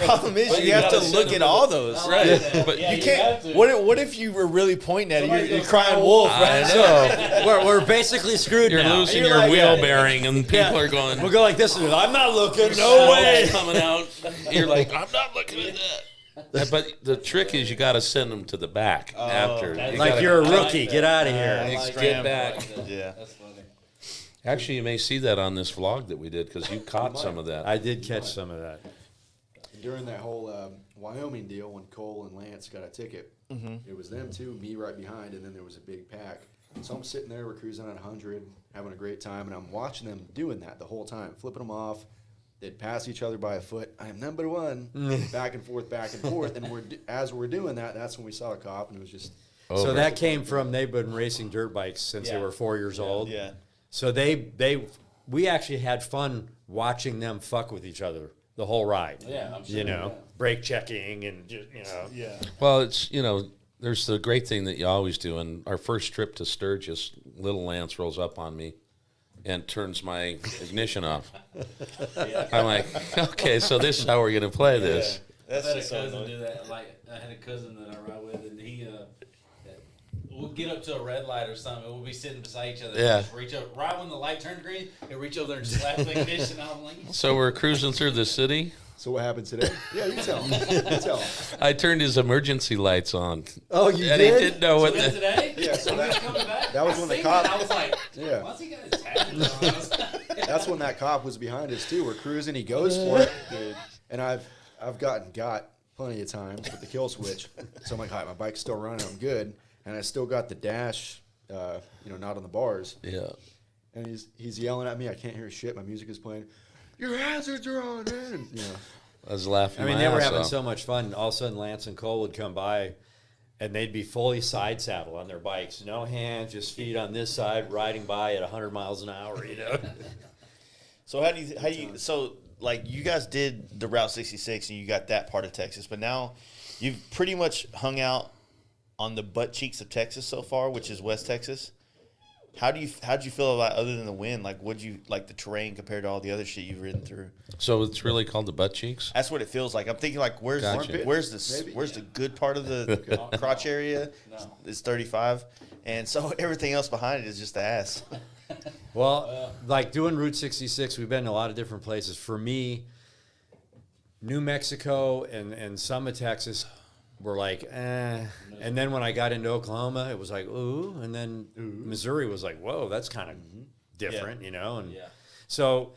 problem is you have to look at all those. Right. But You can't. What if you were really pointing at it? You're crying wolf, right? so we're basically screwed you're now. losing You're your like, wheel bearing, and people Yeah. are going, We'll go like this. And I'm not looking. No way. coming out. You're like, I'm not looking at that. But the trick is you got to send them to the back after. You Like gotta- you're a rookie. Get out of here. Get back. Yeah. That's funny. Actually, you may see that on this vlog that we did because you caught some of that. I did catch some of that. During that whole Wyoming deal, when Cole and Lance got a ticket, it was them two, me right behind, and then there was a big pack. So I'm sitting there, we're cruising at 100, having a great time, and I'm watching them doing that the whole time, flipping them off. They'd pass each other by a foot. I am number one, back and forth, and as we're doing that, that's when we saw a cop, and it was just. So Over. that came from they've been racing dirt bikes since they were 4 years old. Yeah. So we actually had fun watching them fuck with each other the whole ride. Yeah, I'm sure. You know, brake checking and just, Yeah. Well, it's, there's the great thing that you always do. And our first trip to Sturgis, little Lance rolls up on me and turns my ignition off. I'm like, okay, so this is how we're going to play this. That's I had a just so cousin annoying. do that. Like, I had a cousin that I ride with, and he we'll get up to a red light or something, and we'll be sitting beside each other. Yeah. And just reach up right when the light turned green, and reach over there and slap the ignition. I'm like, So we're cruising through the city. So what happened today? Yeah, you tell them. You tell them. I turned his emergency lights on. Oh, you And he didn't know what "Was the... today? Yeah, so When he was coming back, that was I when the seen cop- that, I was like, Yeah. why's he got his hat on? That's when that cop was behind us too. We're cruising, he goes for it, and I've got plenty of times with the kill switch. So I'm like, "Hi, my bike's still running, I'm good," and I still got the dash, not on the bars. Yeah. And he's yelling at me. I can't hear shit. My music is playing. Your hazards are on, man. And, I was laughing I mean, my they were ass having off. so much fun. All of a sudden, Lance and Cole would come by, and they'd be fully side saddle on their bikes. No hands, just feet on this side, riding by at 100 miles an hour, So like you guys did the Route 66 and you got that part of Texas, but now you've pretty much hung out on the butt cheeks of Texas so far, which is West Texas. How'd you feel about, other than the wind? Like, what'd you like the terrain compared to all the other shit you've ridden through? So it's really called the butt cheeks? That's what it feels like. I'm thinking like, where's Gotcha. the good part of the crotch area? No. It's 35, and so everything else behind it is just the ass. Well, like doing Route 66, we've been in a lot of different places. For me, New Mexico and some of Texas were like, eh. And then when I got into Oklahoma, it was like, ooh. And then Missouri was like, whoa, that's kind of different, And so,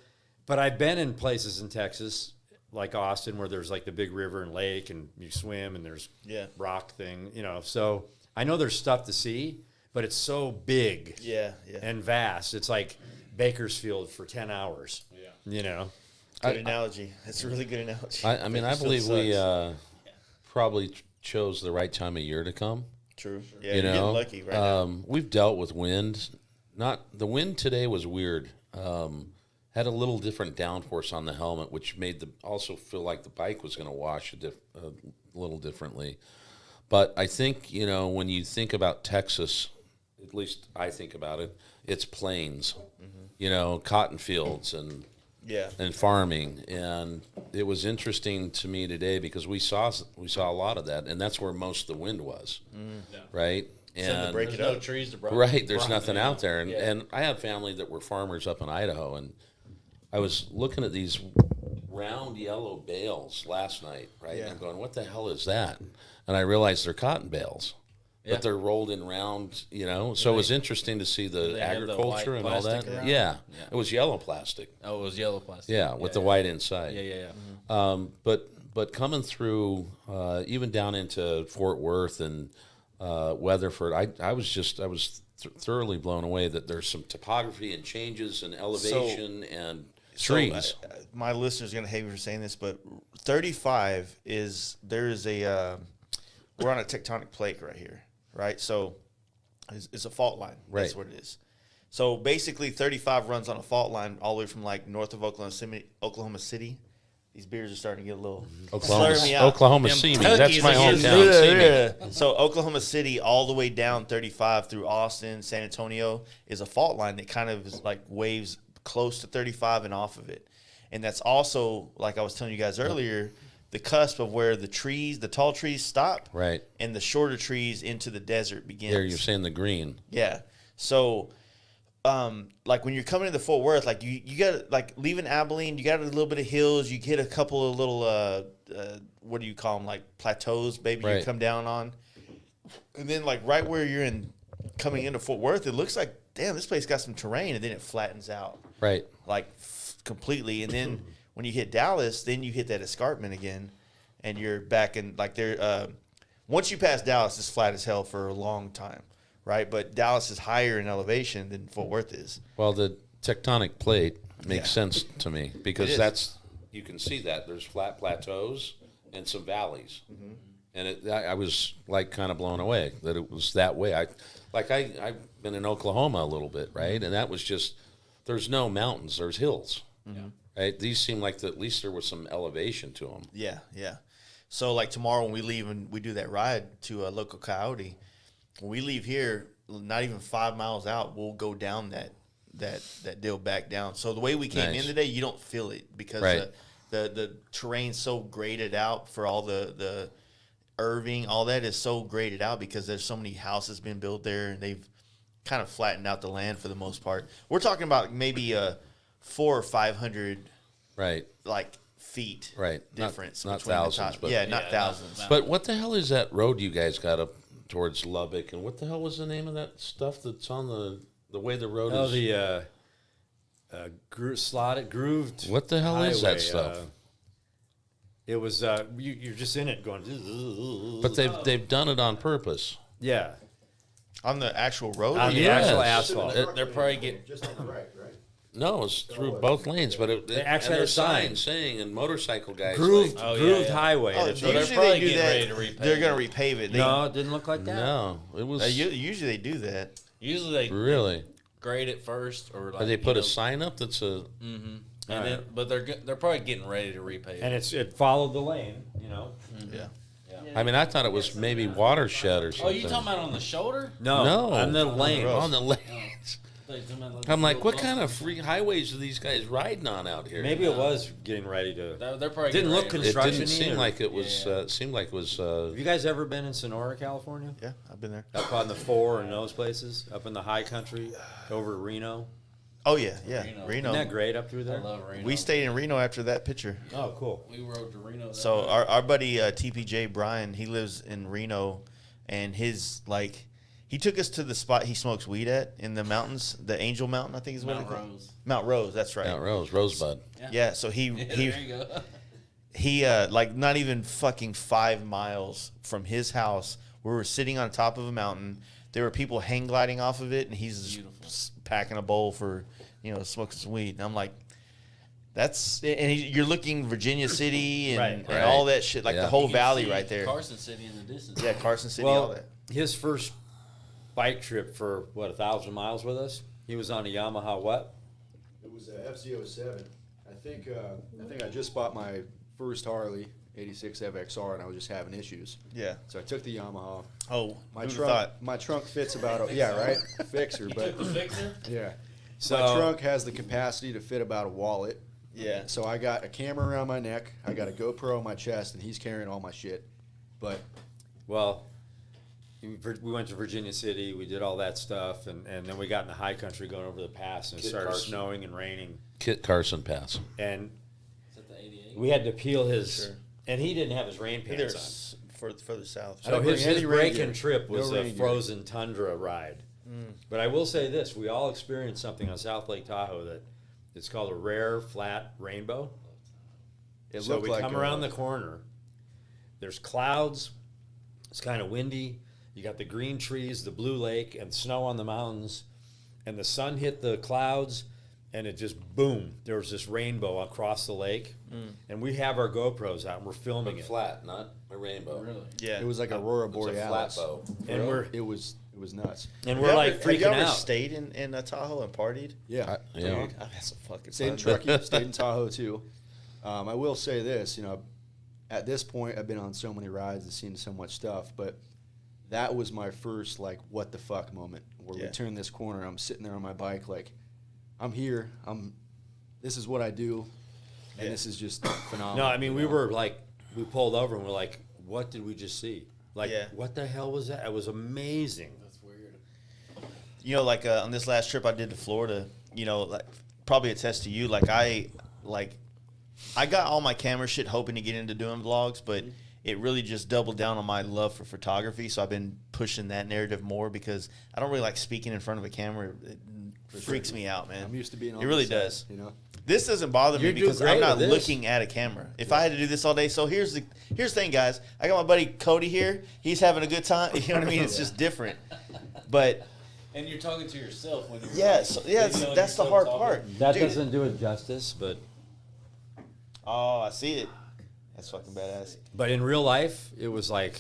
but I've been in places in Texas, like Austin, where there's like the big river and lake, and you swim, and there's rock thing, So I know there's stuff to see, but it's so big Yeah. and vast. It's like Bakersfield for 10 hours. Yeah. You know? Good analogy. That's a really good analogy. I mean, I Bakersfield believe we sucks. probably chose the right time of year to come. True. Yeah, You you're know, getting lucky right now. we've dealt with wind. The wind today was weird. Had a little different downforce on the helmet, which made also feel like the bike was going to wash a little differently. But I think, when you think about Texas, at least I think about it, it's plains, cotton fields and Yeah. farming. And it was interesting to me today because we saw a lot of that, and that's where most of the wind was, right? Something to break There's it no up. trees to break. Right, there's nothing out there, and Yeah. and I have family that were farmers up in Idaho, and I was looking at these round yellow bales last night, right? Yeah. And I'm going, what the hell is that? And I realized they're cotton bales, Yeah. but they're rolled in round, So it was interesting to see the they have the agriculture white and all that. plastic around Yeah. Yeah. It was yellow plastic. Oh, it was yellow plastic. Yeah, with the white inside. Yeah. But coming through, even down into Fort Worth and Weatherford, I was thoroughly blown away that there's some topography and changes and elevation and trees. So, my listeners are going to hate me for saying this, but 35 we're on a tectonic plate right here, right? So it's a fault line. That's Right. what it is. So basically 35 runs on a fault line all the way from like north of Oklahoma City. These beers are starting to get a little slurring me out. Oklahoma Them City. That's my Kentucky's hometown. See me. Yeah. So Oklahoma City all the way down 35 through Austin, San Antonio is a fault line that kind of is like waves close to 35 and off of it. And that's also, like I was telling you guys earlier, the cusp of where the tall trees stop, Right. and the shorter trees into the desert begins. There, you're saying the green. Yeah. So, like when you're coming into Fort Worth, like you got like leaving Abilene, you got a little bit of hills. You get a couple of little what do you call them? Like plateaus, baby. You Right. come down on, and then like right where you're coming into Fort Worth, it looks like damn, this place got some terrain, and then it flattens out Right. like completely. And then when you hit Dallas, then you hit that escarpment again, and you're back in like there. Once you pass Dallas, it's flat as hell for a long time, right? But Dallas is higher in elevation than Fort Worth is. Well, the tectonic plate makes Yeah. sense to me It because is. you can see that there's flat plateaus and some valleys, Mm-hmm. and I was like kind of blown away that it was that way. I've been in Oklahoma a little bit, right, and that was just there's no mountains, there's hills, right. These seem like at least there was some elevation to them. Yeah, yeah. So like tomorrow when we leave and we do that ride to a local coyote, when we leave here, not even 5 miles out, we'll go down that deal back down. So the way we came Nice. in today, you don't feel it because Right. the terrain's so graded out for all the Irving, all that is so graded out because there's so many houses being built there, and they've kind of flattened out the land for the most part. We're talking about maybe 400 or 500 Right. like feet Right. Not- difference not between thousands, the top. but- yeah, Yeah, not not- thousands. not- But what the hell is that road you guys got up towards Lubbock? And what the hell was the name of that stuff that's on the way the road Oh, is? the grooved. What the hell is that highway, stuff? It was you're just in it going. But they've done it on purpose. yeah, On the actual road? on the Yes. actual asphalt. They're probably getting. Just on the right, right? No, it's through both lanes, but They actually and had a sign. saying, and motorcycle guys Grooved, like, Oh, yeah, grooved yeah. highway. Oh, and it's- they're usually probably they do getting ready that. to repave They're it. going to repave it. no, it didn't look like that. no, it was Usually they do that. Usually they really. grade it first, or like Or they put you a know, sign up that's a and then, but they're probably getting ready to repave. And it followed the lane. You know. Yeah. I mean, I thought it was maybe watershed or Oh, something. you talking about on the shoulder? No, No, on the lane. on the lanes. I'm like, what kind of free highways are these guys riding on out here? Maybe it was getting ready to. They're probably Didn't getting look ready to It construction didn't seem either. like it was. Yeah. Seemed like it was. Have you guys ever been in Sonora, California? Yeah, I've been there. Up on the 4 and those places, up in the high country, over to Reno. Oh, yeah, yeah. Reno. Reno. Isn't that great up through I there? love Reno. We stayed in Reno after that picture. Oh, cool. We rode to Reno. that So night. our buddy TPJ Brian, he lives in Reno, and he took us to the spot he smokes weed at in the mountains, the Angel Mountain, I think is what Mount it's called. Rose. Mount Rose, that's right. Mount Rose, Rosebud. Yeah, so he Yeah, he there you go. he like not even fucking 5 miles from his house, we were sitting on top of a mountain. there were people hang gliding off of it, and he's Beautiful. just packing a bowl for, smoking some weed. And I'm like, you're looking Virginia City and, Right. and all that shit, like Yeah. the whole You can valley see right there. Carson City in the distance. Yeah, Carson City, all Well, that. his first bike trip for 1,000 miles with us. He was on a Yamaha what? It was a FZ07. I think I just bought my first Harley, 86 FXR, and I was just having issues. Yeah. So I took the Yamaha. Oh, My who'd have trunk, thought? my trunk fits about right, fixer, but fixer? yeah. So My trunk has the capacity to fit about a wallet. Yeah. So I got a camera around my neck, I got a GoPro on my chest, and he's carrying all my shit. But well, we went to Virginia City. We did all that stuff, and then we got in the high country going over the pass, and it Kit started Carson. snowing and raining, Kit Carson Pass. and Is that the 88? we had to peel his. Sure. And he didn't have his rain They're pants on. further south. So didn't bring his any rain break-in gear. trip was No a rain gear. frozen tundra ride. But I will say this: we all experienced something on South Lake Tahoe that it's called a rare flat rainbow. it So looked we like come around the corner. There's clouds. It's kind of windy. You got the green trees, the blue lake, and snow on the mountains. And the sun hit the clouds, and it just boom. There was this rainbow across the lake. And we have our GoPros out, and we're filming it. Flat, not a rainbow. Really? Yeah. It was like Aurora It's a flat Borealis. bow. And we're It was nuts. and Have we're you like ever, have you freaking ever out. stayed in Tahoe and partied? Yeah. Yeah. Dude, I've had some fucking Stayed in fun. Truckee, stayed in Tahoe too. I will say this, at this point I've been on so many rides and seen so much stuff, but that was my first like what the fuck moment where Yeah. we turned this corner. I'm sitting there on my bike like, I'm here. This is what I do, and Yeah. this is just phenomenal. No, I mean, we were like, we pulled over and we're like, what did we just see? Like, Yeah. what the hell was that? It was amazing. That's weird. Like on this last trip I did to Florida, like probably attest to you, I got all my camera shit hoping to get into doing vlogs, but it really just doubled down on my love for photography. So I've been pushing that narrative more because I don't really like speaking in front of a camera. It freaks me out, man. I'm used to being on It really the set, does. This doesn't bother me You do because great I'm not with this. looking at a camera. If I had to do this all day, so here's the thing, guys. I got my buddy Cody here. He's having a good time. You know what I mean? It's just different. But And you're talking to yourself when you're that's the hard part. That Dude. doesn't do it justice, but Oh, I see it. That's fucking badass. in real life, it was like,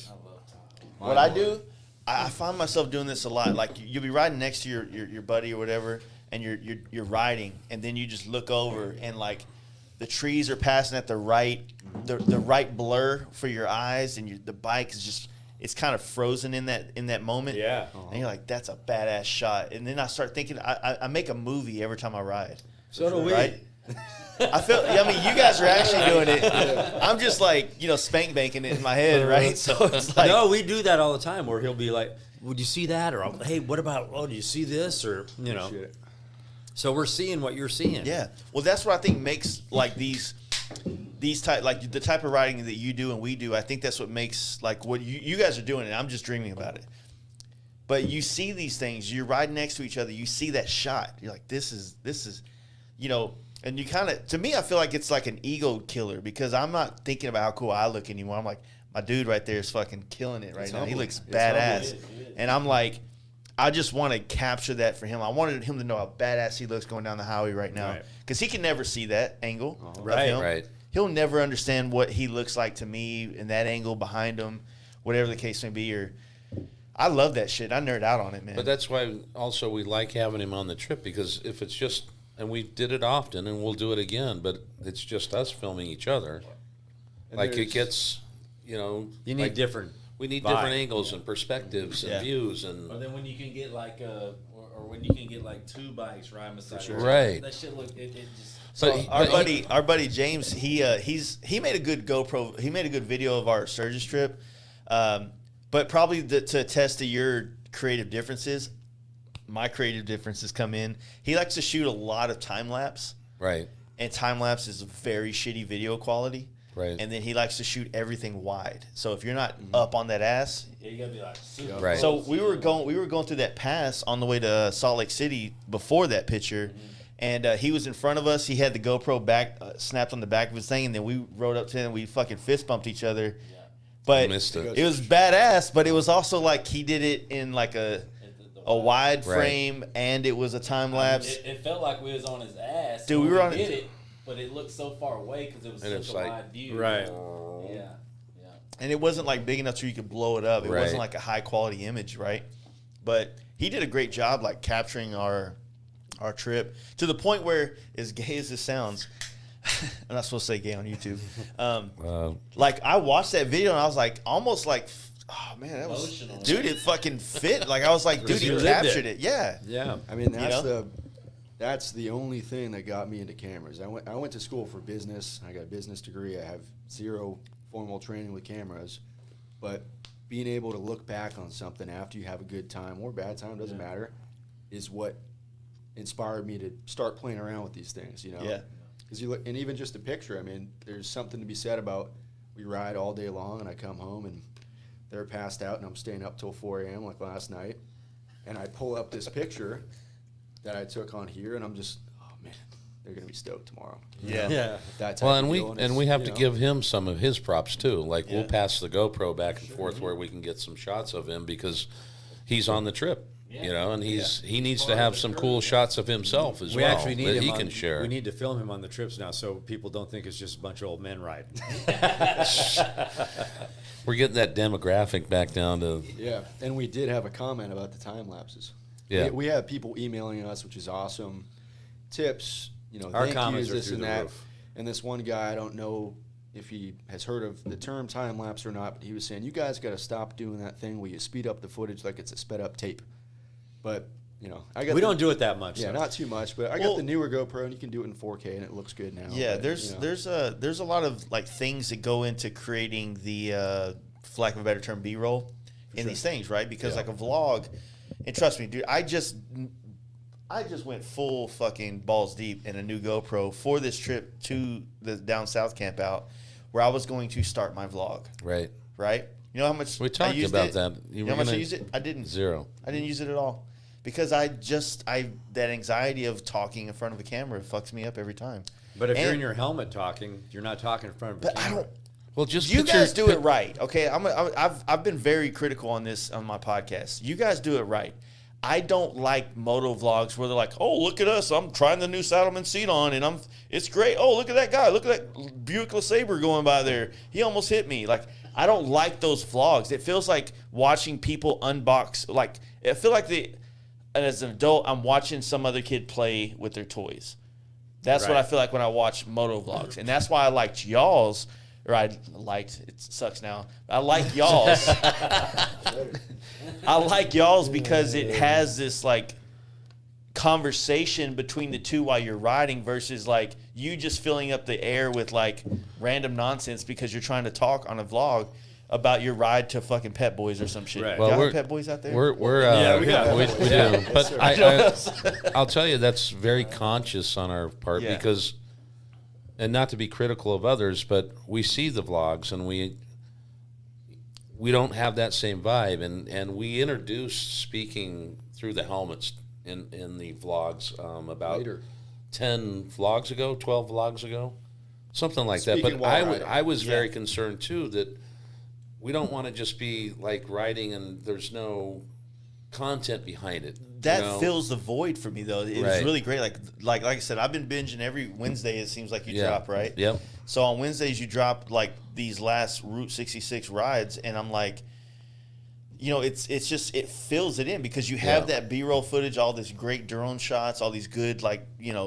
What I do, I find myself doing this a lot. Like you'll be riding next to your buddy or whatever, and you're riding, and then you just look over and like the trees are passing at the right blur for your eyes, and the bike is just it's kind of frozen in that moment. yeah. And you're like, that's a badass shot. And then I start thinking, I make a movie every time I ride. So do we. Right? I mean, you guys are actually doing it. I'm just like, spank banking it in my head, right? So it's like, No, we do that all the time where he'll be like, would you see that? Or, hey, what about, do you see this? Or, Shit. So we're seeing what you're seeing. yeah. Well, that's what I think makes like these type, like the type of riding that you do and we do. I think that's what makes like what you guys are doing, and I'm just dreaming about it. But you see these things, you're riding next to each other, you see that shot, you're like, this is, and you kind of, to me, I feel like it's like an ego killer because I'm not thinking about how cool I look anymore. I'm like, my dude right there is fucking killing it right It's now. He humbling. looks It's badass. humbling. And I'm like, I just want to capture that for him. I wanted him to know how badass he looks going down the highway right now. Right. Because he can never see that angle of Right, him. right. He'll never understand what he looks like to me in that angle behind him, whatever the case may be. Or I love that shit. I nerd out on it, man. But that's why also we like having him on the trip, because if it's just, and we did it often and we'll do it again, but it's just us filming each other. And Like it there's- gets, You need like, different. we need vibe. different angles and perspectives and Yeah. views Or and then when you can get like or when you can get like two bikes riding beside each other. Right. That shit look it just So But- our buddy James, he made a good GoPro. He made a good video of our Sturgis trip, but probably to attest to your creative differences, my creative differences come in. He likes to shoot a lot of time lapse, right, and time lapse is very shitty video quality. right, And then he likes to shoot everything wide. So if you're not up on that ass, yeah, you gotta be like super Right. so close we to were it. going through that pass on the way to Salt Lake City before that picture, and he was in front of us. He had the GoPro back snapped on the back of his thing, and then we rode up to him. And we fucking fist bumped each other, but Missed it. it was badass. But it was also like he did it in like a a wide Right. frame, and it was a time lapse. It felt like we was on his ass. Dude, when we were on did it. it, but it looked so far away because it was And such it's a like- wide view. Right. Yeah. Yeah. And it wasn't like big enough so you could blow it up. It Right. wasn't like a high quality image, right? But he did a great job like capturing our trip to the point where, as gay as this sounds, I'm not supposed to say gay on YouTube. Like I watched that video and I was like, almost like, oh man, that was, Emotional. dude, it fucking fit. Like I was like, dude, You you lived captured it. it. Yeah. Yeah. I mean, that's know? that's the only thing that got me into cameras. I went to school for business. I got a business degree. I have zero formal training with cameras, but being able to look back on something after you have a good time or bad time, doesn't matter, is what inspired me to start playing around with these things, you know? Yeah. Because you look, and even just a picture, I mean, there's something to be said about we ride all day long and I come home and they're passed out and I'm staying up till 4 a.m. like last night, and I pull up this picture that I took on here and I'm just, oh man, they're gonna be stoked tomorrow. Yeah. Yeah. That type Well, of and deal, and we have you to know, give him some of his props too. Like Yeah. we'll pass the GoPro back and forth where we can get some shots of him because he's on the trip, you know, and he needs to have some cool shots of himself as We well actually need that him he on, can share. We need to film him on the trips now so people don't think it's just a bunch of old men riding. We're getting that demographic back down to Yeah, and we did have a comment about the time lapses. Yeah. We have people emailing us, which is awesome. Tips, you know, Our thank comments yous, are this through and the that. roof. And this one guy, I don't know if he has heard of the term time lapse or not, but he was saying, you guys got to stop doing that thing where you speed up the footage like it's a sped up tape. But, you know, I got We the- don't do it that much. Yeah, though. not too much, but I Well- got the newer GoPro and you can do it in 4K and it looks good now. Yeah, but, there's you know. there's a lot of like things that go into creating the for lack of a better term B-roll in these things, right? Because like a vlog, and trust me, dude, I just went full fucking balls deep in a new GoPro for this trip to the down south camp out, where I was going to start my vlog. right. Right? You know how much We I talked used about it? that. You know how much I used it? I didn't. 0. I didn't use it at all because that anxiety of talking in front of a camera fucks me up every time. But if you're And- in your helmet talking, you're not talking in front of a But I camera. don't. Well, just You put guys your- do it right, okay? I've been very critical on this on my podcast. You guys do it right. I don't like moto vlogs where they're like, "Oh, look at us! I'm trying the new Saddleman seat on, and it's great. Oh, look at that guy! Look at that Buick LeSabre going by there. He almost hit me." Like, I don't like those vlogs. It feels like watching people unbox. Like, I feel like as an adult, I'm watching some other kid play with their toys. That's what Right. I feel like when I watch moto vlogs, and that's why I liked y'all's. Or it sucks now. I like y'all's. I like y'all's because it has this like conversation between the two while you're riding versus like you just filling up the air with like random nonsense because you're trying to talk on a vlog about your ride to fucking Pet Boys or some shit. Right. Y'all Well, have Pet Boys out there? We're Yeah, we got we that. do. Yes, But sir. I'll tell you that's very conscious on our part Yeah. because, and not to be critical of others, but we see the vlogs and we don't have that same vibe, and we introduced speaking through the helmets in the vlogs about Later. 10 vlogs ago, 12 vlogs ago, something like that. Speaking But while riding. I was very Yeah. concerned too that we don't want to just be like riding and there's no content behind it. That you know? fills the void for me though. It was Right. really great. Like I said, I've been binging every Wednesday. It seems like you Yeah. drop, right? Yep. So on Wednesdays you drop like these last Route 66 rides, and I'm like, you know, it's just it fills it in because you have Yeah. that B-roll footage, all this great drone shots, all these good like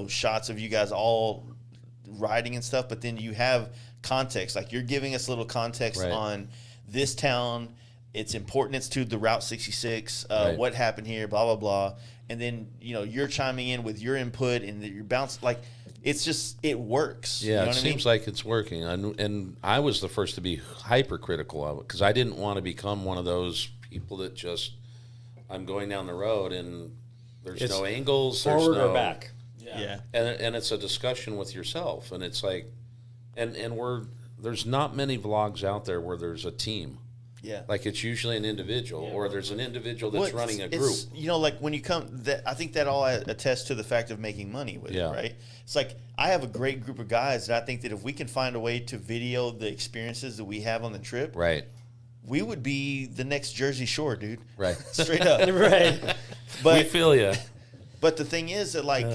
shots of you guys all riding and stuff. But then you have context, like you're giving us a little context Right. on this town, its importance to the Route 66, Right. what happened here, blah blah blah, and then you're chiming in with your input and your bounce. Like it's just it works. Yeah, you know it what I mean? seems like it's working, and I was the first to be hypercritical of it because I didn't want to become one of those people that just I'm going down the road and there's It's no angles, there's Forward no or back. Yeah. and it's a discussion with yourself, and it's like, and there's not many vlogs out there where there's a team. Yeah. Like it's usually an individual, or there's an individual that's Well, running a it's- group. like when you come, I think that all attests to the fact of making money with Yeah. it, right? It's like I have a great group of guys that I think that if we can find a way to video the experiences that we have on the trip, Right. we would be the next Jersey Shore, dude. Right. Straight up. Right. But we feel you. But the thing is that like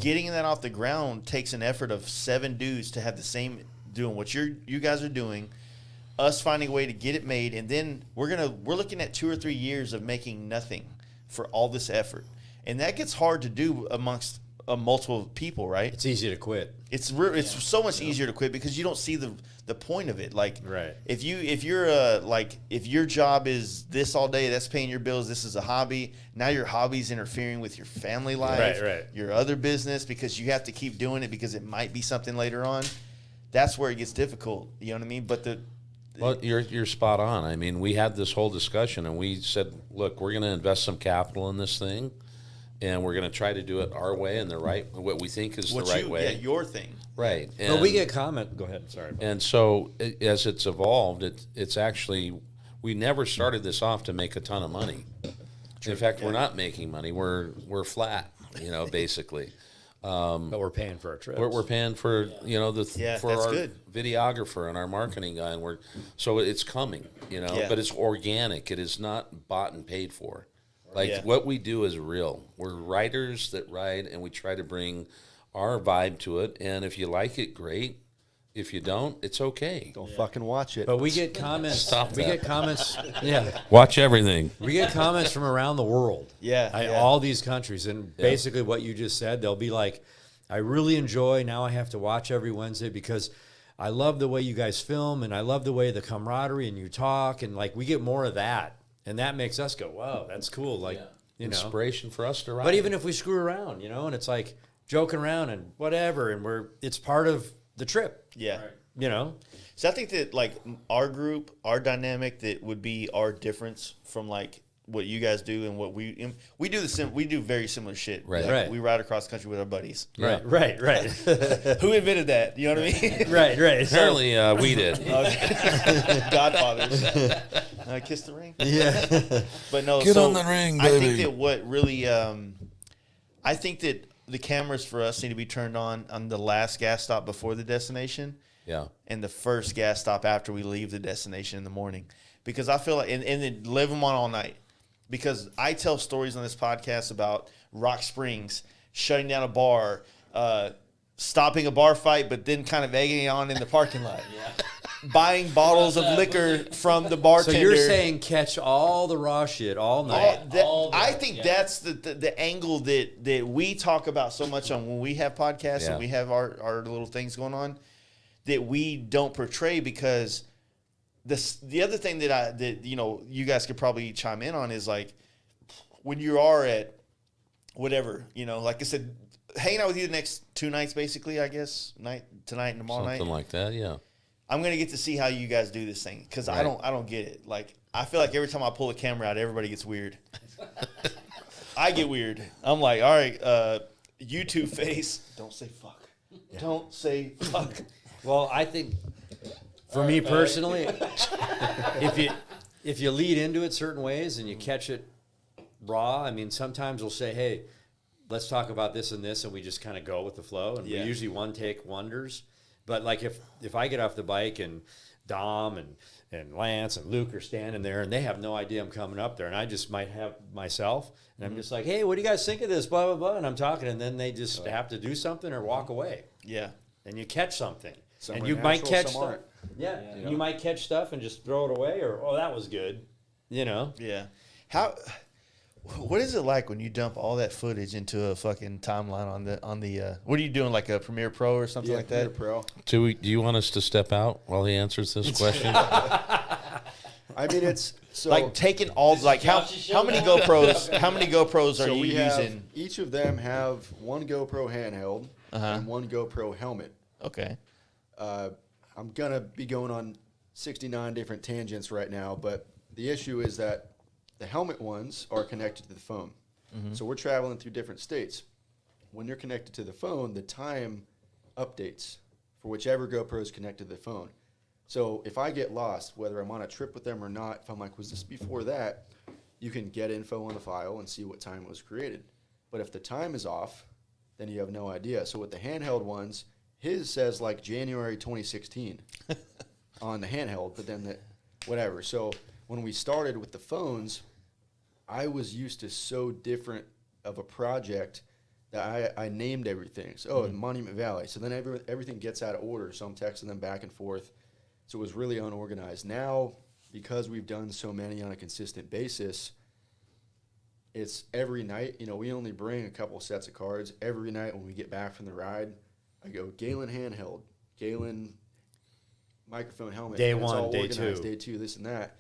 getting that off the ground takes an effort of 7 dudes to have the same doing what you guys are doing, us finding a way to get it made, and then we're looking at 2 or 3 years of making nothing for all this effort, and that gets hard to do amongst multiple people, right? It's easy to quit. It's so much easier to quit because you don't see the point of it. Like, Right. if your job is this all day, that's paying your bills. This is a hobby. Now your hobby's interfering with your family life, Right. your other business, because you have to keep doing it because it might be something later on. That's where it gets difficult. You know what I mean? But Well, you're spot on. I mean, we had this whole discussion, and we said, look, we're going to invest some capital in this thing, and we're going to try to do it our way and what we think is the right way. Yeah, your thing. Right. But we get comment. Go ahead. Sorry. And so as it's evolved, it's actually, we never started this off to make a ton of money. In fact, we're not making money. We're flat, basically. But we're paying for our trips. We're paying for for that's our good. videographer and our marketing guy, and so it's coming, Yeah. but it's organic. It is not bought and paid for. Like Yeah. what we do is real. We're writers that write, and we try to bring our vibe to it. And if you like it, great. If you don't, it's okay. Don't fucking watch it. But we get comments. Stop we that. get comments. Yeah. Watch everything. We get comments from around the world. Yeah. All these countries. And basically what you just said, they'll be like, I really enjoy, now I have to watch every Wednesday because I love the way you guys film and I love the way the camaraderie and you talk. And like, we get more of that. And that makes us go, wow, that's cool. Like, Inspiration for us to write. But even if we screw around, and it's like joking around and whatever, and it's part of the trip, Yeah. So I think that like our group, our dynamic, that would be our difference from like what you guys do and what we do. We do very similar shit. Right. Like, Right. we ride across the country with our buddies. Yeah. Right. Who invented that? You know what I mean? right. Apparently, we did. Godfathers. Kiss the ring. Yeah. But no, Get so on the ring, I think baby. that what really, I think that the cameras for us need to be turned on the last gas stop before the destination. Yeah. And the first gas stop after we leave the destination in the morning, because I feel like and then leave them on all night, because I tell stories on this podcast about Rock Springs shutting down a bar, stopping a bar fight, but then kind of egging it on in the parking lot. Buying bottles of liquor from the So bartender. you're saying catch all the raw shit all night. I think that's the angle that we talk about so much on when we have podcasts Yeah. and we have our little things going on, that we don't portray, because the other thing that you guys could probably chime in on is like when you are at whatever, like I said, hanging out with you the next 2 nights basically, I guess, tonight and tomorrow Something night. like that, yeah. I'm gonna get to see how you guys do this thing, because I Right. don't get it. Like, I feel like every time I pull a camera out, everybody gets weird. I get weird. I'm like, all right, YouTube face, don't say fuck. Don't say fuck. Well, I think for me personally, if you lead into it certain ways and you catch it raw, I mean, sometimes we'll say, hey, let's talk about this and this, and we just kind of go with the flow, and we usually one take wonders. But like if I get off the bike and Dom and Lance and Luke are standing there and they have no idea I'm coming up there, and I just might have myself, and I'm just like, hey, what do you guys think of this, blah, blah, blah, and I'm talking, and then they just have to do something or walk away. Yeah. And you catch something. Some and are you might natural, catch some stuff. aren't. Yeah. You might catch stuff and just throw it away, or, oh, that was good. Yeah. What is it like when you dump all that footage into a fucking timeline on the what are you doing, like a Premiere Pro or something like that? Pro. Do you want us to step out while he answers this question? I mean, it's so Like taking all like how many GoPros are so you we have, using? each of them have one GoPro handheld and one GoPro helmet. Okay. I'm gonna be going on 69 different tangents right now, but the issue is that the helmet ones are connected to the phone. So we're traveling through different states. When you're connected to the phone, the time updates for whichever GoPro is connected to the phone. So if I get lost, whether I'm on a trip with them or not, if I'm like, was this before that, you can get info on the file and see what time it was created. But if the time is off, then you have no idea. So with the handheld ones, his says like January 2016 on the handheld, but then whatever. So when we started with the phones, I was used to so different of a project that I named everything. So, Monument Valley. So then everything gets out of order. So I'm texting them back and forth. So it was really unorganized. Now, because we've done so many on a consistent basis, it's every night. You know, we only bring a couple sets of cards. Every night when we get back from the ride, I go, Galen handheld, Galen microphone helmet. Day and it's one, all day organized, two. Day two, this and that.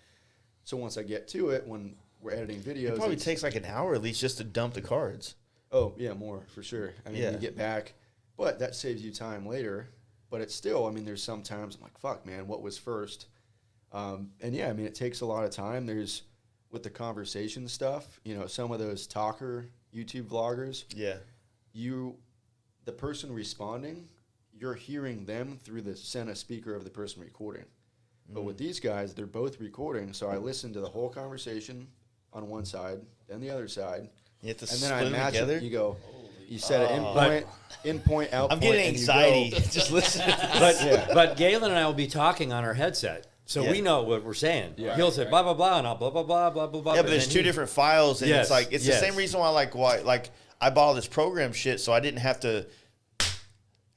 So once I get to it, when we're editing videos, It probably it's- takes like an hour at least just to dump the cards. Oh, yeah, more, for sure. I mean, Yeah. you get back, but that saves you time later. But it's still, I mean, there's some times I'm like, fuck, man, what was first? And yeah, I mean, it takes a lot of time. There's, with the conversation stuff, you know, some of those talker YouTube vloggers, Yeah. the person responding, you're hearing them through the center speaker of the person recording. But with these guys, they're both recording, so I listen to the whole conversation on one side, then the other side. You have to And split then I them match together. it. You go, you set an in-point, out. I'm getting and you anxiety go- just listening. But Galen and I will be talking on our headset, so Yeah. we know what we're saying. Yeah. He'll say blah blah blah, and I'll blah blah blah blah blah blah. Yeah, but and there's then two he- different files, and Yes, it's like it's yes. the same reason why like I bought all this program shit, so I didn't have to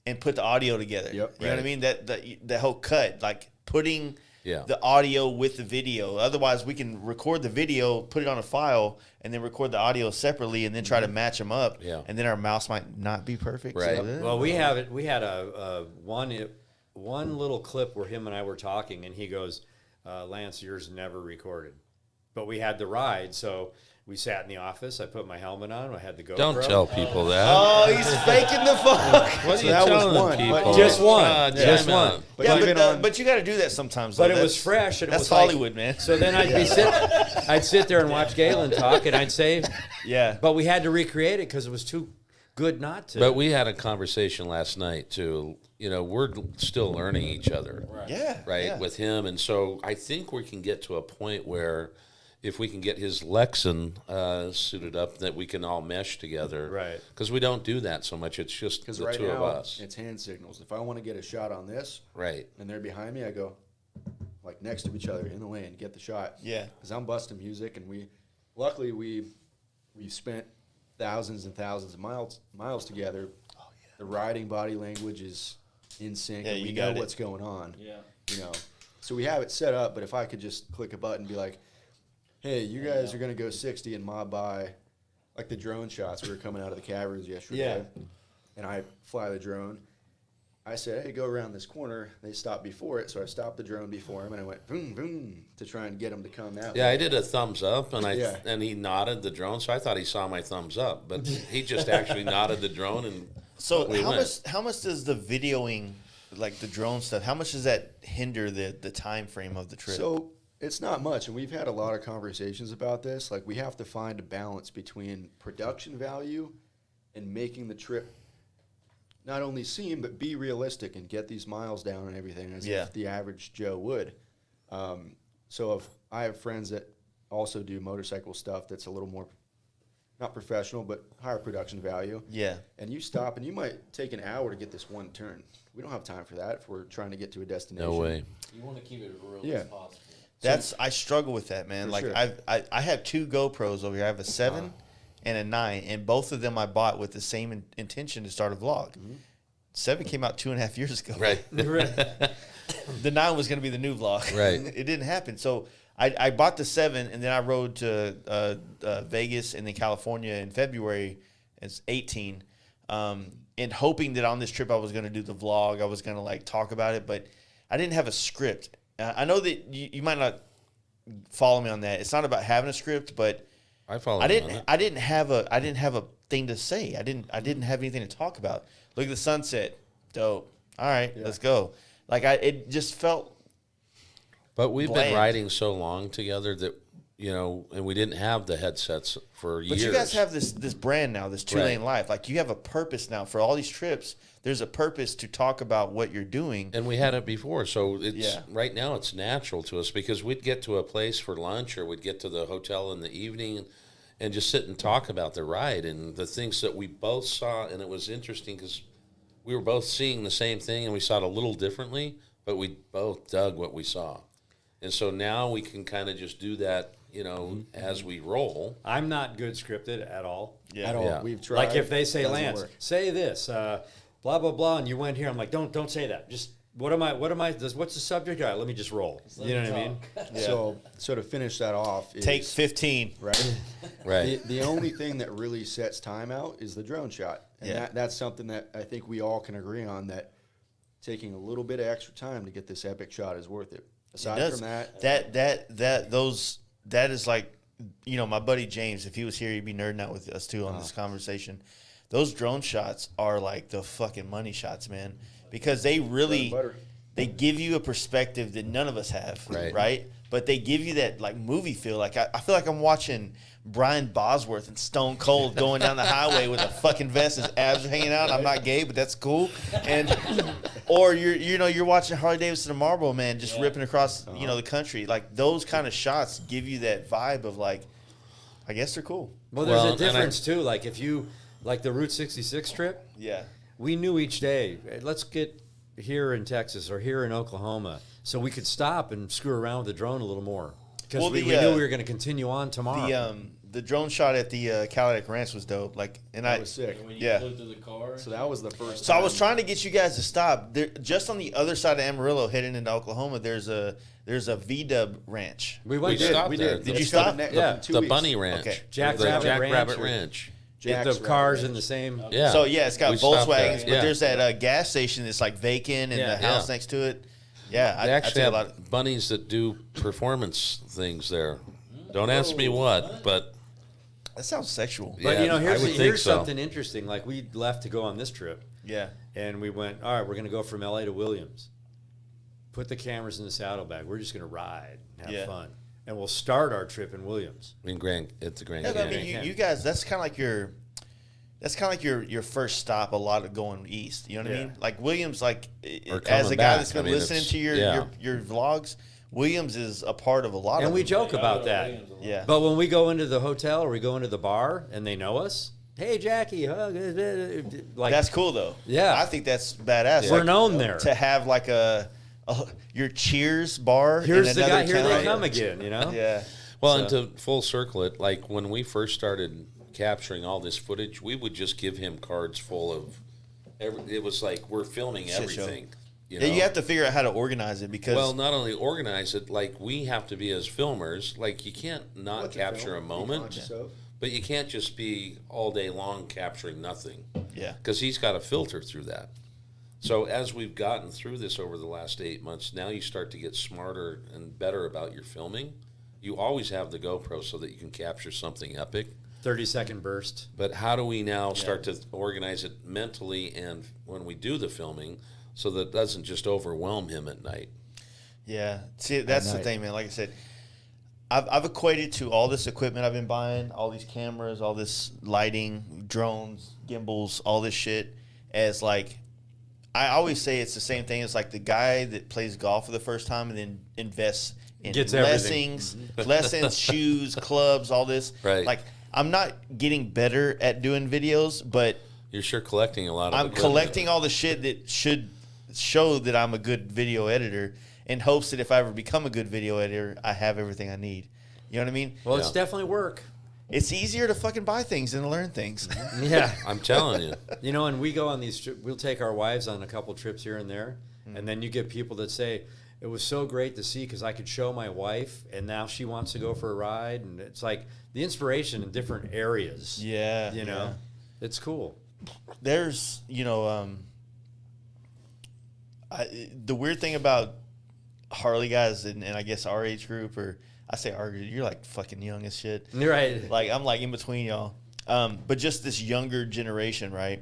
and put the audio together. Yep. You know what I Right. mean? That whole cut, like putting Yeah. the audio with the video. Otherwise, we can record the video, put it on a file, and then record the audio separately, and then try to match them up. Yeah. And then our mouse might not be perfect. Right. So, Well, we have it. We had a one little clip where him and I were talking, and he goes, "Lance, yours never recorded," but we had the ride, so we sat in the office. I put my helmet on. I had the GoPro. Don't tell people that. Oh, he's faking the fuck. What So are you that was telling one, people? but Just one. God, Just damn one. it. But Yeah, even on- but you got to do that sometimes. But though. it was That's- fresh, and it that's was like- Hollywood, man. So then I'd sit there and watch Galen talk, and I'd say, Yeah. but we had to recreate it because it was too good not to. But we had a conversation last night too. You know, we're still learning each other, Yeah. right? Yeah. With him, and so I think we can get to a point where, if we can get his lexin suited up, that we can all mesh together, Right. Because we don't do that so much. It's just Because the right two now, of us, it's hand signals. If I want to get a shot on this, right? and they're behind me, I go like next to each other in the lane, get the shot. Yeah. Because I'm busting music, and luckily we spent thousands and thousands of miles together. Oh yeah. The riding body language is in sync, Yeah, and we you know got it. what's going on. Yeah. You know, so we have it set up. But if I could just click a button, and be like, "Hey, you guys are gonna go 60 and mob by," like the drone shots we were coming out of the caverns yesterday. Yeah. And I fly the drone. I said, "Hey, go around this corner." They stopped before it, so I stopped the drone before him, and I went boom, boom to try and get him to come that Yeah, way. I did a thumbs up, and Yeah. and he nodded the drone, so I thought he saw my thumbs up, but he just actually nodded the drone, and So we went. how much does the videoing, like the drone stuff, how much does that hinder the time frame of the trip? So it's not much, and we've had a lot of conversations about this. Like, we have to find a balance between production value and making the trip not only seem but be realistic and get these miles down and everything as Yeah. if the average Joe would. So if I have friends that also do motorcycle stuff that's a little more not professional but higher production value. Yeah. And you stop and you might take an hour to get this one turn. We don't have time for that if we're trying to get to a destination. no way. You want to keep it as real Yeah. as possible. That's I struggle with that, man. For Like sure. I have two GoPros over here. I have a 7 and a 9, and both of them I bought with the same intention to start a vlog. 7 came out 2.5 years ago. Right. The 9 was going to be the new vlog. Right. It didn't happen. So I bought the 7, and then I rode to Vegas and then California in February. It's 18, and hoping that on this trip I was going to do the vlog. I was going to like talk about it, but I didn't have a script. I know that you might not follow me on that. It's not about having a script, but I follow. I you on it. didn't have a thing to say. I didn't have anything to talk about. Look at the sunset. Dope. All right, let's go. Like it just felt But we've been bland. riding so long together that, you know, and we didn't have the headsets for years. But you guys have this brand now, this 2-lane Right. life. Like you have a purpose now for all these trips. There's a purpose to talk about what you're doing. And we had it before, so it's Yeah. right now it's natural to us because we'd get to a place for lunch or we'd get to the hotel in the evening and just sit and talk about the ride and the things that we both saw. And it was interesting because we were both seeing the same thing and we saw it a little differently, but we both dug what we saw. And so now we can kind of just do that, you know, as we roll. I'm not good scripted at all. Yeah. At all. Yeah. We've tried. Like if they say, doesn't Lance, work. say this, blah blah blah, and you went here, I'm like, don't say that. Just what's the subject? All right, let me just roll. You know what I mean? So to finish that off, is, Take 15. right. Right. The only thing that really sets time out is the drone shot, and Yeah. that's something that I think we all can agree on. That taking a little bit of extra time to get this epic shot is worth it. Aside from That is like, you know, my buddy James, if he was here, he'd be nerding out with us too on this conversation. Those drone shots are like the fucking money shots, man, because they really butter. they give you a perspective that none of us have, Right. But they give you that like movie feel. Like I feel like I'm watching Brian Bosworth and Stone Cold going down the highway with a fucking vest, his abs are hanging out. I'm not gay, but that's cool. And or you're watching Harley Davidson and Marlboro Man just ripping across the country. Like those kind of shots give you that vibe of like, I guess they're cool. Well, there's Well, a and I- difference too. Like if you like the Route 66 trip, Yeah. we knew each day, let's get here in Texas or here in Oklahoma, so we could stop and screw around with the drone a little more because Well, we the, knew we were going to continue on tomorrow. The drone shot at the Cadillac Ranch was dope. Like, and that was sick. When you Yeah. flew through the car. So that was the first. So I was time. trying to get you guys to stop. There, just on the other side of Amarillo, heading into Oklahoma, there's a VW ranch. we went We there. stopped We there. did. Did you It's coming stop? next- Yeah. in 2 The weeks. Bunny Ranch. Okay. Jack the Rabbit Jack Ranch Rabbit or- Ranch. Get Jack's the cars Rabbit in the same. Yeah. So yeah, it's got We stopped there. Volkswagens, but Yeah. there's that gas station that's like vacant and Yeah. the house Yeah. next to it. Yeah, They I actually took a have lot. bunnies that do performance things there. Don't ask me what, but That sounds sexual. But yeah, I here's would think here's so. something interesting. Like we left to go on this trip, Yeah, and we went. All right, we're going to go from LA to Williams. Put the cameras in the saddlebag. We're just going to ride, and have Yeah. fun, and we'll start our trip in Williams. it's the Grand yeah. But I Canyon. mean, you guys, that's kind of like your first stop. A lot of going east. You know what I Yeah. mean? Like Williams, like Or as coming a guy back. that's been I mean, listening it's- to yeah. your vlogs, Williams is a part of a lot And of we them. joke about that. Yeah. But when we go into the hotel or we go into the bar and they know us, hey Jackie, hug, like That's cool though. Yeah. I think that's badass. we're Like, known there. to have like your Cheers bar. Here's in the guy. another Here they town. come again. You know. Yeah. Well, and to full circle it, like when we first started capturing all this footage, we would just give him cards full of. It was like we're filming Shit show. everything. You Yeah, know? you have to figure out how to organize it because Well, not only organize it, like we have to be as filmers. Like you can't not What to capture a film, be moment, conscious of. but you can't just be all day long capturing nothing. yeah. Because he's got to filter through that. So as we've gotten through this over the last 8 months, now you start to get smarter and better about your filming. You always have the GoPro so that you can capture something epic. 30-second burst. But how do we now start to organize it mentally and when we do the filming so that it doesn't just overwhelm him at night? Yeah. See, that's the night. thing, man. Like I said, I've equated to all this equipment I've been buying, all these cameras, all this lighting, drones, gimbals, all this shit, as like, I always say it's the same thing as like the guy that plays golf for the first time and then invests in Gets everything. lessons, shoes, clubs, all this. Right. Like, I'm not getting better at doing videos, but You're sure collecting a lot of I'm equipment. collecting all the shit that should show that I'm a good video editor in hopes that if I ever become a good video editor, I have everything I need. You know what I mean? Well, it's Yeah. definitely work. It's easier to fucking buy things than to learn things. Yeah. I'm telling you. You know, and we go on these. We'll take our wives on a couple trips here and there, and then you get people that say it was so great to see because I could show my wife, and now she wants to go for a ride, and it's like the inspiration in different areas. Yeah. You know, it's cool. There's, the weird thing about Harley guys and I guess our age group, or I say our group, you're like fucking young as shit. You're right. Like I'm like in between y'all. But just this younger generation, right?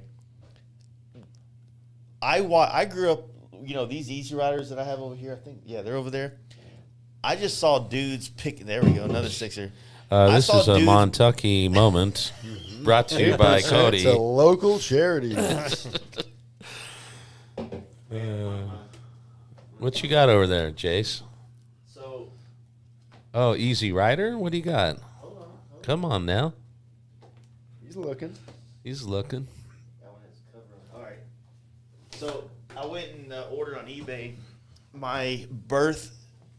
I grew up, these Easy Riders that I have over here, I think, yeah, they're over there. I just saw dudes pick. There we go, another sixer. This saw is a dudes- Montucky moment brought to you by Cody. It's a local charity. What you got over there, Jace? So Oh, Easy Rider? What do you got? Come on now. He's looking. He's looking. that one has cover on. All right. So I went and ordered on eBay my birth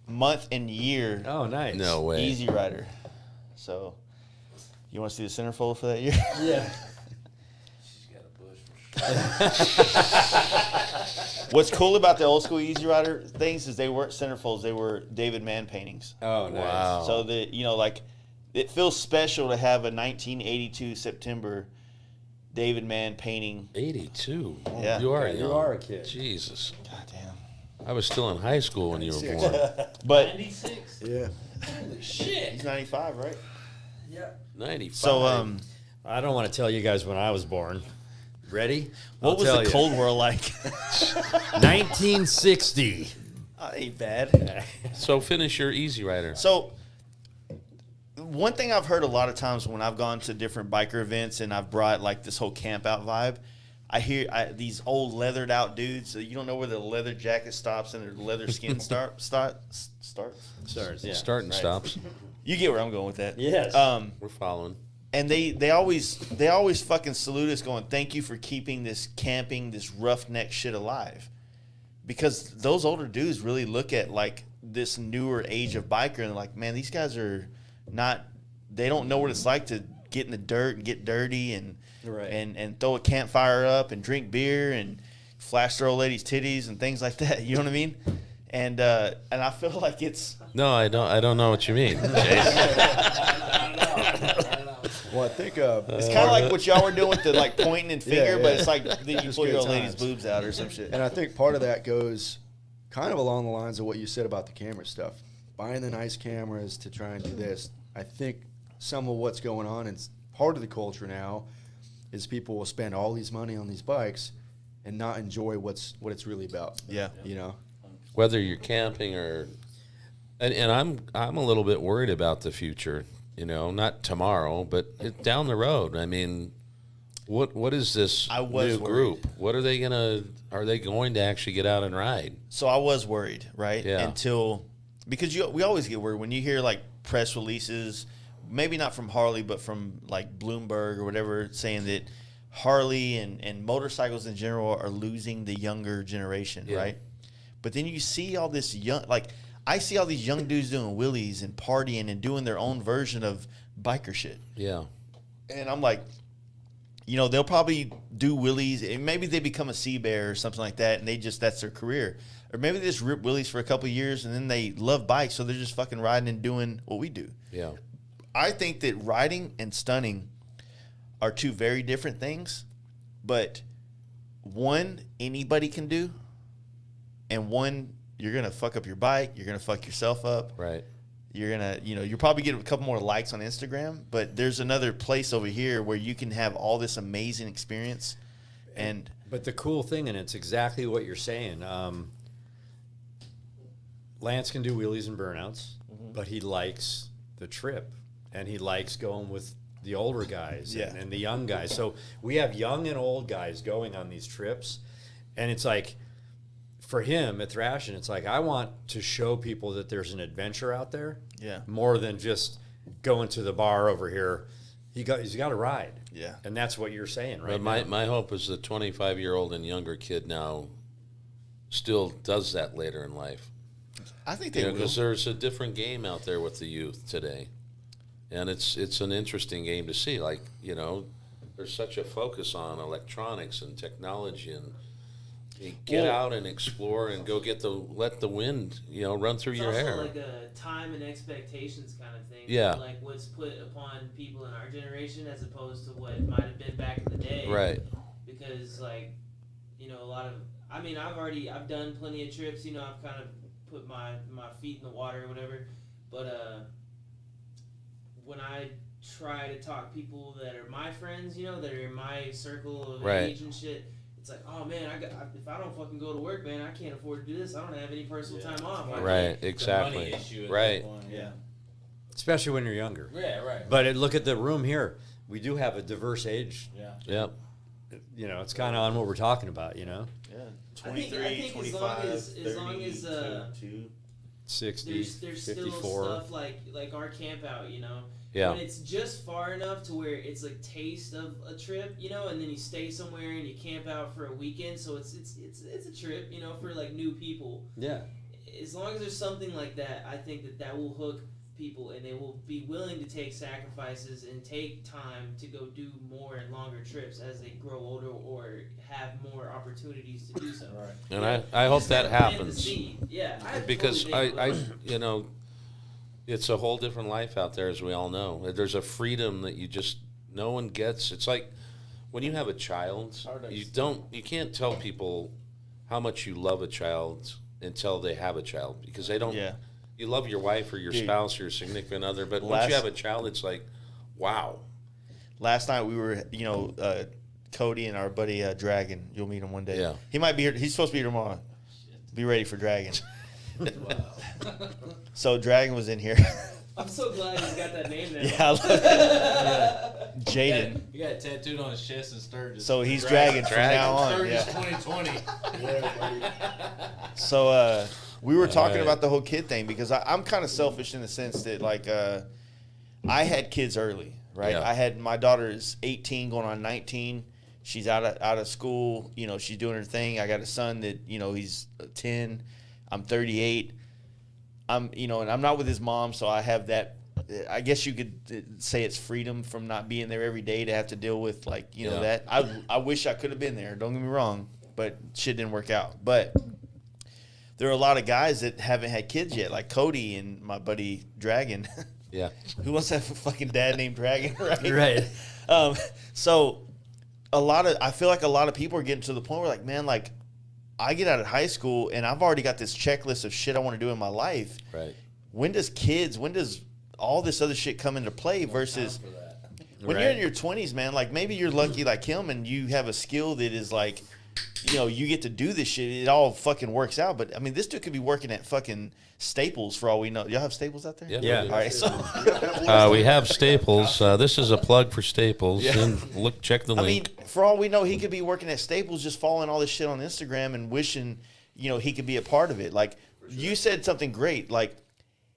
month and year Oh, nice. No way. Easy Rider. So, you want to see the centerfold for that year? Yeah. She's got a bush for sure. What's cool about the old school Easy Rider things is they weren't centerfolds; they were David Mann paintings. Oh, nice. Wow. So like it feels special to have a 1982 September David Mann painting. 82. Yeah. You are Okay, young. you are a kid. Jesus. God damn. I was still in high school when you were 96. born. But 96. Yeah. Holy shit. he's 95, right? Yeah. 95. So I don't want to tell you guys when I was born. Ready? what I'll was tell the you. Cold War like? 1960. That ain't bad. So finish your Easy Rider. So, one thing I've heard a lot of times when I've gone to different biker events and I've brought like this whole camp out vibe, I hear these old leathered out dudes. So you don't know where the leather jacket stops and their leather skin starts. Stars, yeah. Starting Right. stops. You get where I'm going with that. Yes. We're following. And they always fucking salute us, going, "Thank you for keeping this camping, this roughneck shit alive," because those older dudes really look at like this newer age of biker and they're like, "Man, these guys are not. They don't know what it's like to get in the dirt and get dirty and Right. and throw a campfire up and drink beer and flash their old lady's titties and things like that." You know what I mean? And I feel like it's No, I don't know what you mean. Well, I think it's kind of like what y'all were doing with the like pointing and finger, yeah. but it's like you Just pull your good old lady's times. boobs out or some shit. and I think part of that goes kind of along the lines of what you said about the camera stuff. Buying the nice cameras to try and do this. I think some of what's going on and part of the culture now is people will spend all these money on these bikes and not enjoy what it's really about. Yeah. You know? Whether you're camping or, and I'm a little bit worried about the future. You know, not tomorrow, but down the road. I mean, what is this I was new worried. group? What are they gonna? Are they going to actually get out and ride? So I was worried, right? Yeah. Until because we always get worried when you hear like press releases, maybe not from Harley, but from like Bloomberg or whatever, saying that Harley and motorcycles in general are losing the younger generation, Yeah. right? But then you see all this I see all these young dudes doing wheelies and partying and doing their own version of biker shit. Yeah, And I'm like, they'll probably do wheelies and maybe they become a sea bear or something like that and that's their career. Or maybe they just rip wheelies for a couple of years and then they love bikes, so they're just fucking riding and doing what we do. yeah, I think that riding and stunning are two very different things, but one anybody can do, and one you're gonna fuck up your bike, you're gonna fuck yourself up. right. You're gonna, you'll probably get a couple more likes on Instagram, but there's another place over here where you can have all this amazing experience. And But the cool thing, and it's exactly what you're saying, Lance can do wheelies and burnouts, but he likes the trip, and he likes going with the older guys Yeah. and the young guys. So we have young and old guys going on these trips, and it's like, for him at Trashin, it's like, I want to show people that there's an adventure out there, Yeah. more than just going to the bar over here. He's got to ride, Yeah. and that's what you're saying, right? But now. my hope is the 25-year-old and younger kid now still does that later in life. I think they will. Because there's a different game out there with the youth today, and it's an interesting game to see. Like, there's such a focus on electronics and technology, and you get out and explore and go let the wind run through It's your also hair. like a time and expectations kind of thing. Yeah. Like what's put upon people in our generation as opposed to what might have been back in the day. Right. Because a lot of, I've done plenty of trips. I've kind of put my feet in the water or whatever. But when I try to talk people that are my friends, that are in my circle of Right. age and shit, it's like, oh man, if I don't fucking go to work, man, I can't afford to do this. I don't have any personal time off. I Right, can't. exactly. Issue at Right. that point, Yeah. Especially when you're younger. Yeah, right. But look at the room here. We do have a diverse age. Yeah. Yep. It's kind of on what we're talking about, Yeah. I think as long as 32. 60, there's 54. still stuff like our camp out, Yeah. when it's just far enough to where it's like taste of a trip, and then you stay somewhere and you camp out for a weekend, so it's a trip, for like new people. Yeah. as long as there's something like that, I think that will hook people, and they will be willing to take sacrifices and take time to go do more and longer trips as they grow older or have more opportunities to do so. And I hope that Plant the happens. seed. Yeah, Because totally think it's a whole different life out there, as we all know. There's a freedom that no one gets. It's like when you have a child, you can't tell people how much you love a child until they have a child, because they don't. Yeah. You love your wife or your spouse or your significant other, but once you have a child, it's like, wow. Last night we were, Cody and our buddy Dragon. You'll meet him one day. Yeah. He might be here. He's supposed to be here tomorrow. Be ready for Dragon. So Dragon was in here. I'm so glad he's got that name there. Yeah, I love it. Jaden. You got it tattooed on his chest and Sturgis. So he's Dragon from now on. Sturgis Yeah. 2020. So we were talking about the whole kid thing, because I'm kind of selfish in the sense that, like, I had kids early, right? Yeah. I had, my daughter is 18 going on 19. She's out of school. She's doing her thing. I got a son that, he's 10. I'm 38. And I'm not with his mom, so I have that. I guess you could say it's freedom from not being there every day to have to deal with, like, that. I wish I could have been there. Don't get me wrong, but shit didn't work out. But there are a lot of guys that haven't had kids yet, like Cody and my buddy Dragon. Yeah. Who wants to have a fucking dad named Dragon, right? Right. So I feel like a lot of people are getting to the point where, like, man, like, I get out of high school and I've already got this checklist of shit I want to do in my life. Right. When does all this other shit come into play versus when you're in your 20s, man? Like, maybe you're lucky like him and you have a skill that is like, you get to do this shit. It all fucking works out. But I mean, this dude could be working at fucking Staples for all we know. Y'all have Staples out there? Yeah. All right. So We have Staples. This is a plug for Staples. Yeah. And check the I link. mean, for all we know, he could be working at Staples, just following all this shit on Instagram and wishing, he could be a part of it. Like, you said something great. Like,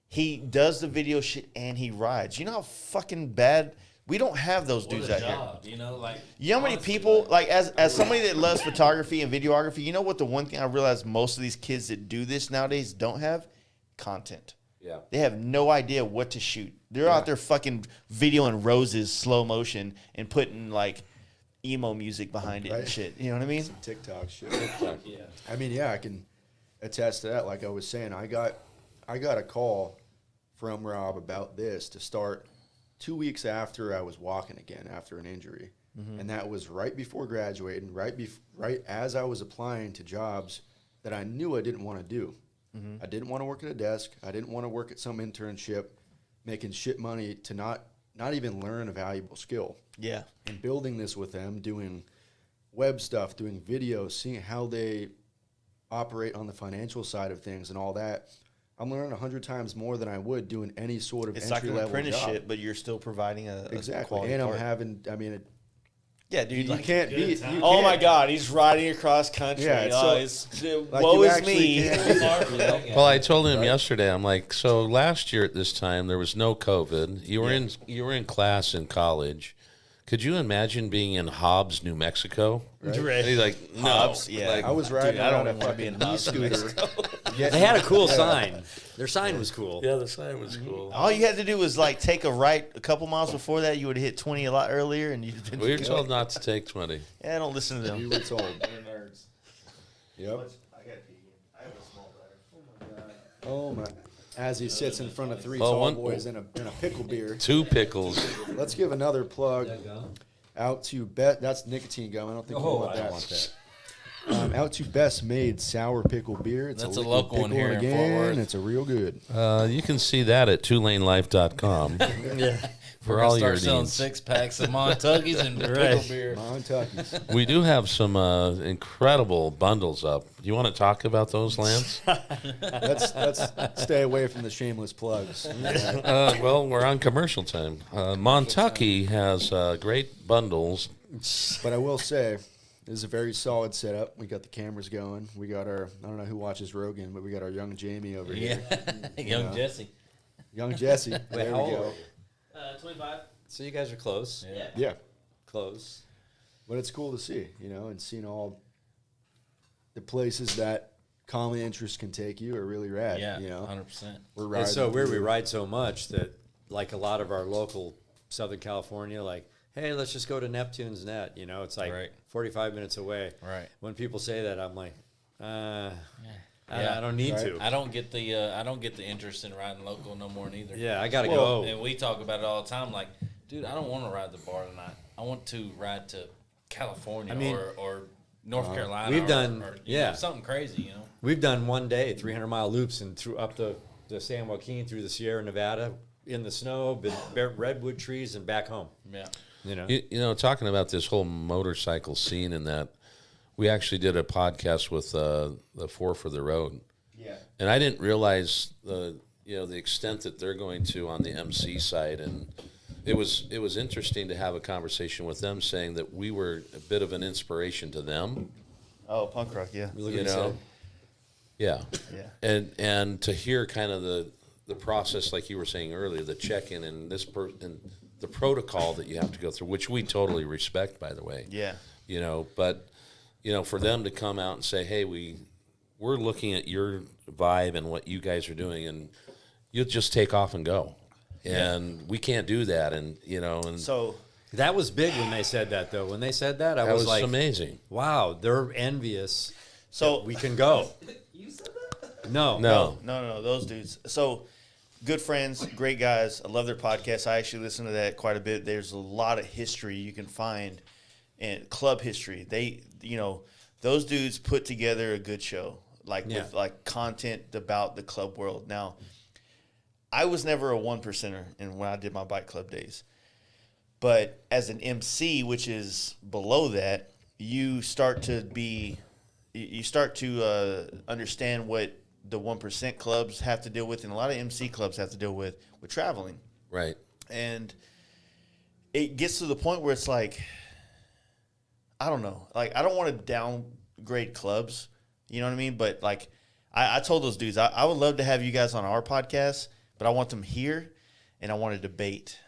he does the video shit and he rides. You know how fucking bad we don't have those dudes out here. You know how many people, like, as somebody that loves photography and videography, you know what the one thing I realize most of these kids that do this nowadays don't have? Content. Yeah. They have no idea what to shoot. They're out there fucking videoing roses slow motion and putting, like, emo music behind it and Right. shit. You know what I mean? TikTok shit. Yeah. I mean, yeah, I can attest to that. Like I was saying, I got a call from Rob about this to start 2 weeks after I was walking again after an injury. And that was right before graduating, right as I was applying to jobs that I knew I didn't want to do. I didn't want to work at a desk. I didn't want to work at some internship making shit money to not even learn a valuable skill. Yeah. And building this with them, doing web stuff, doing videos, seeing how they operate on the financial side of things and all that, I'm learning 100 times more than I would doing any sort of It's like an entry-level job. apprenticeship, but you're still providing a Exactly. quality And I'm part. having, I mean, Yeah, dude. you Like, can't good beat. time. You oh can't- my God, he's riding across country. Yeah, It's like woe you is actually me. can't beat it. Well, I told him yesterday. I'm like, so last year at this time there was no COVID. You were in class in college. Could you imagine being in Hobbs, New Mexico? Right. And he's like, no. Hobbs, yeah. Like, I was riding I don't around a wanna be in fucking Hobbs, New e-scooter. They had a cool sign. Their sign was cool. yeah, the sign was cool. All you had to do was, like, take a right a couple miles before that. You would have hit 20 a lot earlier, and you'd have been. We were told not to take 20. Yeah, don't listen to You them. were told. nerds. Yep. I have a small bladder. Oh my. As he sits in front of three Oh, tall one- boys in a pickle beer. 2 pickles. Let's give another plug out to that's nicotine gum. I don't think you want that. that. Out to Best Made Sour Pickle Beer. It's That's a liquid local one pickle here in Fort again. Worth. It's a real good. You can see that at twolanelife.com for all your start selling needs. 6-packs of Montuckies and pickle beer. Montucky's. We do have some incredible bundles up. You want to talk about those, Lance? Let's stay away from the shameless plugs. Well, we're on commercial time. Montucky has great bundles. But I will say, this is a very solid setup. We got the cameras going. We got our, I don't know who watches Rogan, but we got our young Jamie over here. Young Jesse. Young Jesse. There how we old go. are you? 25. So you guys are close. Yeah. Yeah. Close. But it's cool to see, and seeing all the places that common interests can take you are really rad. Yeah, you know, 100%. we're It's riding so weird. We through- ride so much that, like a lot of our local Southern California, like, hey, let's just go to Neptune's Net. You know, it's like Right. 45 minutes away. Right. When people say that, I'm like, Yeah. I don't need Right. to. I don't get the interest in riding local no more neither. Yeah, I gotta Well, go. And we talk about it all the time. Like, dude, I don't want to ride the bar tonight. I want to ride to California I mean, or North Carolina. we've or, done- or, yeah. something crazy. You know. We've done one day 300-mile loops and through up the San Joaquin through the Sierra Nevada in the snow, redwood trees, and back home. Yeah. You know, You know, talking about this whole motorcycle scene and that, we actually did a podcast with the Four for the Road. Yeah. And I didn't realize the extent that they're going to on the MC side, and it was interesting to have a conversation with them, saying that we were a bit of an inspiration to them. Oh, punk rock, yeah. look You what he know, said. yeah, Yeah. and to hear kind of the process, like you were saying earlier, the check-in and and the protocol that you have to go through, which we totally respect, by the way. Yeah. You know, but for them to come out and say, hey, we're looking at your vibe and what you guys are doing, and you'll just take off and go. And we can't do that. And, and So That was big when they said that, though. When they said that, I that was, was like, amazing. wow, they're envious. So We can go. You said that? No. No, those dudes. So good friends, great guys. I love their podcast. I actually listen to that quite a bit. There's a lot of history you can find in club history. They, those dudes put together a good show, with like content about the club world. Now, I was never a 1%er when I did my bike club days. But as an MC, which is below that, you start to understand what the 1% clubs have to deal with, and a lot of MC clubs have to deal with traveling. Right. And it gets to the point where it's like, I don't know. Like, I don't want to downgrade clubs. You know what I mean? But, like, I told those dudes, I would love to have you guys on our podcast, but I want them here, and I want to debate.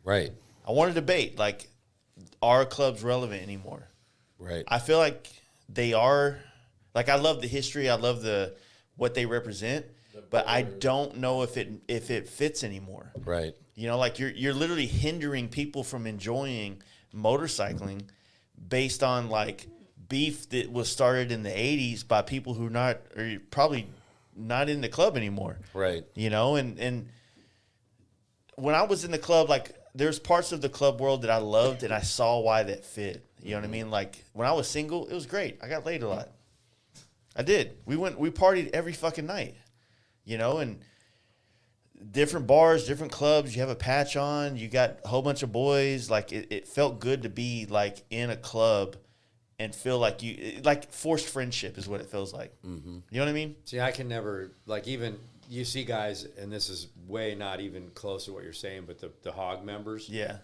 Right. I want to debate, like, are clubs relevant anymore? Right. I feel like they are. Like, I love the history. I love what they represent, but I don't know if it fits anymore. Right. Like you're literally hindering people from enjoying motorcycling based on like beef that was started in the 80s by people who are probably not in the club anymore. Right. And when I was in the club, like there's parts of the club world that I loved and I saw why that fit. You know what I mean? Like when I was single, it was great. I got laid a lot. I did. We partied every fucking night, and different bars, different clubs. You have a patch on. You got a whole bunch of boys. Like it felt good to be like in a club and feel like like forced friendship is what it feels like. Mm-hmm. You know what I mean? See, I can never, like, even you see guys, and this is way not even close to what you're saying, but the hog members, Yeah.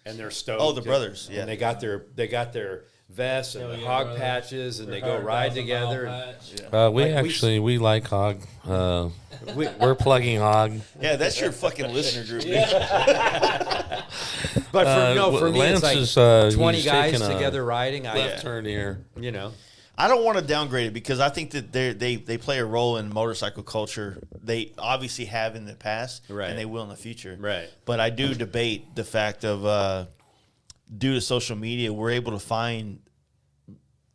and they're stoked. Oh, the brothers, yeah. And they got their vests and Oh, the yeah, hog brothers. patches, and Their they go ride 100,000 together. mile and- patch. We like Hog. We- We're plugging Hog. Yeah, that's your fucking listener group. But for me, Lance it's like is, 20 he's guys taking a together riding. Left turn here. I don't want to downgrade it because I think that they play a role in motorcycle culture. They obviously have in the past, Right. and they will in the future. Right. But I do debate the fact of due to social media, we're able to find,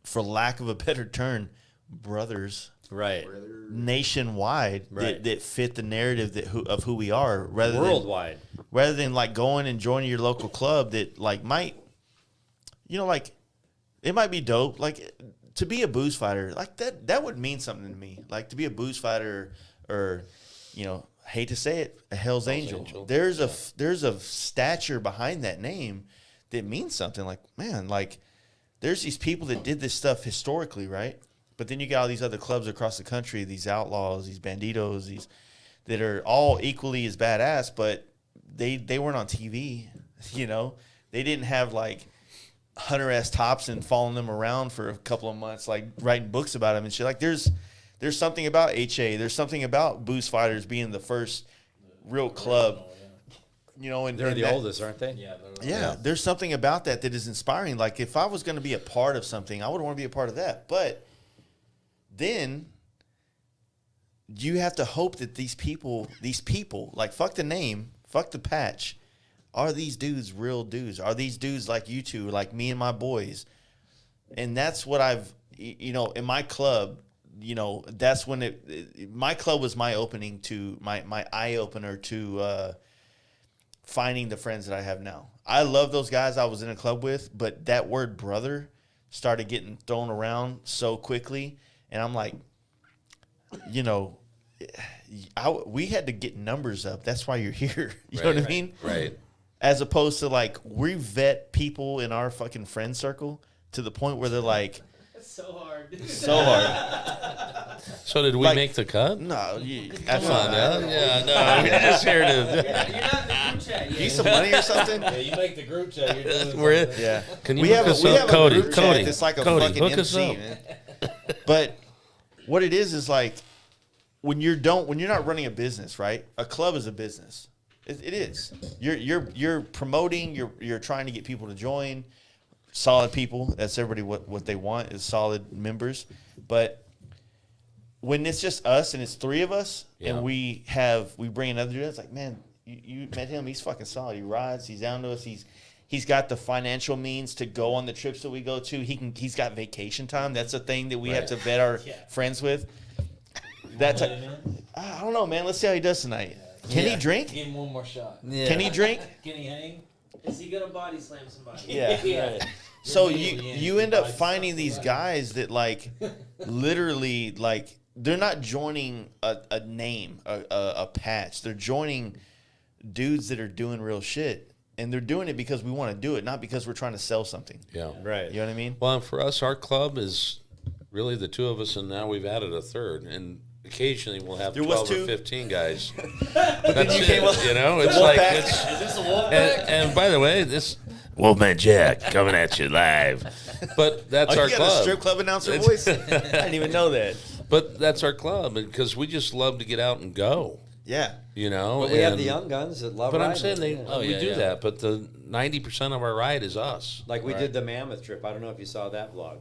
for lack of a better term, brothers Right. nationwide Right. that fit the narrative of who we are, Worldwide. rather than like going and joining your local club that like might, like it might be dope. Like to be a booze fighter, like that would mean something to me. Like to be a booze fighter or, hate to say it, a Hell's Angel. There's a stature behind that name that means something. Like, man, like there's these people that did this stuff historically, right? But then you got all these other clubs across the country, these outlaws, these banditos, these that are all equally as badass, but they weren't on TV, They didn't have like Hunter S. Thompson following them around for a couple of months, like writing books about them and shit. Like there's something about HA. There's something about Booze Fighters being the first real club, and They're and the that- oldest, aren't they? yeah, there's something about that is inspiring. Like if I was going to be a part of something, I would want to be a part of that. But then you have to hope that these people, like, fuck the name, fuck the patch. Are these dudes real dudes? Are these dudes like you two, like me and my boys? And that's what I've, in my club, that's when my club was my opening to, my eye opener to finding the friends that I have now. I love those guys I was in a club with, but that word brother started getting thrown around so quickly. And I'm like, we had to get numbers up. That's why you're here. You know what I mean? Right. As opposed to, like, we vet people in our fucking friend circle to the point where they're like, That's so hard. so hard. So did we make the cut? No, Come absolutely on, not. now. Yeah, no, we're just here to. You're not in the group chat yet. Need some money or something? Yeah, you make the group chat. You're doing We're something. Yeah. Can you we hook have us we up, have Cody? a group Cody, chat that's like a Cody, fucking hook us MC, up. man. But what it is like when you're not running a business, right? A club is a business. It is. You're promoting. You're trying to get people to join. Solid people. That's everybody. What they want is solid members. But when it's just us and it's three of us, Yeah. and we bring another dude, it's like, man, you met him. He's fucking solid. He rides. He's down to us. He's got the financial means to go on the trips that we go to. He's got vacation time. That's a thing that we have to vet our friends with. That's I don't know, man. Let's see how he does tonight. Can he drink? Give him one more shot. Yeah. Can he drink? Can he hang? Is he gonna body slam somebody? Yeah. Right. So Yeah. you end up finding these guys that, like, literally, like, they're not joining a name, a patch. They're joining dudes that are doing real shit. And they're doing it because we want to do it, not because we're trying to sell something. Yeah. Right. You know what I mean? Well, and for us, our club is really the two of us, and now we've added a third. And occasionally we'll have There was 12 or two. 15 guys. That's you it. came up- It's like Wolfpack. it's. Is this a wolf And by the way, this Wolfman Jack coming at you live. But that's Oh, our you got club. a strip club announcer voice? I didn't even know that. But that's our club because we just love to get out and go. Yeah. You know, But we have and- the young guns that love But I'm riding. saying Yeah. we do that. But the 90% of our ride is us. Like we did the Mammoth trip. I don't know if you saw that vlog.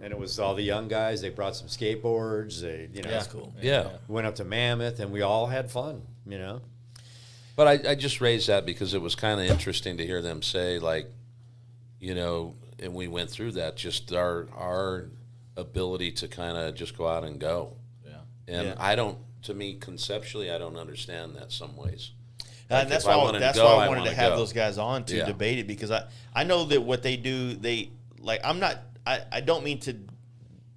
And it was all the young guys. They brought some skateboards. They, That's cool. Yeah. went up to Mammoth, and we all had fun. But I just raised that because it was kind of interesting to hear them say, like, and we went through that, just our ability to kind of just go out and go. Yeah. And to me, conceptually, I don't understand that some ways. And that's if I why wanted to that's go, why I I wanted to wanna have go. those guys on to Yeah. debate it, because I know that what they do, I don't mean to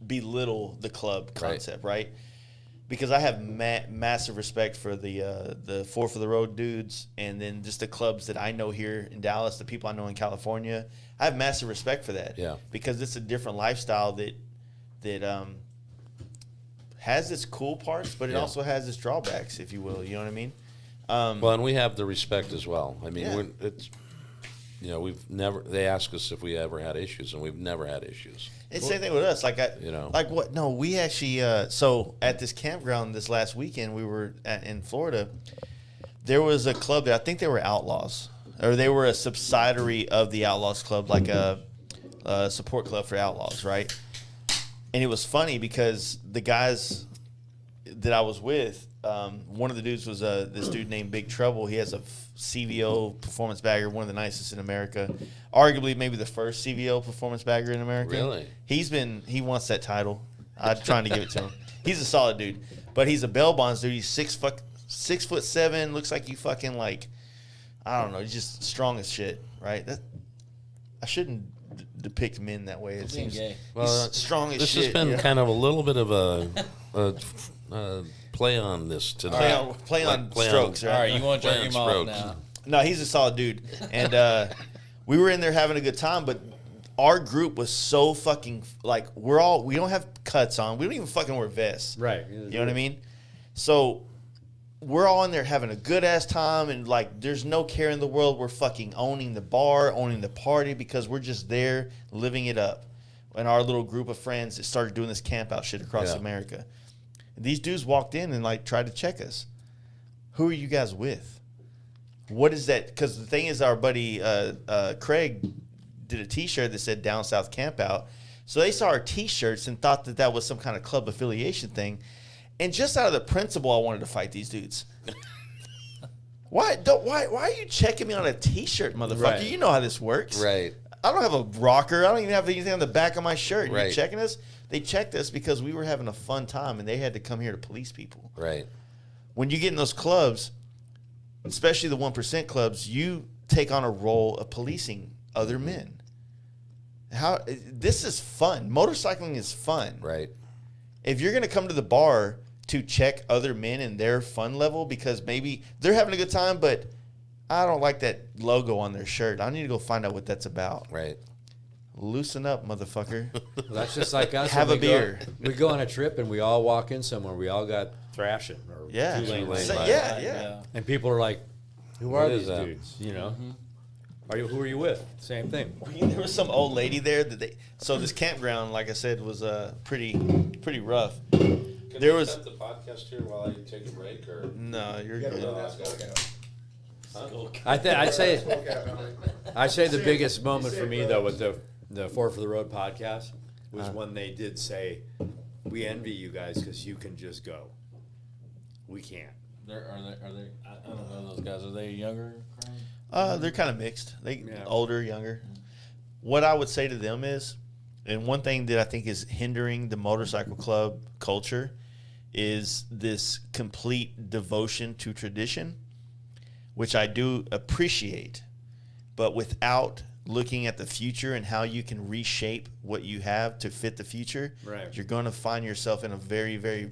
belittle the club concept, right? Because I have massive respect for the Four for the Road dudes, and then just the clubs that I know here in Dallas, the people I know in California. I have massive respect for that. Yeah. Because it's a different lifestyle that has its cool parts, but it Yeah. also has its drawbacks, if you will. You know what I mean? Well, and we have the respect as well. I mean, Yeah. it's we've never. They ask us if we ever had issues, and we've never had issues. It's the same thing with us. Like like what? No, we actually. So at this campground this last weekend, we were in Florida. There was a club there. I think they were Outlaws, or they were a subsidiary of the Outlaws Club, like a support club for Outlaws, right? And it was funny because the guys that I was with, one of the dudes was this dude named Big Trouble. He has a CVO performance bagger, one of the nicest in America. Arguably, maybe the first CVO performance bagger in America. Really? He wants that title. I'm trying to give it to him. He's a solid dude, but he's a bail bonds dude. He's 6'7", looks like you fucking like, I don't know. He's just strong as shit, right? I shouldn't depict men that way. It being seems gay. he's strong as This shit. has been yeah. kind of a little bit of a play on this tonight. Play on Play on- strokes, right? All right, you want to jerk Lance him off Brooks. now? No, he's a solid dude. And we were in there having a good time, but our group was so fucking, like, we don't have cuts on. We don't even fucking wear vests. Right. You know what I mean? So we're all in there having a good ass time, and like there's no care in the world. We're fucking owning the bar, owning the party, because we're just there living it up. And our little group of friends that started doing this camp out shit across Yeah. America. And these dudes walked in and like tried to check us. Who are you guys with? What is that? Because the thing is, our buddy Craig did a T-shirt that said "Down South Camp Out." So they saw our T-shirts and thought that was some kind of club affiliation thing. And just out of the principle, I wanted to fight these dudes. Why are you checking me on a T-shirt, motherfucker? Right. You know how this works. Right. I don't have a rocker. I don't even have anything on the back of my shirt. Right. You checking us? They checked us because we were having a fun time, and they had to come here to police people. Right. When you get in those clubs, especially the 1% clubs, you take on a role of policing other men. This is fun. Motorcycling is fun. Right. If you're going to come to the bar to check other men and their fun level because maybe they're having a good time, but I don't like that logo on their shirt. I need to go find out what that's about. Right. Loosen up, motherfucker. Well, that's just like us. Have when a we beer. We go on a trip and we all walk in somewhere. We all got Trashin or Yeah. 2-lane So, lights. yeah. And people are like, "Who are What is these that? dudes?" You know, who are you with? Same thing. There was some old lady there so this campground, like I said, was pretty rough. Can There we was- cut the podcast here while I take a break, or No, you're You gotta good. go that skull cap. I'd say Skull cap, Valerie. I'd say the Same- biggest moment same for me brothers. though with the Four for the Road podcast was when they did say, "We envy you guys because you can just go. We can't." Are they? I don't know those guys. Are they younger? Crane? They're kind of mixed. They Yeah. older, younger. What I would say to them is, and one thing that I think is hindering the motorcycle club culture is this complete devotion to tradition, which I do appreciate, but without looking at the future and how you can reshape what you have to fit the future, Right. you're going to find yourself in a very, very.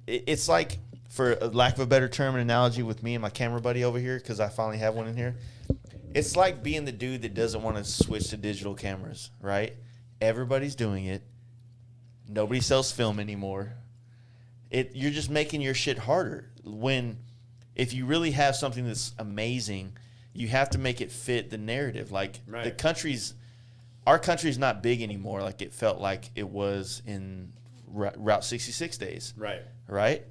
It's like, for a lack of a better term, an analogy with me and my camera buddy over here, because I finally have one in here. It's like being the dude that doesn't want to switch to digital cameras, right? Everybody's doing it. Nobody sells film anymore. You're just making your shit harder. If you really have something that's amazing, you have to make it fit the narrative. Like Right. our country's not big anymore. Like it felt like it was in Route 66 days, Right. right?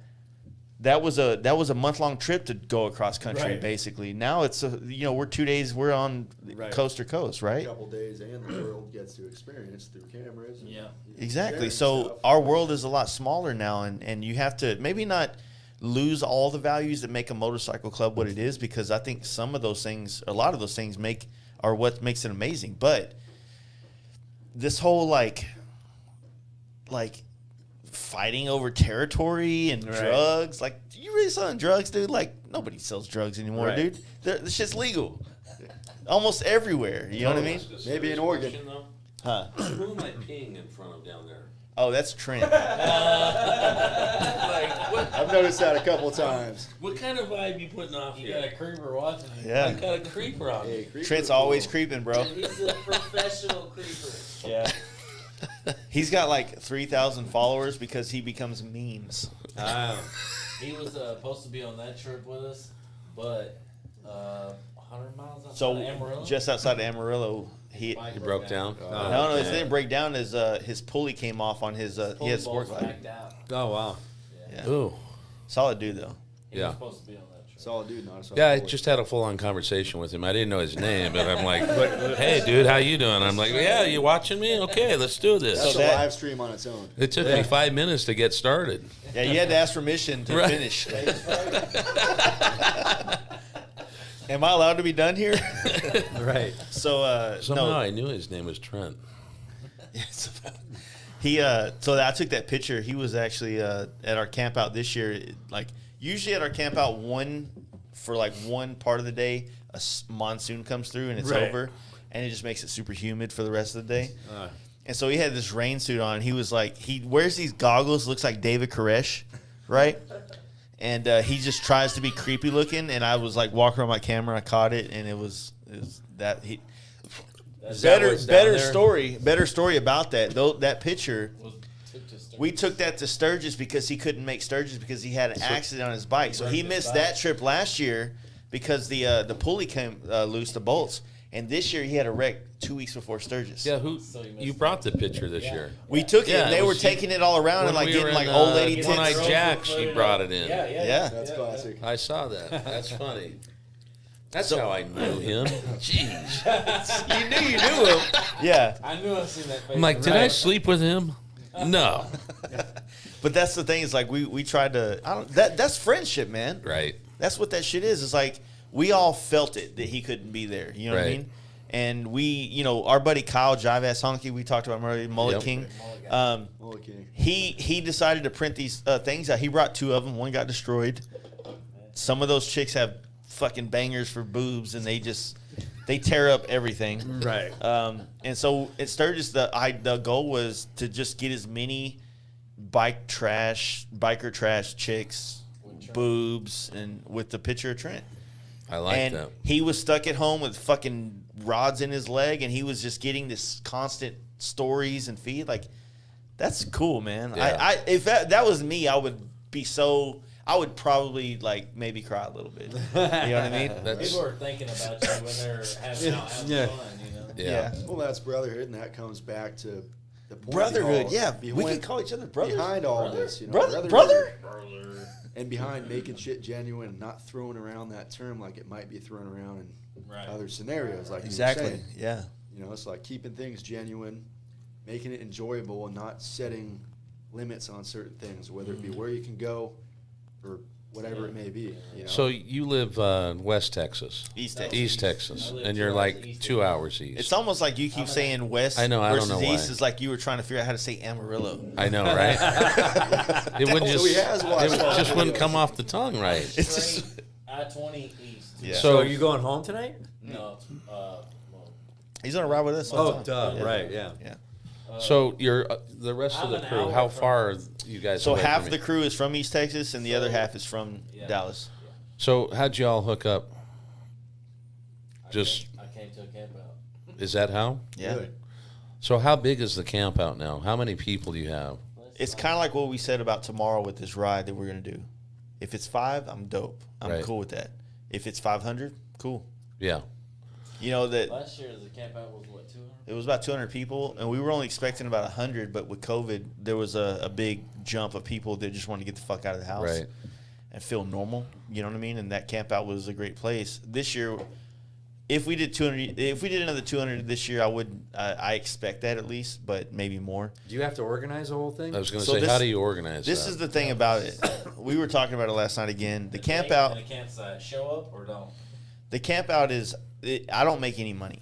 That was a month-long trip to go across country, Right. basically. Now it's we're 2 days, we're on Right. coast to coast, A right? couple days, and the world gets to experience through cameras. And Yeah. Exactly. sharing So stuff. our world is a lot smaller now, and you have to maybe not lose all the values that make a motorcycle club what it is, because I think a lot of those things are what makes it amazing. But this whole like fighting over territory and Right. drugs, like, you really selling drugs, dude? Like, nobody sells drugs anymore, Right. dude. This shit's legal almost everywhere. You know what I mean? Maybe in Oregon. Huh? Who am I peeing in front of down there? Oh, that's Trent. I've noticed that a couple times. What kind of vibe you putting off You got a here? creeper watching you. Yeah. I got a creeper on Hey, me. creeper Trent's cool. always creeping, bro. He's a professional creeper. Yeah. He's got like 3,000 followers because he becomes memes. He was supposed to be on that trip with us, but 100 miles outside So of Amarillo. just outside of Amarillo, he. Bike You broke down? No, it okay. didn't break down. His pulley came off on his. He has sport bike. backed out. Oh wow. Yeah. Ooh. Solid dude though. He Yeah. was supposed to be on that trip. Solid dude, not a solid Yeah, I boy. just had a full-on conversation with him. I didn't know his name, but I'm like, "Hey, dude, how you doing?" I'm like, "Yeah, you watching me? Okay, let's do this." That's So a that- live stream on its own. It took me 5 minutes to get started. Yeah, you had to ask permission to Right. finish. Am I allowed to be done here? Right. So Somehow no. I knew his name was Trent. So I took that picture. He was actually at our camp out this year. Like, usually at our camp out, one part of the day, monsoon comes through and it's Right. over, and it just makes it super humid for the rest of the day. Uh, And so he had this rain suit on. He was like, he wears these goggles, looks like David Koresh, right? And he just tries to be creepy looking. And I was like walking around my camera, I caught it, and it was that he. Is that what's down there? Better story about that. Though that picture, Took to Sturgis. we took that to Sturgis because he couldn't make Sturgis because he had an accident on his bike. So he broke his missed bike. that trip last year because the pulley came loose, the bolts. And this year he had a wreck 2 weeks before Sturgis. Yeah, So you missed you brought the picture this year? We took it, Yeah, and they it were was- taking it all around and like When we getting were like in, old lady One Eye tits. Jack, she brought it in. Yeah. That's classic. I saw that. That's funny. That's how I knew him. Jeez. You knew him. Yeah. I knew I seen that face. I'm like, did I Right. sleep with him? No. But that's the thing is like we tried to. That's friendship, man. Right. That's what that shit is. It's like we all felt it that he couldn't be there. You know what I Right. mean? And we, our buddy Kyle Jive Ass Honky, we talked about him earlier, Mullet Yep. King. Okay. He decided to print these things out. He brought 2 of them. One got destroyed. Some of those chicks have fucking bangers for boobs, and they tear up everything. Right. And so it started just the goal was to just get as many biker trash chicks, boobs, and with the picture of Trent. I like And that. he was stuck at home with fucking rods in his leg, and he was just getting this constant stories and feed. Like, that's cool, man. Yeah. If that was me, I would be so. I would probably like maybe cry a little bit. You know what I mean? That's People are thinking about you when they're having Yeah. fun, you know? yeah. Well, that's brotherhood, and that comes back to the point Brotherhood, behind- yeah. We can call each other brothers. behind all this, Brother? and behind making shit genuine and not throwing around that term like it might be thrown around in Right. other scenarios, like Exactly. you were saying. Yeah. It's like keeping things genuine, making it enjoyable, and not setting limits on certain things, whether it be where you can go or whatever it may be. So you live West Texas, East Texas. East Texas, I live and 2 you're hours like east 2 of hours east. It's almost like you keep saying west I know, I don't versus know east. why. Is like you were trying to figure out how to say Amarillo. I know, right? It wouldn't So he has watched all just the wouldn't videos. come off the tongue right. It's just I-20 east. Yeah. So are you going home tonight? No, well, he's on a ride with us. all the Oh, time. duh. Yeah. Right. Yeah. Yeah. So you're the rest of I'm the an crew. hour How from- far are you guys? So away half from the me? crew is from East Texas, and the other half is from Yeah. Dallas. So how'd you all hook up? Just I came to a camp out. is that how? Yeah. Good. So how big is the camp out now? How many people do you have? It's kind of like what we said about tomorrow with this ride that we're gonna do. If it's 5, I'm dope. I'm Right. cool with that. If it's 500, cool. Yeah. You know that Last year the camp out was what, 200? it was about 200 people, and we were only expecting about 100. But with COVID, there was a big jump of people that just wanted to get the fuck out of the house Right. and feel normal. You know what I mean? And that camp out was a great place. This year, if we did 200, if we did another 200 this year, I expect that at least, but maybe more. Do you have to organize the whole thing? I was going to So say, this- how do you organize This that? is the thing about it. We were talking about it last night again. The camp out. And the campsite. Show up or don't. The camp out is. I don't make any money.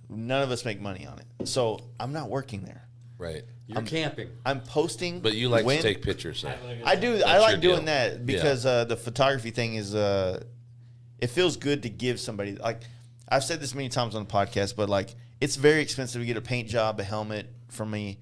None of us make money on it. So I'm not working there. right. You're camping. I'm posting. But you like when- to take pictures. Though. Having a good I do. time. I That's like your doing deal. that because the photography thing is. It feels good to give somebody. Like I've said this many times on the podcast, but like it's very expensive to get a paint job, a helmet from me.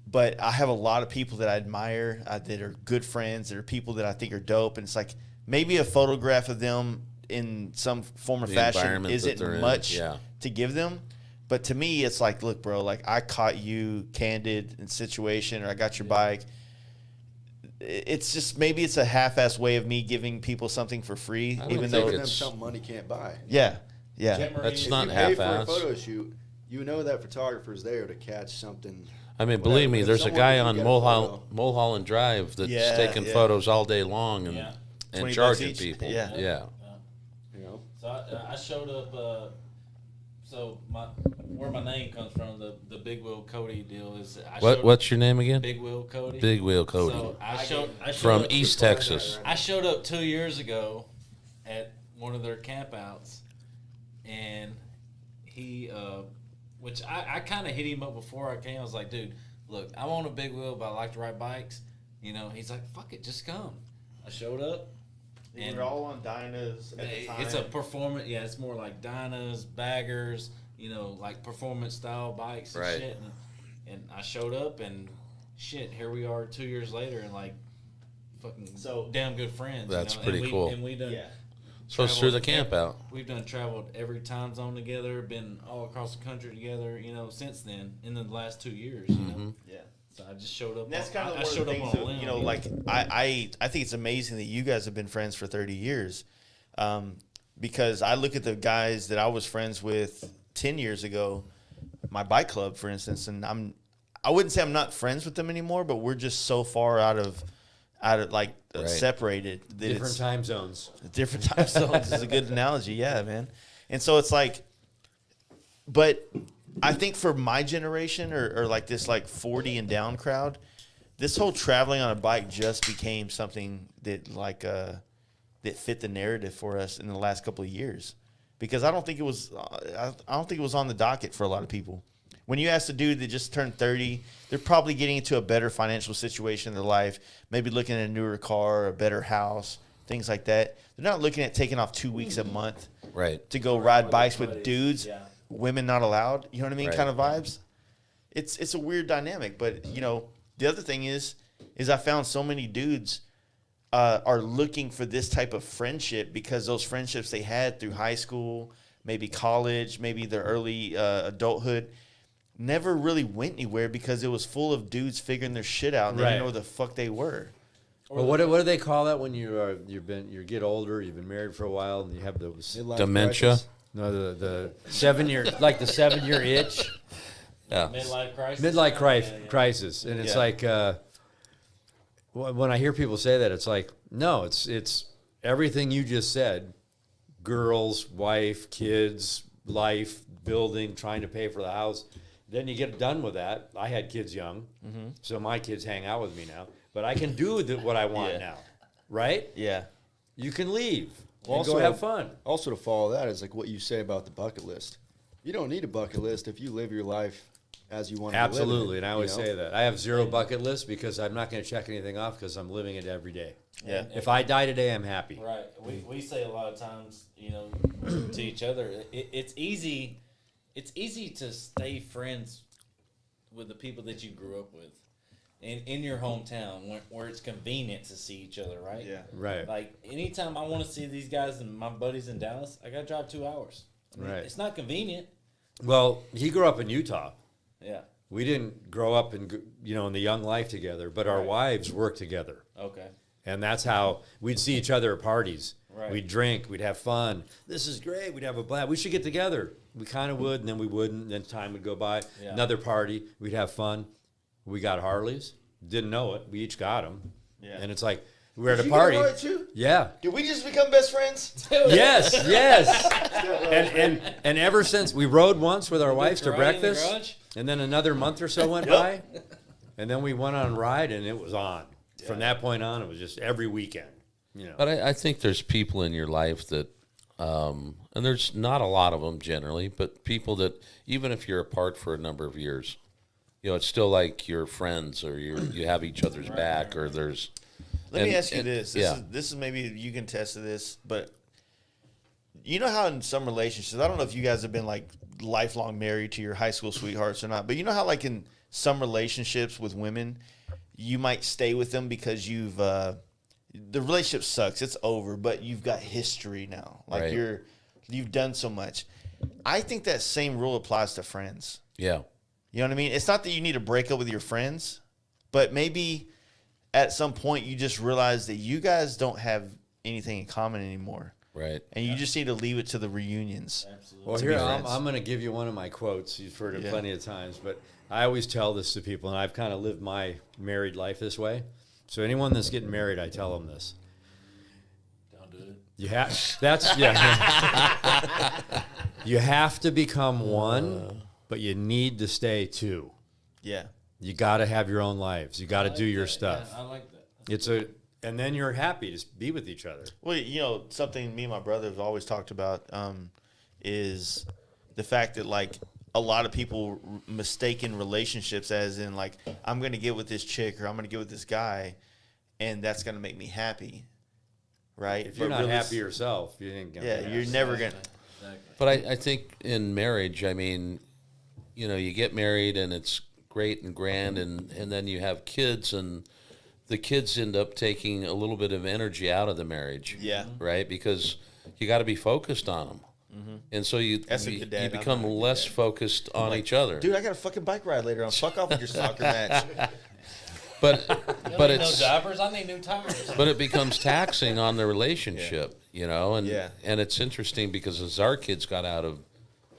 But I have a lot of people that I admire that are good friends. That are people that I think are dope, and it's like maybe a photograph of them in some form or The fashion environment that isn't they're in, much yeah. to give them. But to me, it's like, look, bro, like I caught you candid in situation, or I got your bike. It's just maybe it's a half-ass way of me giving people something for free, I don't even think though Giving them it's- something money can't buy. yeah. That's If not you pay for a half-ass. photo shoot, you know that photographer's there to catch something. I mean, Whatever, believe me, if there's a someone guy can on get a Mulholland, photo- Mulholland Drive that's Yeah, taking yeah. photos all day long and Yeah. and 20 charging bucks each? people. Yeah. Yeah. You know, So I showed up. So where my name comes from, the Big Wheel Cody deal is. What's your name again? Big Wheel Cody? Big Wheel Cody. So I showed From up, East Texas. I showed up 2 years ago at one of their campouts, and he, which I kind of hit him up before I came. I was like, dude, look, I want a big wheel, but I like to ride bikes. You know, he's like, fuck it, just come. I showed up. And we're all on Dynas at the time. It's a performance. Yeah, it's more like Dynas, baggers. You know, like performance style bikes and Right. shit. And I showed up, and shit, here we are 2 years later, and like fucking So- damn good friends. That's you know? pretty and we, cool. And we done. Yeah. So it's through the traveled- camp out. We've done traveled every time zone together, been all across the country together. You know, since then in the last 2 years. You know, Yeah. so I just showed up. And that's on- kind of I one of showed the up things on a that, limb, you know, like I think it's amazing that you guys have been friends for 30 years. Because I look at the guys that I was friends with 10 years ago, my bike club, for instance, and I wouldn't say I'm not friends with them anymore, but we're just so far out of like Right. separated that Different it's time zones. different time zones is a good analogy. Yeah, man. And so it's like, but I think for my generation or like this like 40 and down crowd, this whole traveling on a bike just became something that that fit the narrative for us in the last couple of years, because I don't think it was on the docket for a lot of people. When you ask a dude that just turned 30, they're probably getting into a better financial situation in their life, maybe looking at a newer car, a better house, things like that. They're not looking at taking off 2 weeks a month Right. to go ride bikes with buddies. dudes, Yeah. women not allowed. You know what I mean? Right. Kind of vibes. It's a weird dynamic, but the other thing is I found so many dudes are looking for this type of friendship because those friendships they had through high school, maybe college, maybe their early adulthood, never really went anywhere because it was full of dudes figuring their shit out and they Right. didn't know where the fuck they were. Well, what do they call that when you get older, you've been married for a while, and you have those Midlife Dementia. crisis. no the 7 year like the 7 year itch, Yeah. Midlife crisis. midlife Yeah. crisis, and it's Yeah. like when I hear people say that, it's like no, it's everything you just said: girls, wife, kids, life, building, trying to pay for the house. Then you get done with that. I had kids young, so my kids hang out with me now. But I can do what I want Yeah. now, right? Yeah. You can leave and Also- go have fun. Also, to follow that is like what you say about the bucket list. You don't need a bucket list if you live your life as you want to live it. Absolutely, and I always you know? say that. I have zero bucket list because I'm not going to check anything off because I'm living it every day. Yeah. If I die today, I'm happy. Right. We say a lot of times, to each other, it's easy to stay friends with the people that you grew up with in your hometown where it's convenient to see each other, right? Yeah. Right. Like anytime I want to see these guys and my buddies in Dallas, I got to drive 2 hours. I mean, Right. It's not convenient. Well, he grew up in Utah. Yeah. We didn't grow up in the young life together, but our Right. wives worked together. Okay. And that's how we'd see each other at parties. Right. We'd drink. We'd have fun. This is great. We'd have a blast. We should get together. We kind of would, and then we wouldn't. Then time would go by. Yeah. Another party. We'd have fun. We got Harleys. Didn't know it. We each got them. Yeah. And it's like we're at a You got party. Harley too? Yeah. Did we just become best friends? Yes. And ever since we rode once with our wives to karate in the breakfast, garage? and then another month or so went by, and then we went on a ride, and it was on. From that point on, it was just every weekend. But I think there's people in your life that, and there's not a lot of them generally, but people that even if you're apart for a number of years, it's still like you're friends or you have each other's back or there's. Let me and- ask you and- this. yeah. This is maybe you can test to this, but you know how in some relationships, I don't know if you guys have been like lifelong married to your high school sweethearts or not, but you know how like in some relationships with women, you might stay with them because you've the relationship sucks, it's over, but you've got history now. Like Right. you've done so much. I think that same rule applies to friends. Yeah. You know what I mean? It's not that you need to break up with your friends, but maybe at some point you just realize that you guys don't have anything in common anymore. Right. And you just need to leave it to the reunions. Absolutely. Well, to here be I'm friends. going to give you one of my quotes. You've heard it Yeah. plenty of times, but I always tell this to people, and I've kind of lived my married life this way. So anyone that's getting married, I tell them this. Don't do it. You have you have to become one, but you need to stay two. Yeah. You got to have your own lives. You got to I like do your that. stuff. Yeah, I like that. And then you're happy to be with each other. Well, something me and my brother have always talked about is the fact that, like, a lot of people mistaken relationships as in, like, I'm going to get with this chick or I'm going to get with this guy, and that's going to make me happy. Right? If you're But not really, happy yourself, you ain't gonna. yeah, you're never going to. Exactly. But I think in marriage, I mean, you get married and it's great and grand, and then you have kids, and the kids end up taking a little bit of energy out of the marriage. Yeah. Right? Because you got to be focused on them. And so you That's a good dad. I'm become not a good less dad. focused on each other. Dude, I got a fucking bike ride later on. Fuck off with your soccer match. But But it's no diapers. I need new tires. but it becomes taxing on the relationship, and Yeah. and it's interesting because as our kids got out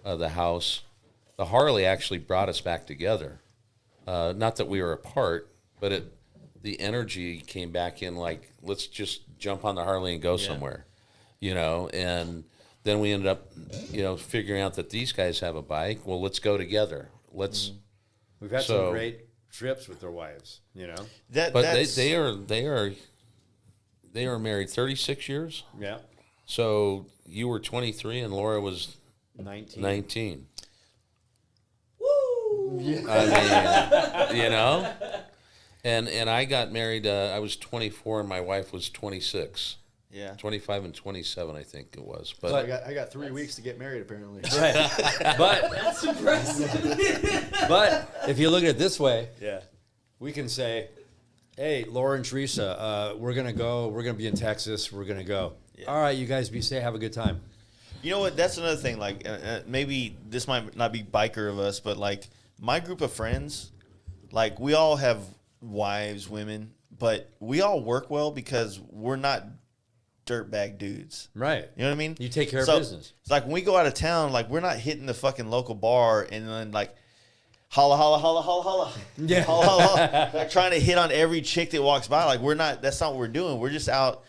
of the house, the Harley actually brought us back together. Not that we were apart, but the energy came back in. Like, let's just jump on the Harley and go somewhere, and then we ended up, figuring out that these guys have a bike. Well, let's go together. Let's We've had So- some great trips with their wives. You know. But they are married 36 years. Yeah. So you were 23 and Laura was 19. 19. Woo! I mean, you know, and I got married. I was 24 and my wife was 26. Yeah. 25 and 27, I think it was. So But I got 3 weeks to get married, apparently. Right. But That's impressive. but if you look at it this way, Yeah. we can say, hey, Laura and Teresa, we're gonna go. We're gonna be in Texas. We're gonna go. Yeah. All right, you guys be safe. Have a good time. You know what? That's another thing. Like, maybe this might not be biker of us, but like my group of friends, like we all have wives, women, but we all work well because we're not dirtbag dudes. Right. You know what I mean? You take care of So, business. It's like when we go out of town, like we're not hitting the fucking local bar and then like holla, holla, holla, holla, holla. Yeah. Holla, holla, holla. Like trying to hit on every chick that walks by. Like we're not, that's not what we're doing. We're just out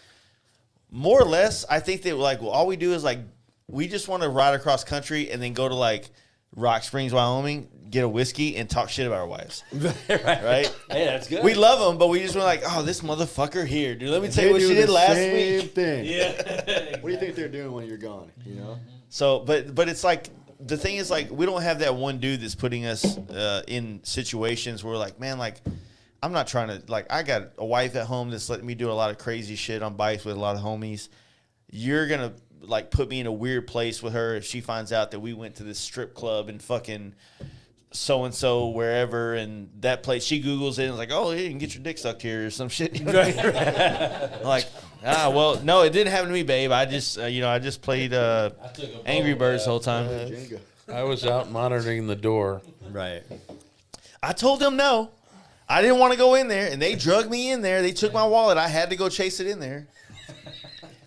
more or less. I think that like all we do is like, we just want to ride across country and then go to like Rock Springs, Wyoming, get a whiskey and talk shit about our wives. Right? Hey, that's good. We love them, but we just were like, oh, this motherfucker here, dude. Let me tell you what They she do did the last same week. thing. Yeah. What do you think they're doing when you're gone? You know. So, but it's like the thing is like we don't have that one dude that's putting us in situations where we're like, man, like I'm not trying to like I got a wife at home that's letting me do a lot of crazy shit on bikes with a lot of homies. You're gonna like put me in a weird place with her if she finds out that we went to this strip club and fucking so and so wherever and that place. She Googles it and is like, oh, you can get your dick sucked here or some shit. You know what I mean? Like, well, no, it didn't happen to me, babe. I just I just played Angry Birds the whole time. Jenga. I was out monitoring the door. Right. I told them no. I didn't want to go in there, and they drug me in there. They took my wallet. I had to go chase it in there.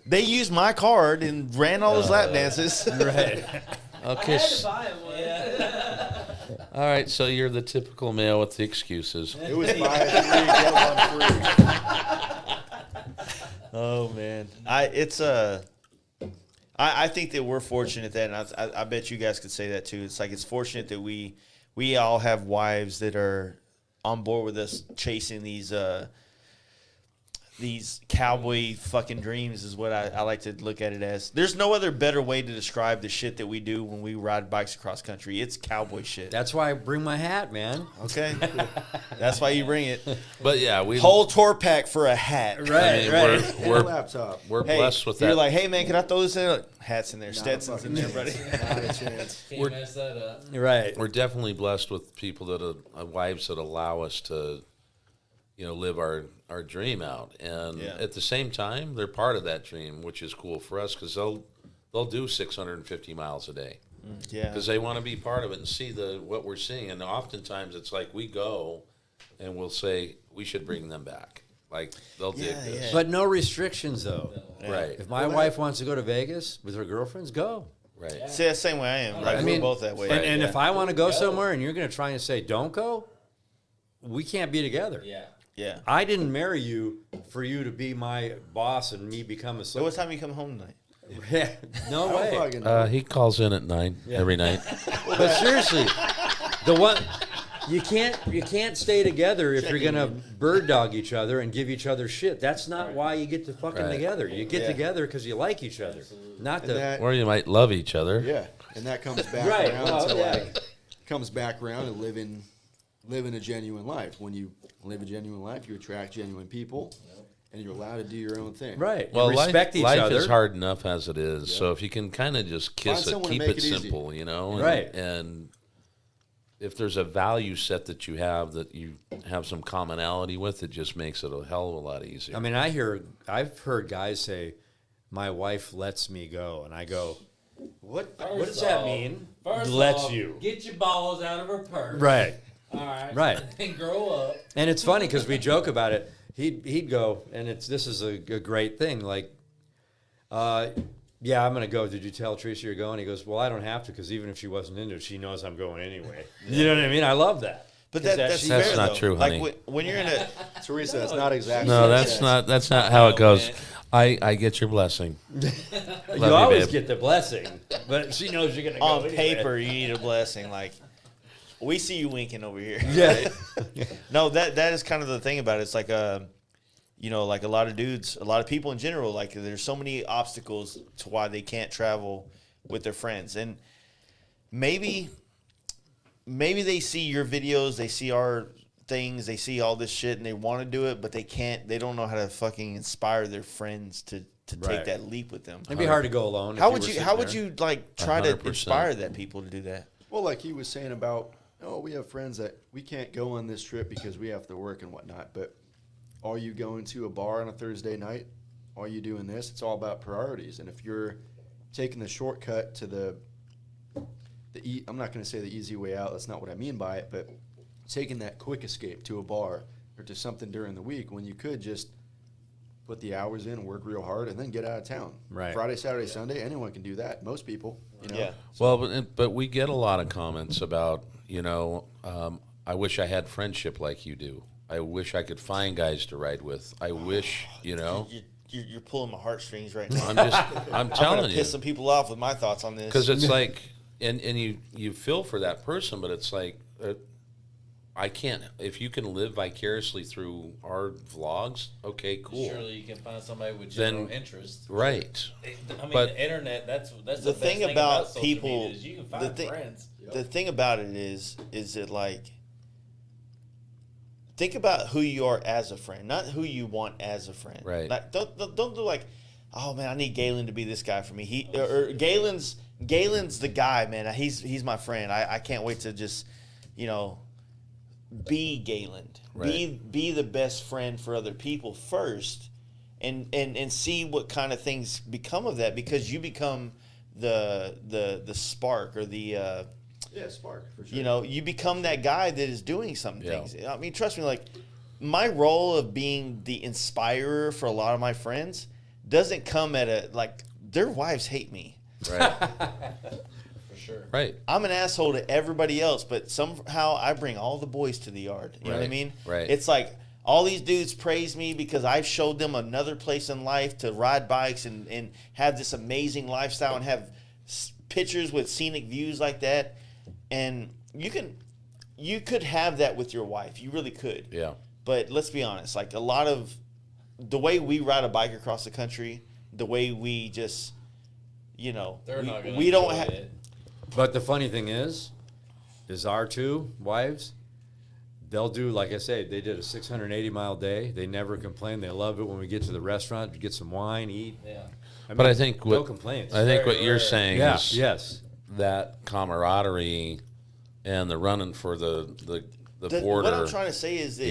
They used my card and ran all those lap dances. Right. Okay. I had to buy him one. All right. So you're the typical male with the excuses. It was buy 3 get 1 free. Oh man, I think that we're fortunate that, and I bet you guys could say that too. It's like it's fortunate that we all have wives that are on board with us chasing these cowboy fucking dreams is what I like to look at it as. There's no other better way to describe the shit that we do when we ride bikes across country. It's cowboy shit. That's why I bring my hat, man. Okay, that's why you bring it. But yeah, we Whole tour pack for a hat. Right. Right. And a laptop. We're Hey, blessed with you're that. like, hey man, can I throw this in? Like, hats in there, Not a Stetsons in fucking there, chance. buddy. Not a chance. Can't mess that up. Right. We're definitely blessed with people that are wives that allow us to, live our dream out, and Yeah. at the same time, they're part of that dream, which is cool for us because they'll do 650 miles a day Yeah. because they want to be part of it and see what we're seeing. And oftentimes, it's like we go, and we'll say we should bring them back. Like they'll dig Yeah, this, yeah. But no restrictions, though. right? If my wife wants to go to Vegas with her girlfriends, go. Right. See, that's the same way I am. Like, I we're mean, both that way. And yeah. if I want to go somewhere and you're going to try and say, don't go, we can't be together. Yeah. yeah. I didn't marry you for you to be my boss and me become a So what time you come home tonight? Yeah, no I don't way. fucking know. He calls in at 9 every night. But seriously, the one you can't stay together if you're gonna bird dog each other and give each other shit. That's not why you get to fucking Right. together. You get Yeah. together because you like each other, not And to. that, Or you might love each other. yeah, and that comes back Right, around well, to yeah. like comes back around and living a genuine life. When you live a genuine life, you attract genuine people, and you're allowed to do your own thing. Right. Well, you respect each life other. is hard enough as it is. So if you can kind of just kiss Find it, someone to keep make it it easy. simple, and, Right. And if there's a value set that you have some commonality with, it just makes it a hell of a lot easier. I mean, I've heard guys say, "My wife lets me go," and I go, "What? What does that mean? First Lets off, you?" Get your balls out of her purse. Right. All right. Right. And grow up. And it's funny because we joke about it. He'd go, and this is a great thing. Like, yeah, I'm gonna go. Did you tell Teresa you're going? He goes, well, I don't have to because even if she wasn't into it, she knows I'm going anyway. You know what I mean? I love that. But 'Cause that's That's fair, not though. true, honey. Like when you're in a Teresa, that's not exactly. no, what it that's says. not how it goes. man. I get your blessing. You you, always babe. get the blessing, but she knows you're gonna go on anyway. paper you need a blessing. Like We see you winking over here. Yeah. No, that is kind of the thing about it. It's like you know, like a lot of dudes, a lot of people in general, like there's so many obstacles to why they can't travel with their friends. And maybe they see your videos, they see our things, they see all this shit and they want to do it, but they can't, they don't know how to fucking inspire their friends to take that leap with them. It'd be hard to go alone. How would you like try to 100%. inspire that people to do that? Well, like he was saying about, oh, we have friends that we can't go on this trip because we have to work and whatnot. But are you going to a bar on a Thursday night? Are you doing this? It's all about priorities. And if you're taking the shortcut to I'm not going to say the easy way out. That's not what I mean by it. But taking that quick escape to a bar or to something during the week when you could just put the hours in, work real hard, and then get out of town. Right. Friday, Saturday, Sunday, anyone can do that. Most people, you know. Yeah. Well, but we get a lot of comments about, I wish I had friendship like you do. I wish I could find guys to ride with. I wish, You're pulling my heartstrings right now. I'm I'm telling gonna you. piss some people off with my thoughts on this. Because it's like, and you feel for that person, but it's like, I can't. If you can live vicariously through our vlogs, okay, cool. Surely you can find somebody with Then- general interest. Right. I mean, But- the internet. That's the thing about social people, media is you can find friends. the thing about it is it like, think about who you are as a friend, not who you want as a friend. Right. Like, don't do like, oh man, I need Galen to be this guy for me. Galen's the guy, man. He's my friend. I can't wait to just, be Galen. Right. Be the best friend for other people first, and see what kind of things become of that, because you become the spark or the Yeah, spark, for sure. you become that guy that is doing some Yeah. things. I mean, trust me, like my role of being the inspirer for a lot of my friends doesn't come at their wives hate me. Right. For sure. Right. I'm an asshole to everybody else, but somehow I bring all the boys to the yard. You know what I Right, mean? right. It's like all these dudes praise me because I've showed them another place in life to ride bikes and have this amazing lifestyle and have pictures with scenic views like that. And you could have that with your wife. You really could. Yeah. But let's be honest, like a lot of the way we ride a bike across the country, the way we just, They're not going to we don't enjoy have. it. But the funny thing is our two wives, they'll do, like I say, they did a 680-mile day. They never complain. They love it when we get to the restaurant, get some wine, eat. Yeah. But I think no what complaints. I think Very what you're rare. saying Yeah. is Yes. that camaraderie and the running for the border. What I'm trying to say is that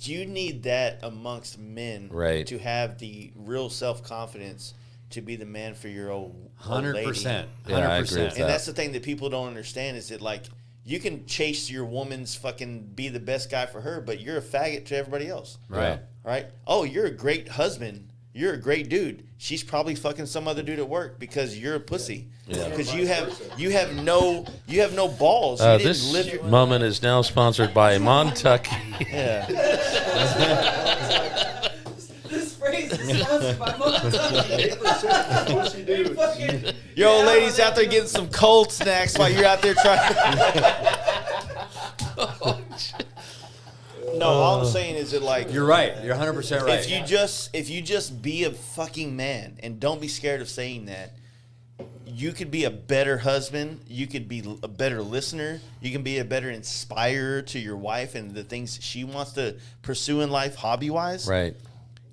you need that amongst men, Right. to have the real self-confidence to be the man for your old 100%. Yeah, I agree with And that. that's the thing that people don't understand is that, like, you can chase your woman's fucking be the best guy for her, but you're a faggot to everybody else. Right. Right? Oh, you're a great husband. You're a great dude. She's probably fucking some other dude at work because you're a pussy. Yeah. Because you have no balls. You didn't This live your moment is now sponsored by Montucky. yeah. This phrase is sponsored by Montucky. 8% pussy dudes. Fucking- Your old lady's out there getting some cold snacks while you're out there trying. No, all I'm saying is that, like, You're right. You're 100% right. if you just be a fucking man and don't be scared of saying that, you could be a better husband. You could be a better listener. You can be a better inspirer to your wife and the things she wants to pursue in life, hobby wise. Right.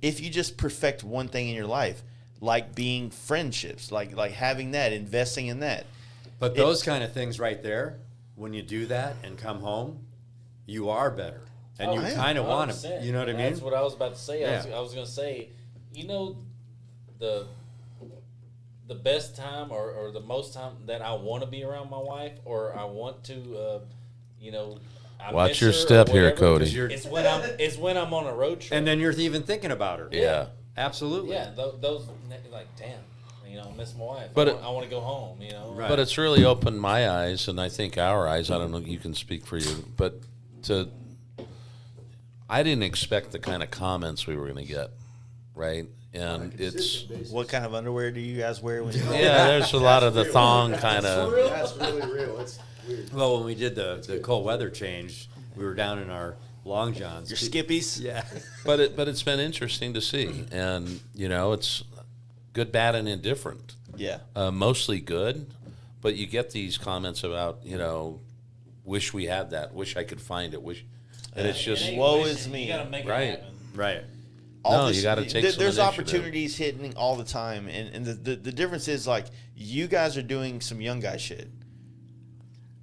If you just perfect one thing in your life, like being friendships, like having that, investing in that. But those kind of things right there, when you do that and come home, you are better. And you yeah. kind of want to, 100%. you know what I mean? That's what I was about to say. Yeah. I was going to say, the best time or the most time that I want to be around my wife, or I want to, I Watch miss your her or step here, whatever, Cody. It's when I'm on a road trip. And then you're even thinking about her. Yeah. Absolutely. Yeah, those like, damn, I miss my wife. But I want to go home. Right. But it's really opened my eyes, and I think our eyes. I don't know. You can speak for you, but I didn't expect the kind of comments we were going to get. right? And it's What kind of underwear do you guys wear when you there's a lot of the thong kind of. That's really real. It's weird. Well, when we did the cold weather change, we were down in our long johns. your skippies? Yeah. But it's been interesting to see, and it's good, bad, and indifferent. Yeah. Mostly good, but you get these comments about wish we had that, wish I could find it, wish, and it's just It ain't woe wishing, is me. You gotta make it Right. happen. Right. No, you gotta take some There's initiative. opportunities hitting all the time, and the difference is like you guys are doing some young guy shit.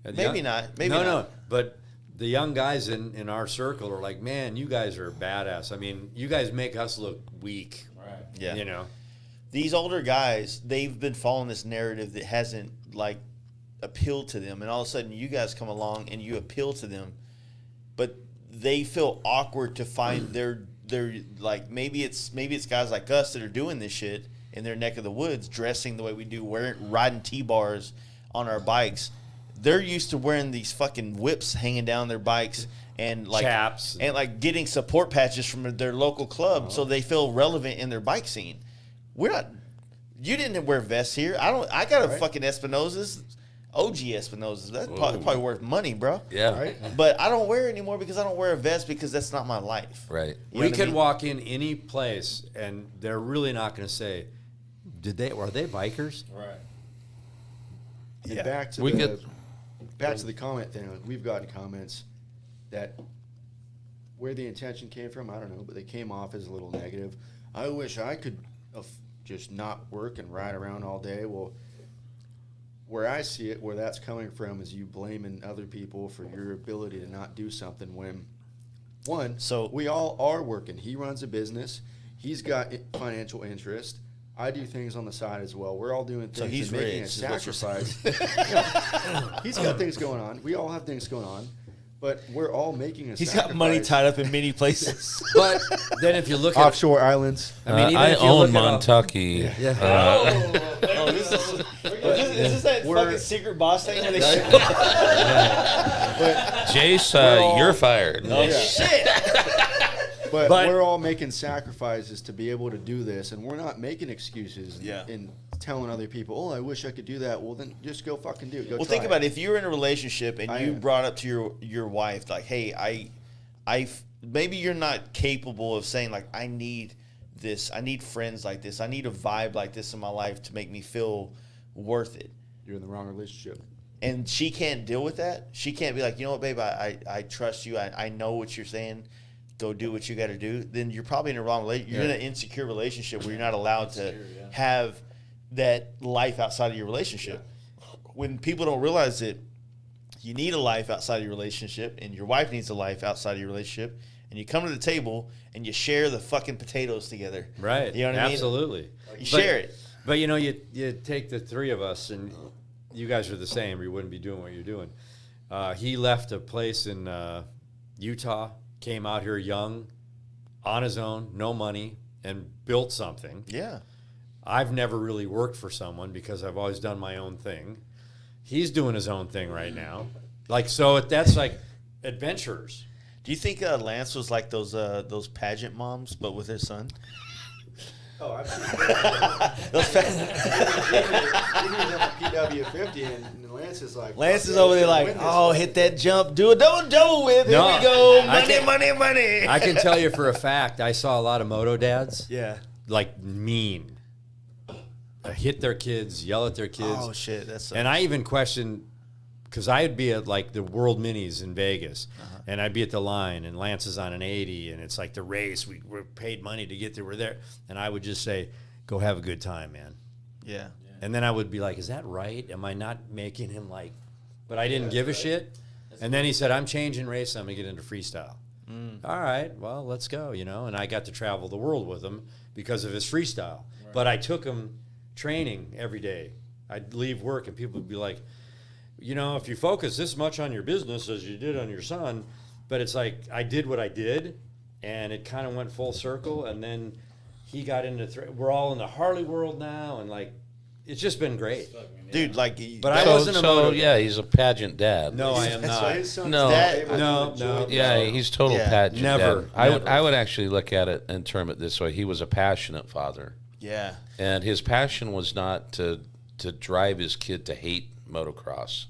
Maybe not. Maybe no, not. no. But the young guys in our circle are like, man, you guys are badass. I mean, you guys make us look weak. Right. Yeah. These older guys, they've been following this narrative that hasn't like appealed to them, and all of a sudden you guys come along and you appeal to them, but they feel awkward to find their like maybe it's guys like us that are doing this shit in their neck of the woods, dressing the way we do, riding T-bars on our bikes. They're used to wearing these fucking whips hanging down their bikes and like Chaps. and like getting support patches from their local club, so they feel relevant in their bike scene. We're not. You didn't wear vests here. I got a fucking Espinosa's, OG Espinosa's. That's probably worth money, bro. yeah, Right? But I don't wear it anymore because I don't wear a vest because that's not my life. right. You know We what I could mean? walk in any place and they're really not going to say, were they bikers? Right. And Yeah. back to We the comment thing. Like, we've gotten comments that where the intention came from, I don't know, but they came off as a little negative. I wish I could just not work and ride around all day. Well, where I see it, where that's coming from, is you blaming other people for your ability to not do something when, one, So- we all are working. He runs a business. He's got financial interest. I do things on the side as well. We're all doing things So he's and making rich, a is what you're sacrifice. He's got things going on. We all have things going on, but we're all making a He's sacrifice. got money tied up in many places. But then if you look at Offshore islands. even I if you own look at Montucky. Oh, this is that fucking secret boss thing where they show Jace, you're fired. Oh, shit. But, But- we're all making sacrifices to be able to do this, and we're not making excuses Yeah. and telling other people, "Oh, I wish I could do that." Well, then just go fucking do it. Go Well, try think about it. If you're in a relationship and I you am. brought up to your wife, like, hey, maybe you're not capable of saying, like, I need this. I need friends like this. I need a vibe like this in my life to make me feel worth it. You're in the wrong relationship. And she can't deal with that. She can't be like, you know what, babe, I trust you. I know what you're saying. Go do what you got to do. Then you're probably in a wrong relationship. You're in an insecure relationship where you're not allowed to have that life outside of your relationship. When people don't realize that you need a life outside of your relationship and your wife needs a life outside of your relationship, and you come to the table and you share the fucking potatoes together. right, You know what I mean? absolutely. You share it. But you take the three of us, and you guys are the same. You wouldn't be doing what you're doing. He left a place in Utah, came out here young, on his own, no money, and built something. Yeah. I've never really worked for someone because I've always done my own thing. He's doing his own thing right now. Like, so that's like adventurers. Do you think Lance was like those pageant moms, but with his son? Oh, I've seen Those PW50, and Lance is like, Lance "Fuck is yeah, over there let's like, win this oh, one." hit that jump, do a double whip. Here No, we go. I Money, can't- money, money. I can tell you for a fact, I saw a lot of moto dads, Yeah. like mean. Hit their kids, yell at their kids. Oh, shit. That's And I even questioned, because I'd be at like the World Minis in Vegas, and I'd be at the line, and Lance is on an 80, and it's like the race. We're paid money to get there. We're there. And I would just say, go have a good time, man. yeah. And then I would be like, is that right? Am I not making him like, but I didn't give a shit. And then he said, I'm changing race. I'm going to get into freestyle. All right, well, let's go, And I got to travel the world with him because of his freestyle. Right. But I took him training every day. I'd leave work and people would be like, if you focus this much on your business as you did on your son, but it's like I did what I did and it kind of went full circle. And then he got into, we're all in the Harley world now. And like, it's just been great. Dude, like, But I wasn't a motivator. yeah, he's a pageant dad. No, I am So not. his son's No. favorite No, enjoyed no. the Yeah, show. he's total Yeah. pageant Never, dad. never. I would actually look at it and term it this way. He was a passionate father. yeah. And his passion was not to drive his kid to hate motocross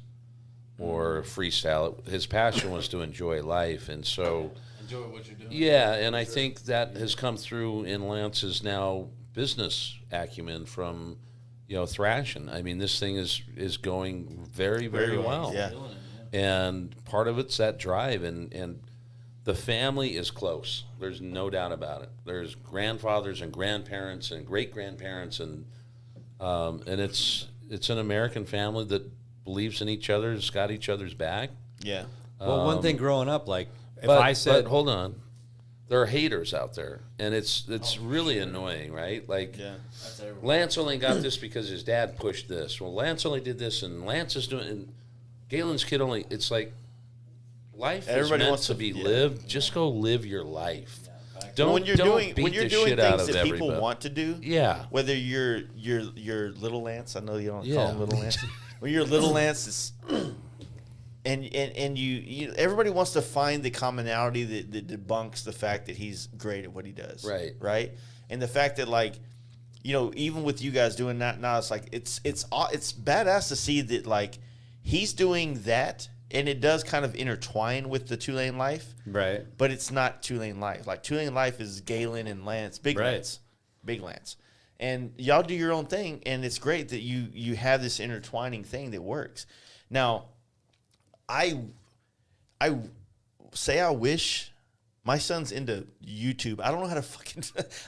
or freestyle. His passion was to enjoy life. And so, Enjoy what you're doing. yeah, and I think that has come through in Lance's now business acumen from, Trashin. I mean, this thing is going very, very well. Yeah. Doing it, yeah. And part of it's that drive, and the family is close. There's no doubt about it. There's grandfathers and grandparents and great grandparents, and it's an American family that believes in each other, has got each other's back. Yeah. Well, one thing growing up, like if But, I said, but hold on, there are haters out there, and it's really annoying, right? Like, Yeah. That's everyone. Lance only got this because his dad pushed this. Well, Lance only did this, and Lance is doing. And Galen's kid only. It's like life Everybody is meant wants to to- be yeah. lived. Just go live your life. Don't when you're don't doing beat when you're the doing shit out things of that people everybody. want to do, Yeah. whether you're little Lance, I know you don't call Yeah. him little Lance. When you're little Lance, it's, and you everybody wants to find the commonality that debunks the fact that he's great at what he does. Right. And the fact that, like, even with you guys doing that now, it's like it's badass to see that, like, he's doing that, and it does kind of intertwine with the 2-lane life. right, But it's not 2-lane life. Like, 2-lane life is Galen and Lance, big Right. Lance, big Lance, and y'all do your own thing, and it's great that you have this intertwining thing that works. Now, I say I wish my son's into YouTube. I don't know how to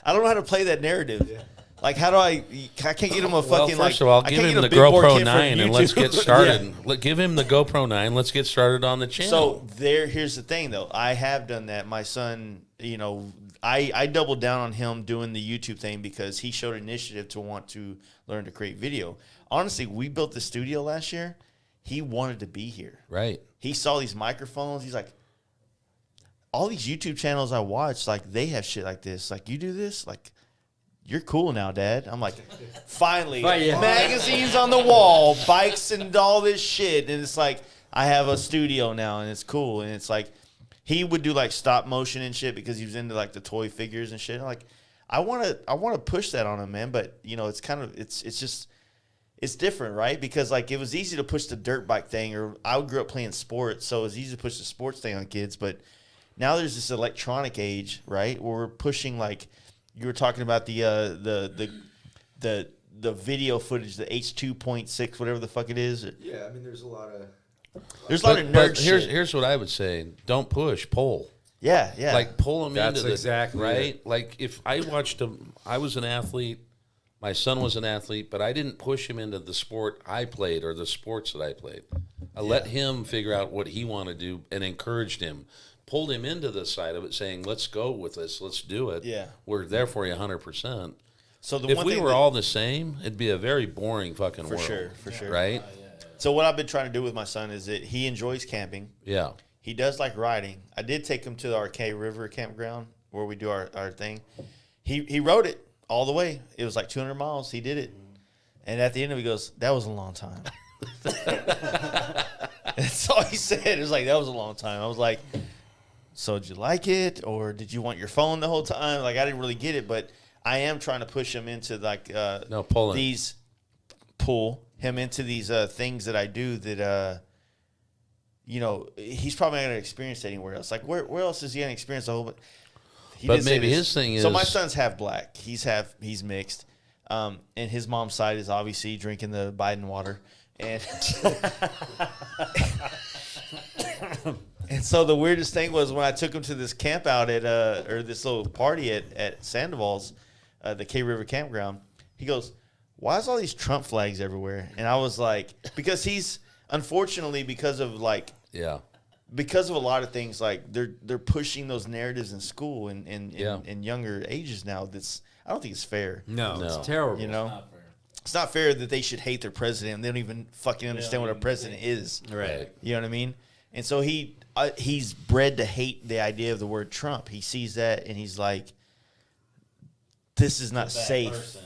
I don't know how to play that narrative. Yeah. Like, how do I can't get him a fucking, Well, first like, of all, I give can't him get the a big boy GoPro kid for 9 and let's YouTube. get started. Give him the GoPro 9. Let's get started on the channel. So here's the thing, though. I have done that. My son, I doubled down on him doing the YouTube thing because he showed initiative to want to learn to create video. Honestly, we built the studio last year. He wanted to be here. right. He saw these microphones. He's like, all these YouTube channels I watch, like, they have shit like this. Like, you do this? Like, you're cool now, Dad. I'm like, finally, Right, yeah. magazines on the wall, bikes and all this shit. And it's like, I have a studio now, and it's cool. And it's like, he would do, like, stop motion and shit because he was into, like, the toy figures and shit. I'm like, I want to push that on him, man. But, it's kind of, it's just, it's different, right? Because, like, it was easy to push the dirt bike thing, or I grew up playing sports, so it was easy to push the sports thing on kids. But now there's this electronic age, right, where we're pushing, like, you were talking about the video footage, the H2.6, whatever the fuck it is. Yeah, I mean, there's a lot of There's a lot of nerd shit. Here's what I would say: don't push, pull. Yeah. Like, pull them That's into the exactly right. it. Like, if I watched him, I was an athlete. My son was an athlete, but I didn't push him into the sport I played or the sports that I played. I let him figure out what he wanted to do and encouraged him. Pulled him into the side of it, saying, "Let's go with this. Let's do it. Yeah. We're there for you 100%." So the If one we thing were that- all the same, it'd be a very boring fucking For world. sure. Right? So what I've been trying to do with my son is that he enjoys camping. Yeah. He does like riding. I did take him to our K River campground where we do our thing. He rode it all the way. It was like 200 miles. He did it. And at the end of it, he goes, "That was a long time." That's all he said. It was like, "That was a long time." I was like, "So did you like it, or did you want your phone the whole time?" Like, I didn't really get it, but I am trying to push him into, like, No, pulling. pull him into these things that I do that he's probably not going to experience anywhere else. Like, where else is he going to experience the whole? He But did say maybe this. his thing So my is- son's half black. He's mixed, and his mom's side is obviously drinking the Biden water, and and so the weirdest thing was when I took him to this camp out at or this little party at Sandoval's, the K River campground. He goes, "Why is all these Trump flags everywhere?" And I was like, because he's unfortunately because of Yeah. a lot of things, like they're pushing those narratives in school and Yeah. in younger ages now. I don't think it's fair. no, No. it's terrible. You know, Not fair. it's not fair that they should hate their president and they don't even fucking understand what a president is. Right. You know what I mean? And so he's bred to hate the idea of the word Trump. He sees that and he's like, "This is not Bad safe." person,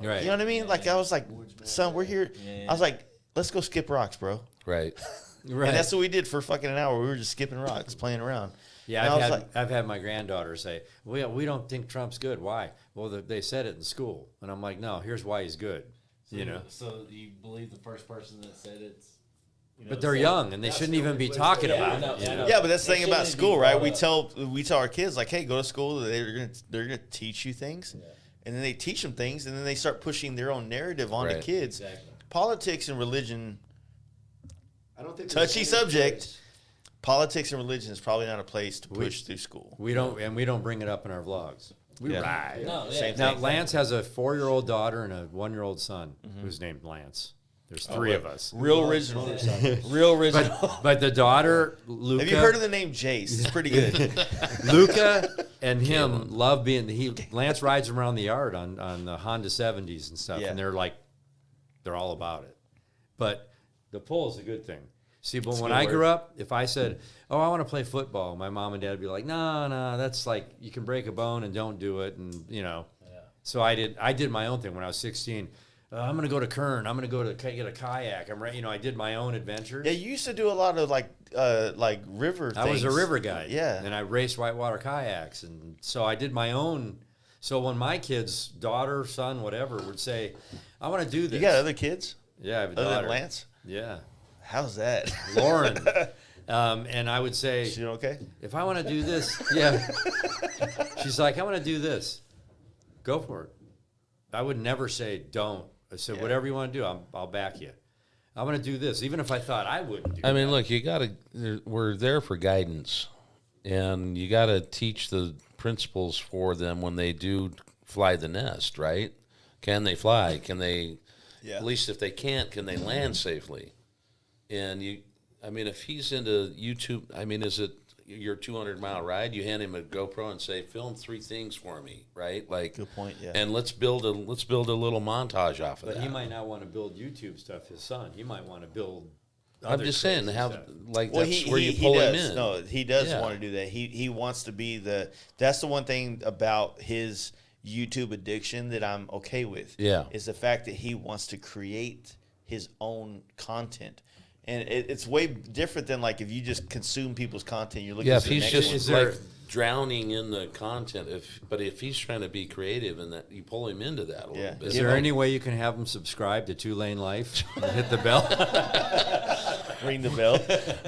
yeah, Right. You know what I mean? Like I was like, son, we're here. Yeah. I was like, let's go skip rocks, bro. Right. Right. And that's what we did for fucking an hour. We were just skipping rocks, playing around. Yeah, And I was I've had my granddaughter say, we don't think Trump's good. Why? Well, they said it in school. And I'm like, no, here's why he's good. You know. So you believe the first person that said it's. You know, But they're young, and they shouldn't even be talking about it. you know? Yeah, but that's the It thing about shouldn't school, be right? brought We tell our kids like, hey, go to school. They're gonna teach you things, and then they teach them things, and then they start pushing their own narrative onto Right. kids. Exactly. Politics and religion, I don't think there's touchy any subject. place- Politics and religion is probably not a place to We- push through school. We don't bring it up in our vlogs. We Yeah. ride. No, yeah, Same Now thing. Lance has a 4-year-old daughter and a 1-year-old son who's named Lance. There's 3 of us. Real original. Real original. But the daughter, Luca. Have you heard of the name Jace? It's pretty good. Luca and him love being. Lance rides them around the yard on the Honda 70s and stuff, Yeah. and they're all about it. But the pull is a good thing. See, but when good I word. grew up, if I said, "Oh, I want to play football," my mom and dad would be like, "No, that's like you can break a bone and don't do it," and you know. Yeah. So I did my own thing when I was 16. I'm gonna go to Kern. I'm gonna go to get a kayak. I did my own adventures. Yeah, you used to do a lot of like river. I was a things. river guy. Yeah. And I raced whitewater kayaks. And so I did my own. So when my kids, daughter, son, whatever, would say, I want to do this. You got other kids Yeah, I have a other daughter. than Lance? Yeah. How's that? Lauren. And I would say, Is she okay? if I want to do this, yeah. She's like, I want to do this. Go for it. I would never say don't. I said, Yeah. whatever you want to do, I'll back you. I want to do this, even if I thought I wouldn't do I mean, that. look, you got to. We're there for guidance, and you got to teach the principles for them when they do fly the nest. Right? Can they fly? Can they? Yeah. At least if they can't, can they land safely? And I mean, if he's into YouTube, I mean, is it your 200-mile ride? You hand him a GoPro and say, "Film 3 things for me," right? Like, Good point, yeah. And let's build a little montage off of But that. he might not want to build YouTube stuff, his son. He might want to build I'm other just saying, crazy have stuff. like Well, that's where you pull him does. in. No, he does Yeah. want to do that. He wants to be that's the one thing about his YouTube addiction that I'm okay with. Yeah. Is the fact that he wants to create his own content. And it's way different than like if you just consume people's content, you're looking Yeah, for if the he's next just one. Is there- like drowning in the content, if he's trying to be creative and that you pull him into that a Yeah. little bit. Is Give there him- any way you can have him subscribe to 2 Lane Life and hit the bell? Ring the bell.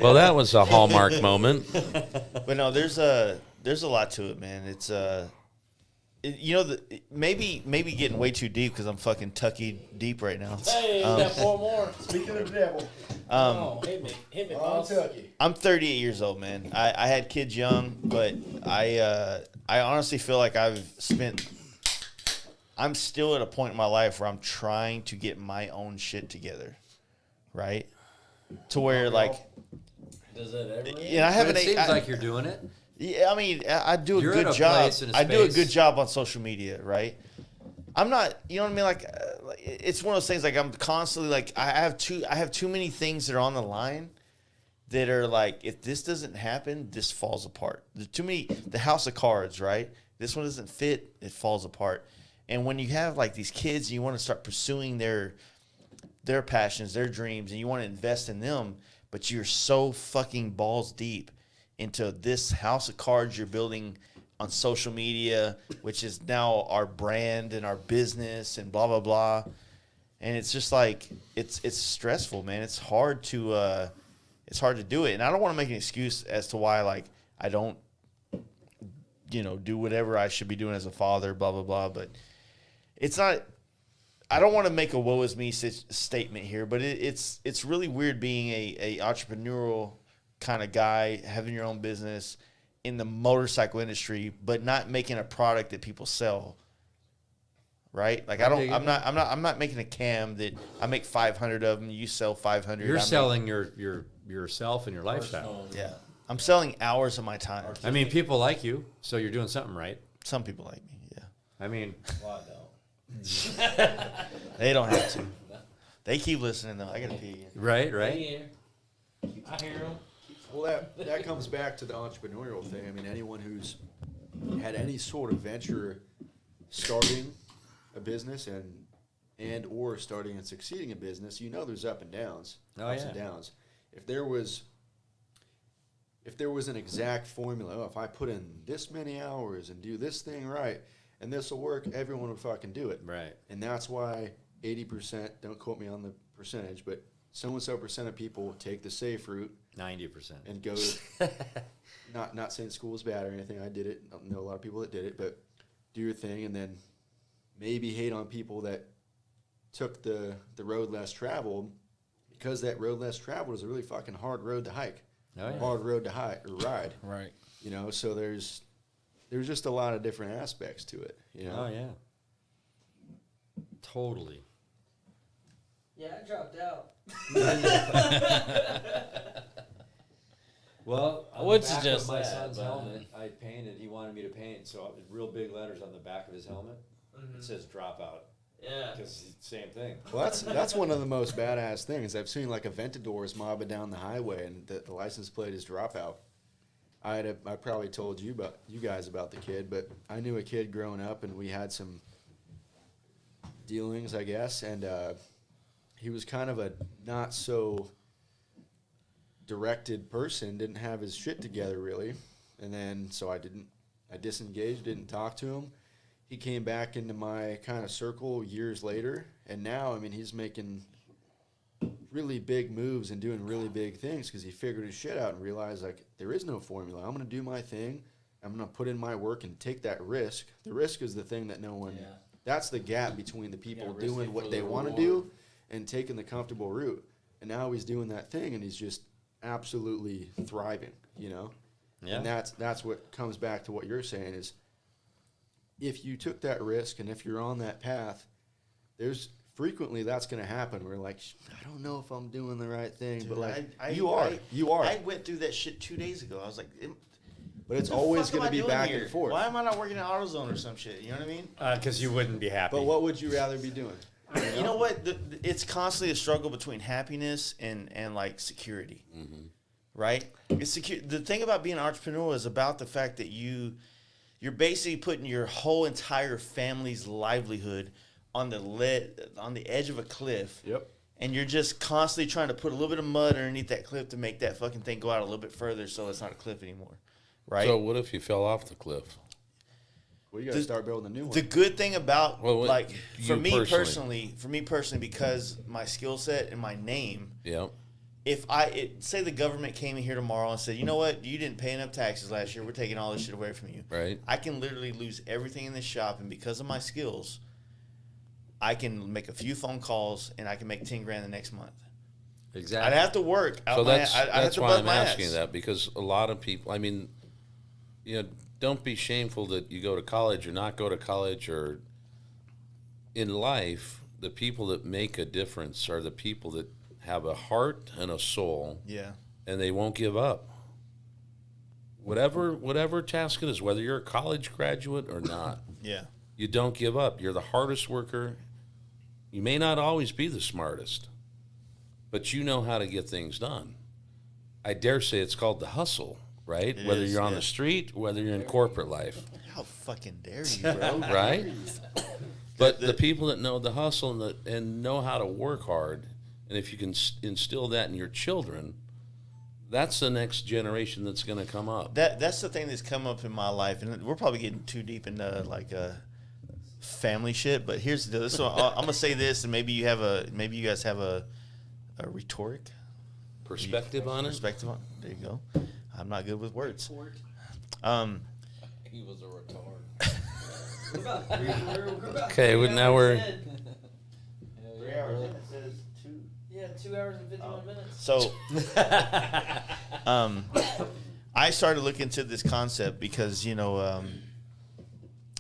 Well, that was a hallmark moment. But no, there's a lot to it, man. It's maybe getting way too deep because I'm fucking tucky deep right now. Hey, you got 4 more. Speaking of the devil, Oh, hit me, boss. Kentucky. I'm 38 years old, man. I had kids young, but I honestly feel like I'm still at a point in my life where I'm trying to get my own shit together, right? To where like, Does that ever? I But haven't. it seems like you're doing it. Yeah, I mean, I do a You're at good a job. place in a I do a space- good job on social media, right? I'm not, you know what I mean? Like, it's one of those things. Like, I'm constantly like, I have too many things that are on the line that are like, if this doesn't happen, this falls apart. There's too many. The house of cards, right? This one doesn't fit, it falls apart. And when you have like these kids, you want to start pursuing their passions, their dreams, and you want to invest in them, but you're so fucking balls deep into this house of cards you're building on social media, which is now our brand and our business and blah blah blah. And it's just like it's stressful, man. It's hard to do it. And I don't want to make an excuse as to why like I don't do whatever I should be doing as a father, blah blah blah, but it's not. I don't want to make a woe is me statement here, but it's really weird being a entrepreneurial kind of guy, having your own business in the motorcycle industry, but not making a product that people sell. Right? Like I'm not making a cam that I make 500 of them. You sell 500. You're selling yourself and your lifestyle. Yeah. I'm selling hours of my time. I mean, people like you, so you're doing something right. Some people like me. Yeah. I mean, Well, I don't. They don't have to. They keep listening though. I gotta pee again. right. Yeah. I hear them. Well, that comes back to the entrepreneurial thing. I mean, anyone who's had any sort of venture starting a business and and or starting and succeeding in business, you know there's ups and downs. If there was an exact formula, if I put in this many hours and do this thing right, and this will work, everyone would fucking do it. Right. And that's why 80%, don't quote me on the percentage, but so percent of people take the safe route 90%. and go not saying school is bad or anything. I did it. I know a lot of people that did it, but do your thing and then maybe hate on people that took the road less traveled, because that road less traveled is a really fucking hard road to hike. Oh, yeah. Hard road to hike or ride. Right. You know, so there's just a lot of different aspects to it. You know? Oh, yeah. Totally. Yeah, I dropped out. Well, I on would the back suggest of my that, son's but- helmet, I painted. He wanted me to paint, so real big letters on the back of his helmet. It says "dropout" Yeah. because same thing. Well, that's one of the most badass things I've seen. Like Aventadors mobbing down the highway, and the license plate is Dropout. I probably told you guys about the kid, but I knew a kid growing up, and we had some dealings, I guess, and he was kind of a not so directed person, didn't have his shit together really, and then so I disengaged, didn't talk to him. He came back into my kind of circle years later, and now, I mean, he's making really big moves and doing really big things because he figured his shit out and realized, like, there is no formula. I'm going to do my thing. I'm going to put in my work and take that risk. The risk is the thing that no one, that's the gap between the people risk it doing for what the they want to reward. do and taking the comfortable route. And now he's doing that thing, and he's just absolutely thriving, you know? Yeah. And that's what comes back to what you're saying is, if you took that risk and if you're on that path, there's frequently that's going to happen. We're like, I don't know if I'm doing the right thing, Dude, but like you are. you are. I went through that shit 2 days ago. I was like, But it's what the always fuck am going I to be doing back here? and forth. Why am I not working at AutoZone or some shit? You know what I mean? Because you wouldn't be happy. But what would you rather be doing? You know what? It's constantly a struggle between happiness and like security, right? It's secure. The thing about being an entrepreneur is about the fact that you're basically putting your whole entire family's livelihood on the edge of a cliff. Yep. And you're just constantly trying to put a little bit of mud underneath that cliff to make that fucking thing go out a little bit further, so it's not a cliff anymore, right? So what if you fell off the cliff? Well, you got to start building a new one. The good thing about Well, for you me personally. personally, because my skill set and my name, Yeah. if say the government came in here tomorrow and said, you know what, you didn't pay enough taxes last year, we're taking all this shit away from you. Right. I can literally lose everything in this shop, and because of my skills, I can make a few phone calls and I can make $10,000 the next month. exactly. I'd have to work. So that's I'd why I'm asking that, because a lot of people, I mean, you know, don't be shameful that you go to college or not go to college, or in life, the people that make a difference are the people that have a heart and a soul, Yeah. and they won't give up. Whatever task it is, whether you're a college graduate or not, Yeah. you don't give up. You're the hardest worker. You may not always be the smartest, but you know how to get things done. I dare say it's called the hustle, right? It Whether is, you're on yeah. the street, whether you're in corporate life, How fucking dare you, bro? right? But the people that know the hustle and know how to work hard, and if you can instill that in your children, that's the next generation that's going to come up. That's the thing that's come up in my life, and we're probably getting too deep into like family shit. But here's the deal. So I'm gonna say this, and maybe you guys have a rhetoric Perspective on it? perspective on. There you go. I'm not good with words. Port. He was a retard. We're about we're about Okay, 3 well, now hours we're- in. 3 hours in, it says 2. Yeah, 2 hours and 51 minutes. So, I started looking into this concept because, you know,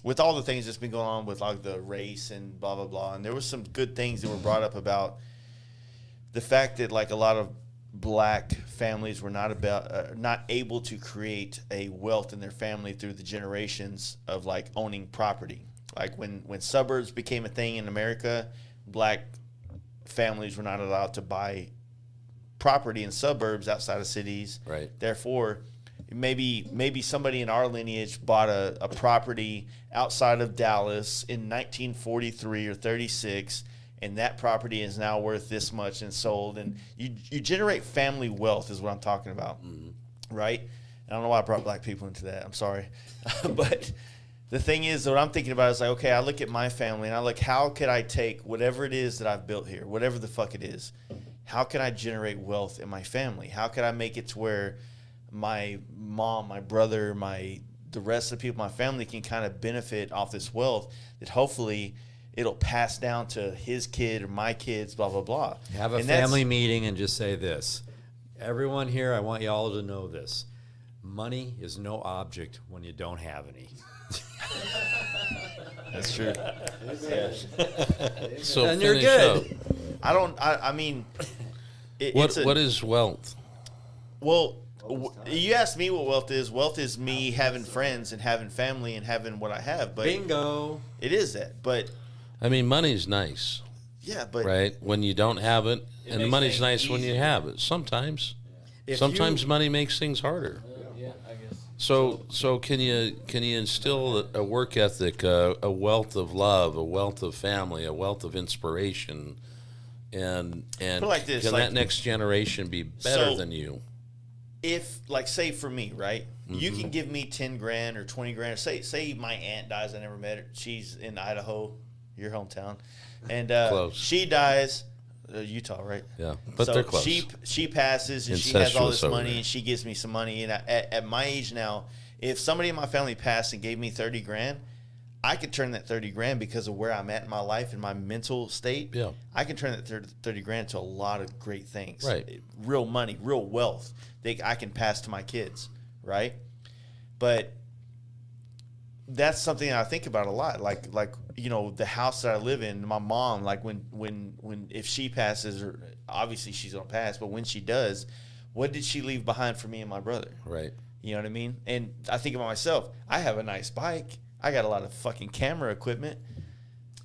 with all the things that's been going on with like the race and blah, blah, blah, and there was some good things that were brought up about the fact that like a lot of black families were not able to create a wealth in their family through the generations of like owning property. Like when suburbs became a thing in America, black families were not allowed to buy property in suburbs outside of cities. Right. Therefore, maybe somebody in our lineage bought a property outside of Dallas in 1943 or 36, and that property is now worth this much and sold, and you generate family wealth is what I'm talking about, right? I don't know why I brought black people into that. I'm sorry, but the thing is, what I'm thinking about is like, okay, I look at my family and I look, how could I take whatever it is that I've built here, whatever the fuck it is, how can I generate wealth in my family? How could I make it to where my mom, my brother, the rest of the people in my family can kind of benefit off this wealth that hopefully it'll pass down to his kid or my kids, blah, blah, blah. Have a family meeting and just say this. Everyone here, I want you all to know this. Money is no object when you don't have any. That's true. So And you're finish good. up. I mean, What is wealth? well, you asked me what wealth is. Wealth is me having friends and having family and having what I have. But Bingo. it is that. But I mean, money's nice, yeah, but right? When you don't have it, and makes money's things nice when you easier. have it. Sometimes, If sometimes you- money makes things harder. Yeah, I guess. So can you instill a work ethic, a wealth of love, a wealth of family, a wealth of inspiration, and Put it like this, can like- that next generation be better So- than you? if, like, say for me, right, you can give me 10 grand or 20 grand. Say my aunt dies. I never met her. She's in Idaho, your hometown, and Close. she dies, Utah, right? Yeah, but So they're close. She passes and she has all this Incestuous over money there. and she gives me some money. And at my age now, if somebody in my family passed and gave me 30 grand, I could turn that 30 grand because of where I'm at in my life and my mental state. Yeah. I can turn that 30 grand to a lot of great things. Right. Real money, real wealth that I can pass to my kids. Right. But that's something that I think about a lot. Like, you know, the house that I live in, my mom, like when if she passes, or obviously she's gonna pass, but when she does, what did she leave behind for me and my brother? Right. You know what I mean? And I think about myself, I have a nice bike. I got a lot of fucking camera equipment.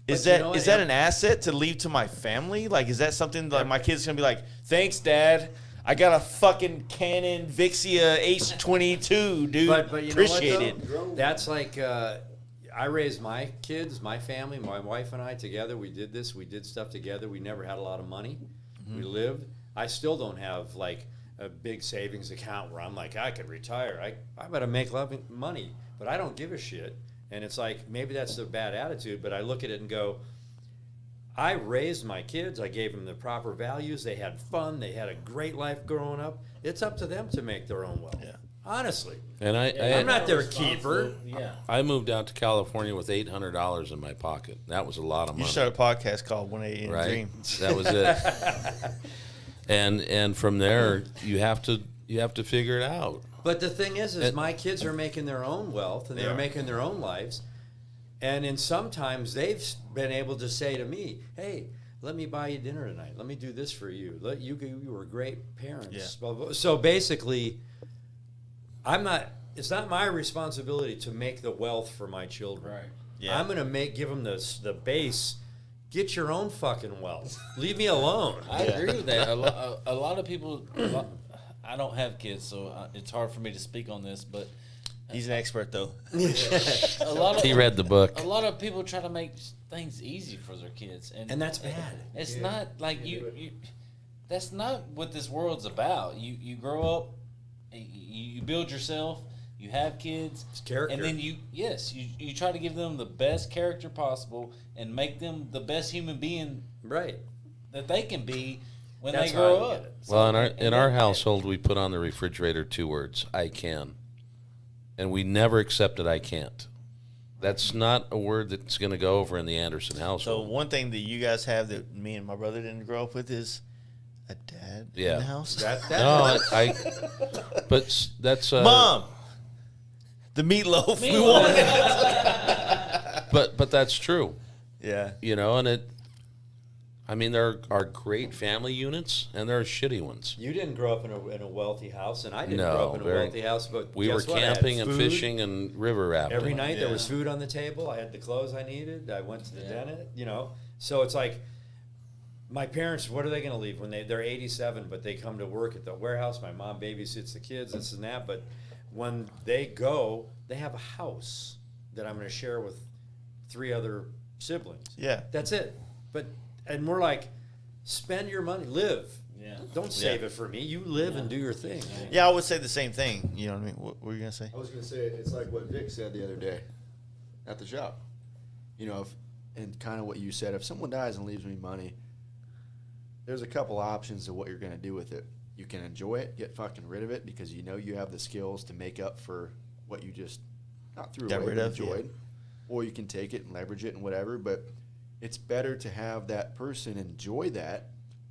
Is But you that know is what? that an asset to leave to my family? Like, is that something like my kids gonna be like, thanks, Dad. I got a fucking Canon Vixia H22, dude. But you know Appreciate what, it. though? That's like I raised my kids, my family, my wife and I together. We did this. We did stuff together. We never had a lot of money. We lived. I still don't have like a big savings account where I'm like, I could retire. I better make money, but I don't give a shit. And it's like, maybe that's a bad attitude, but I look at it and go, I raised my kids. I gave them the proper values. They had fun. They had a great life growing up. It's up to them to make their own wealth. Yeah. Honestly. And I'm not their keeper. Yeah. I moved out to California with $800 in my pocket. That was a lot of You money. started a podcast called 180 right? Dream. That was it. and from there, you have to figure it out. But the thing is And- my kids are making their own wealth and They they're are. making their own lives. And in sometimes they've been able to say to me, hey, let me buy you dinner tonight. Let me do this for you. You were great parents. Yeah. Blah, blah, blah. So basically, it's not my responsibility to make the wealth for my children. Right. Yeah. I'm going to give them the base. Get your own fucking wealth. Leave me alone. I agree with that. A lot of people. I don't have kids, so it's hard for me to speak on this. But He's an expert, though. a lot of He read the book. a lot of people try to make things easy for their kids, And that's bad. It's not like you. That's not what this world's about. You grow up, you build yourself, you have kids, It's character. and then you try to give them the best character possible and make them the best human being Right. that they can be when That's they how I grow look up. at it. Well, in our that- household, we put on the refrigerator 2 words: "I can," and we never accepted "I can't." That's not a word that's going to go over in the Anderson So household. one thing that you guys have that me and my brother didn't grow up with is a dad in Yeah. the house. That No, but that's Mom, the meatloaf we Meatloaf. wanted. but that's true, Yeah. you know. And there are great family units and there are shitty ones. You didn't grow up in a wealthy house, and I didn't No, grow up in a very- wealthy house. But We were guess what? I had camping and food. fishing and river rafting. Every night there Yeah. was food on the table. I had the clothes I needed. I went to the dentist. You know, so it's like my parents. What are they going to leave when they're 87? But they come to work at the warehouse. My mom babysits the kids, this and that. But when they go, they have a house that I'm going to share with 3 other siblings. Yeah. That's it. But and we're like, spend your money, live. Yeah. Don't save it for me. You live and do your thing. Yeah, I would say the same thing. You know what I mean? What were you gonna say? I was going to say, it's like what Vic said the other day at the shop. You know, and kind of what you said, if someone dies and leaves me money, there's a couple options of what you're going to do with it. You can enjoy it, get fucking rid of it because you know you have the skills to make up for what you just not threw Got away, rid but of, enjoyed. yeah. Or you can take it and leverage it and whatever, but it's better to have that person enjoy that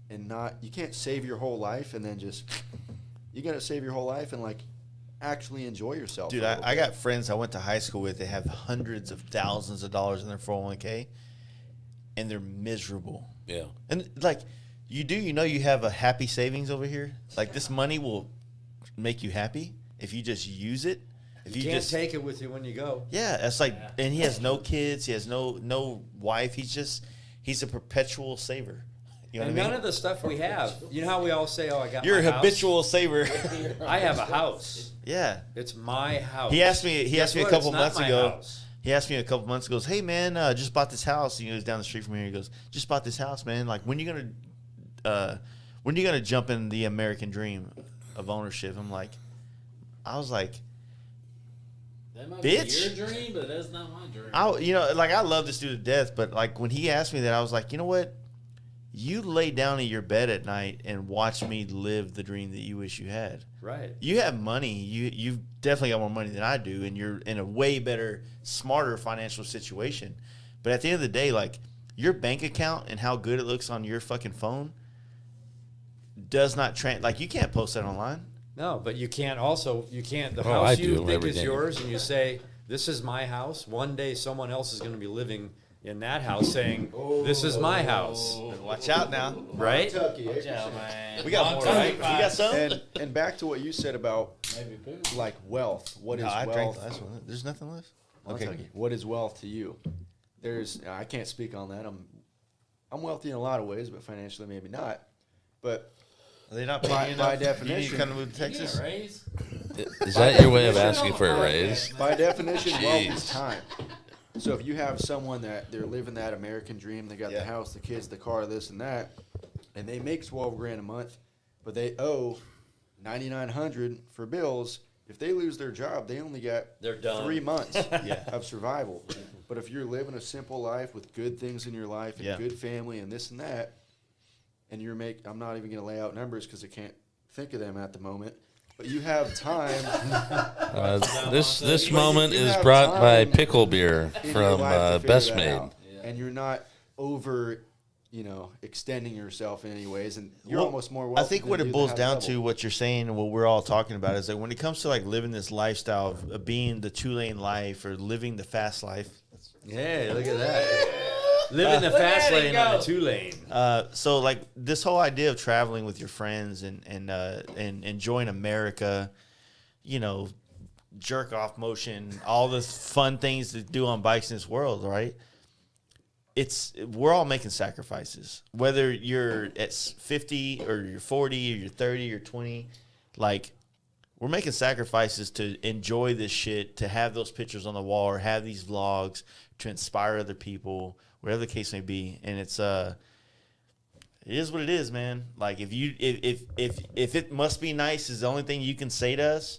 and not, you can't save your whole life and then just, you got to save your whole life and like actually enjoy yourself. Dude, a little I bit. got friends I went to high school with. They have hundreds of thousands of dollars in their 401k, and they're miserable. Yeah. And like, you know you have a happy savings over here. Like this money will make you happy if you just use it. If You you can't just take it with you when you go. yeah, it's like, and he has no kids. He has no wife. He's a perpetual saver. You know And what I none mean? of the stuff we have. You know how we all say, "Oh, I got You're my a house?" habitual saver. I have a house. Yeah. It's my house. He asked me. He Guess asked me a what? couple It's not months my ago. house. He asked me a couple months ago. Goes, hey man, just bought this house. He goes down the street from here. He goes, just bought this house, man. Like when you gonna jump in the American dream of ownership? I was like, That might Bitch. be your dream, but that's not my dream. I love this dude to death, but like when he asked me that, I was like, you know what? You lay down in your bed at night and watch me live the dream that you wish you had. Right. You have money. You've definitely got more money than I do, and you're in a way better, smarter financial situation. But at the end of the day, like your bank account and how good it looks on your fucking phone does not like you can't post that online. No, but you can't. The Oh, I house you do think every is day. yours, and you say, "This is my house." One day, someone else is going to be living in that house, saying, "This is my house." Watch out now. Right? Kentucky, Watch out, man. We got more, right? You got some? and back to what you said about Maybe poo. like wealth. What is No, I drank wealth? the last one. There's nothing left. Okay. What is wealth to you? I can't speak on that. I'm wealthy in a lot of ways, but financially maybe not. But Are they not By- paying by enough? You need to definition- kind of move to You get Texas. a raise? Is that your way of asking for a raise? by definition, wealth is Jeez. time. So if you have someone that they're living that American dream, they got Yeah. the house, the kids, the car, this and that, and they make 12 grand a month, but they owe 9,900 for bills. If they lose their job, they only got They're done. 3 months Yeah. of survival. But if you're living a simple life with good things in your life and Yeah. good family and this and that, and I'm not even going to lay out numbers because I can't think of them at the moment. But you have time This You moment is have brought by time pickle beer in your from life to figure Best that Made. out. And you're not over, extending yourself in any ways, and you're Well, almost more I wealthy think than what the it dude boils that down has to, double. what you're saying and what we're all talking about, is that when it comes to like living this lifestyle of being the 2-lane life or living the fast life. Hey, look at that. Living the fast there you lane on go. the 2-lane. So like this whole idea of traveling with your friends and enjoying America, jerk off motion, all the fun things to do on bikes in this world, right? We're all making sacrifices. Whether you're at 50 or you're 40 or you're 30 or 20, like we're making sacrifices to enjoy this shit, to have those pictures on the wall or have these vlogs to inspire other people, whatever the case may be. And it is what it is, man. Like if it must be nice is the only thing you can say to us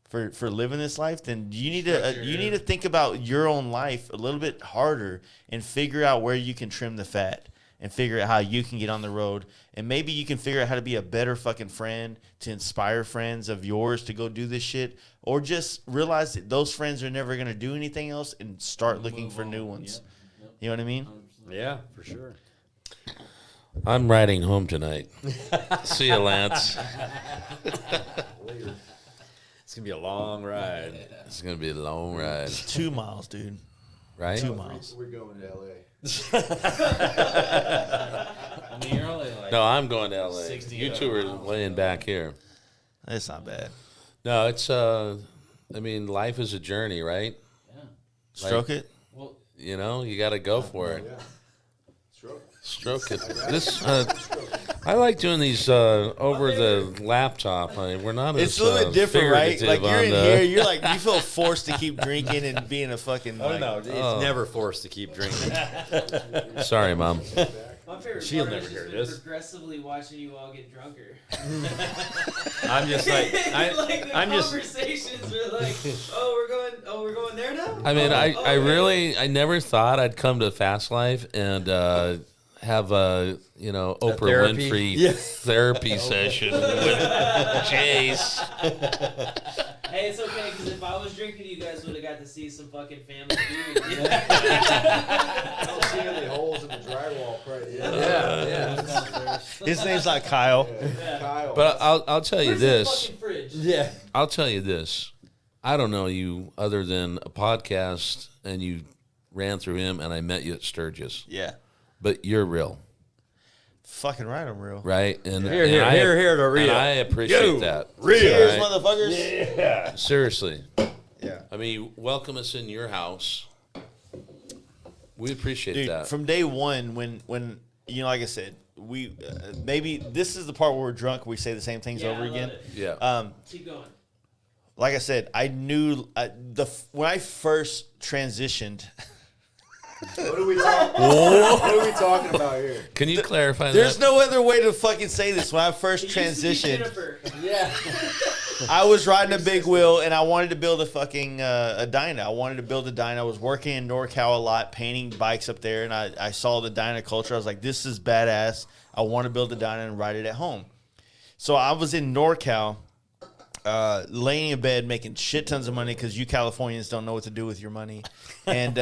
for living this life, then you need to think about your own life a little bit harder and figure out where you can trim the fat and figure out how you can get on the road. And maybe you can figure out how to be a better fucking friend to inspire friends of yours to go do this shit, or just realize that those friends are never going to do anything else and start looking Move for on. new ones. Yep. You know what I mean? Yeah, for sure. I'm riding home tonight. See you, Lance. It's going to be a long ride. It's gonna be a long ride, 2 miles, dude. right? 2 miles. We're going to LA. I mean, you're only like No, I'm going to LA. 60 You two are miles. laying back here. It's not bad. No, it's life is a journey, right? yeah. Stroke it. Well, You got to go for it. Yeah. Stroke. Stroke it. I like doing these over the laptop. We're not It's as a little bit different, right? figurative Like you're on in the- here, you're like you feel forced to keep drinking and being a fucking. Oh, like, no. It's Oh. never forced to keep drinking. Sorry, Mom. My favorite She'll part never is hear just this. progressively watching you all get drunker. I'm just like, like the I'm just. conversations are like, we're going there now. I mean, I okay. I never thought I'd come to Fast Life and have a Oprah therapy? Winfrey Yeah. therapy session with Chase. Hey, it's okay, because if I was drinking, you guys would have got to see some fucking family feud. I don't see any holes in the drywall. Right? Yeah. His name's not Kyle. Yeah. Kyle. But I'll tell you Where's the this. fucking fridge? Yeah. I'll tell you this. I don't know you other than a podcast, and you ran through him, and I met you at Sturgis. Yeah. But you're real, Fucking right, I'm real. right? And Here, and here, I, here, here to and real. I appreciate You, that. Cheers, right? motherfuckers. Yeah. Seriously. yeah. I mean, you welcome us in your house. We appreciate Dude, that. from day one, when like I said, we maybe this is the part where we're drunk. We say the same things Yeah, over I love again. it. yeah. Keep going. Like I said, I knew when I first transitioned. What are we talking about here? Can you clarify There's that? no other way to fucking say this. When I first It used to be transitioned, Jennifer. Yeah. I was riding a big wheel and I wanted to build a fucking a dyno. I wanted to build a dyno. I was working in NorCal a lot, painting bikes up there, and I saw the dyno culture. I was like, this is badass. I want to build a dyno and ride it at home. So I was in NorCal, laying in bed, making shit tons of money because you Californians don't know what to do with your money. And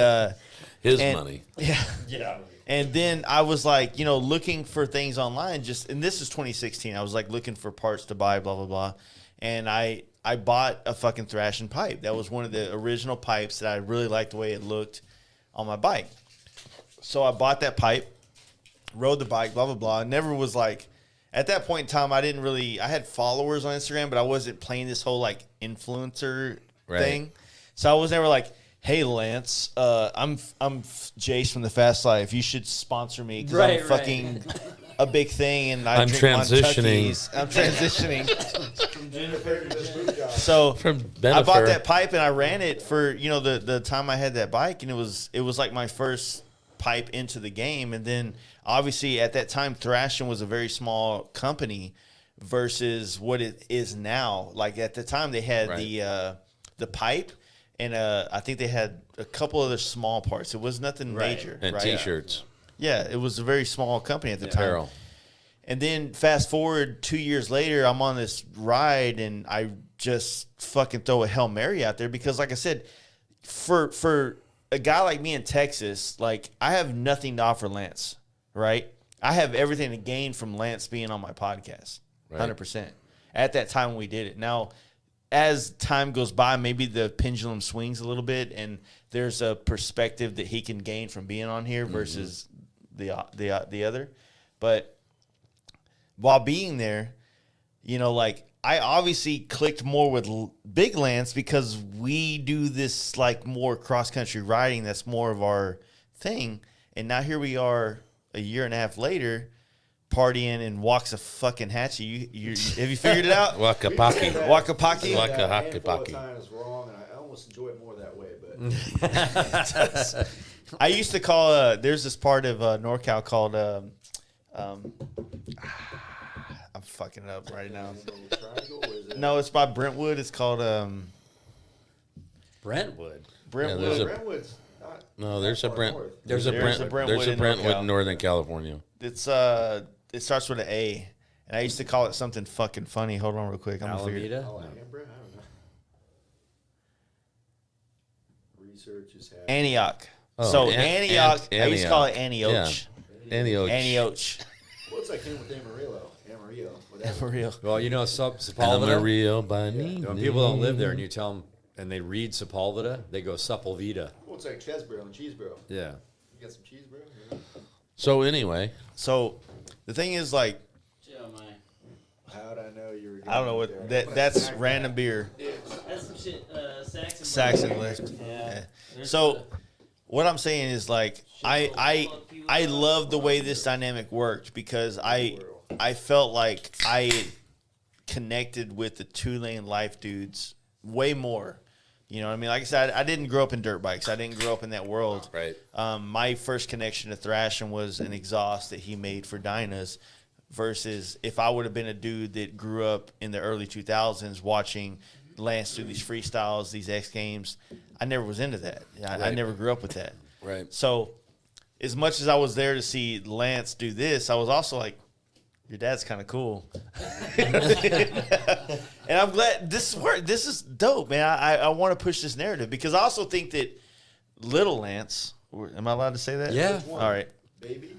His and- money. yeah. Yeah. And then I was like, looking for things online. And this is 2016. I was like looking for parts to buy, blah blah blah. And I bought a fucking Trashin pipe. That was one of the original pipes that I really liked the way it looked on my bike. So I bought that pipe, rode the bike, blah blah blah. Never was like, at that point in time, I had followers on Instagram, but I wasn't playing this whole like influencer Right. thing. So I was never like, hey Lance, I'm Jace from the Fast Life. You should sponsor me because Right, I'm right. fucking a big thing, and I'm drink transitioning. Montuckies. I'm transitioning. From Jennifer to Jennifer. So From I bought Benifer. that pipe and I ran it for the time I had that bike, and it was like my first pipe into the game. And then obviously at that time, Trashin was a very small company versus what it is now. Like at the time, they had Right. the pipe. And I think they had a couple other small parts. It was nothing major. And right? T-shirts. Yeah, it was a very small company at the time. Apparel. And then fast forward 2 years later, I'm on this ride and I just fucking throw a Hail Mary out there because, like I said, for a guy like me in Texas, like I have nothing to offer Lance, right? I have everything to gain from Lance being on my podcast, Right. 100%. At that time when we did it. Now, as time goes by, maybe the pendulum swings a little bit, and there's a perspective that he can gain from being on here versus the other. But while being there, like I obviously clicked more with Big Lance because we do this like more cross country riding. That's more of our thing. And now here we are, a year and a half later, partying and walks a fucking hatchet. You have you figured it out? Wakapaki. Wakapaki? Waka That haka handful of paki. times wrong, and I almost enjoy it more that way. But I used to call there's this part of NorCal called I'm fucking it up right now. triangle, or is it? No, it's by Brentwood. It's called Brentwood. Brentwood. there's a- Brentwood's not. No, there's a far Brent. north. There's a There's Brent. a Brentwood There's a in Brentwood NorCal. in Northern California. It's it starts with an A, and I used to call it something fucking funny. Hold on, real quick. I'm gonna figure it. Alameda. Oh, Alhambra? I don't know. Research is happening. Antioch. Oh, So Antioch. Antioch, I used to call it Antioch. Antioch. Antioch. What's that came with Amarillo? Amarillo. Whatever. For real. Well, Sepulveda. Amarillo by When people don't live there and you tell them and they read Sepulveda, they go Sepulveda. Well, it's like Chesborough and Cheeseboro. Yeah. You got some Cheeseboro? Yeah. So anyway, So the thing is, like, Chill, man. How'd I know you were? I don't know what that's random beer. That's some shit. Saxon. Saxon list. Yeah. So what I'm saying is, like, I love the way this dynamic worked because I felt like I connected with the 2 Lane Life dudes way more You know what I mean? Like I said, I didn't grow up in dirt bikes. I didn't grow up in that world. Right. My first connection to Trashin was an exhaust that he made for Dynas versus if I would have been a dude that grew up in the early 2000s watching Lance do these freestyles, these X Games. I never was into that. I never grew up with that. Right. So as much as I was there to see Lance do this, I was also like, your dad's kind of cool. And I'm glad this is dope, man. I want to push this narrative because I also think that little Lance, am I allowed to say that? Yeah. All right. Baby.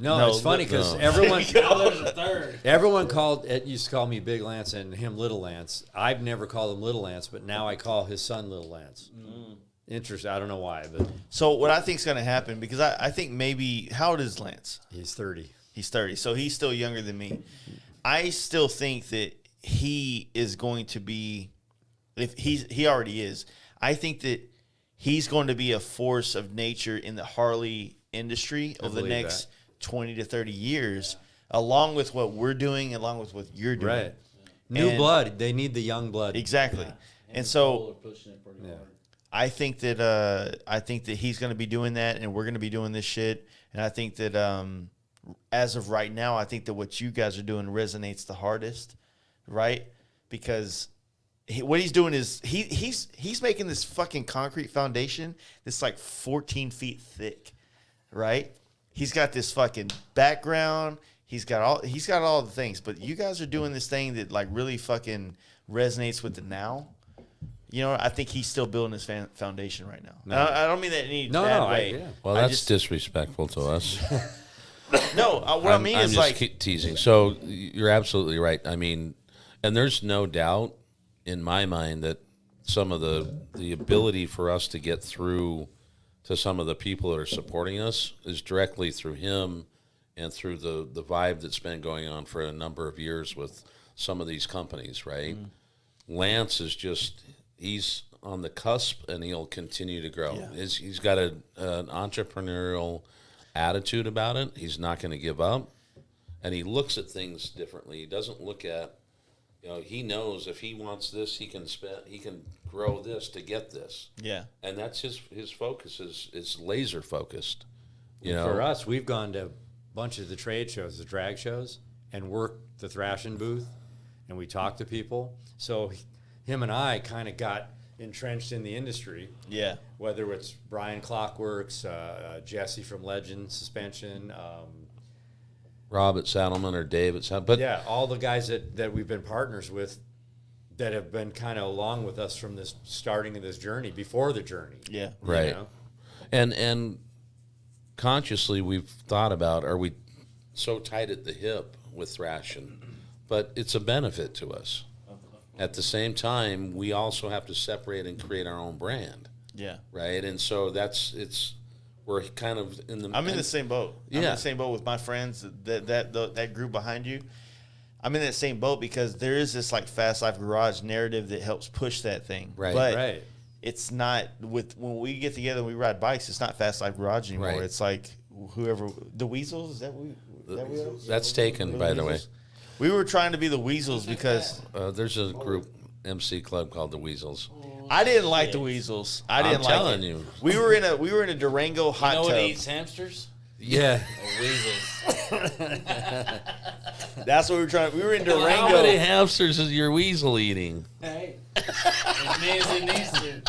No, it's funny because everyone Now there's a third. everyone used to call me Big Lance and him Little Lance. I've never called him Little Lance, but now I call his son Little Lance. Interesting. I don't know why, but So what I think is going to happen, because I think maybe, how old is Lance? he's 30. He's 30, so he's still younger than me. I still think that he is going to be, if he already is. I think that he's going to be a force of nature in the Harley industry over the believe next 20 to 30 years, along with what we're doing, along with what you're doing. Right. New And- blood. They need the young blood. Exactly. And so pushing it pretty Yeah. hard. I think that he's going to be doing that, and we're going to be doing this shit. And I think that as of right now, I think that what you guys are doing resonates the hardest, right? Because what he's doing is he's making this fucking concrete foundation that's like 14 feet thick, right? He's got this fucking background. He's got all the things, but you guys are doing this thing that like really fucking resonates with the now. You know, I think he's still building his foundation right now. No. I don't mean that in any bad way. yeah. Well, I that's just- disrespectful to us. No, what I mean I'm is just like teasing. So you're absolutely right. I mean, and there's no doubt in my mind that some of the ability for us to get through to some of the people that are supporting us is directly through him and through the vibe that's been going on for a number of years with some of these companies, right? Lance is just, he's on the cusp and he'll continue to grow. Yeah. He's got an entrepreneurial attitude about it. He's not going to give up, and he looks at things differently. He doesn't look at, he knows if he wants this, he can grow this to get this, yeah. and that's his focus is laser focused. For us, we've gone to a bunch of the trade shows, the drag shows, and worked the Trashin booth, and we talked to people. So him and I kind of got entrenched in the industry. Yeah. Whether it's Brian Clockworks, Jesse from Legend Suspension, Rob at Saddleman or Dave at Saddleman, but yeah, all the guys that we've been partners with that have been kind of along with us from this starting of this journey, before the journey. Yeah. right. You know? And consciously we've thought about, are we so tight at the hip with Trashin? But it's a benefit to us. At the same time, we also have to separate and create our own brand, Yeah. right? And so we're kind of in the. I'm in the same boat. I'm in Yeah. the same boat with my friends. That group behind you. I'm in that same boat because there is this like Fast Life Garage narrative that helps push that thing. Right. But Right. it's not when we get together and we ride bikes. It's not Fast Life Garage anymore. Right. It's like whoever the Weasels. Is that we? That's taken, by the way. We were trying to be the Weasels because There's a group MC club called the Weasels. I didn't like the Weasels. I didn't I'm like telling it. you. We were in a Durango hot You know tub. what eats hamsters? Yeah. Weasels. That's what we were trying. We were in How many Durango. hamsters is your weasel eating? Hey, as many as it needs to.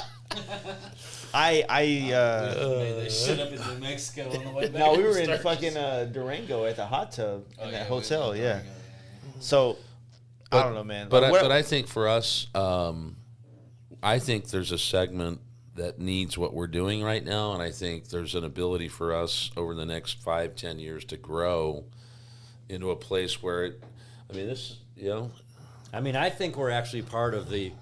I Made this shit up in New Mexico on the way back. No, we were from in Sturgis. fucking Durango at the hot tub Oh, in yeah, that we was hotel. in Yeah. Durango, So I don't know, man. But Like, what- I think for us, I think there's a segment that needs what we're doing right now, and I think there's an ability for us over the next 5-10 years to grow into a place where I mean, I think we're actually part of the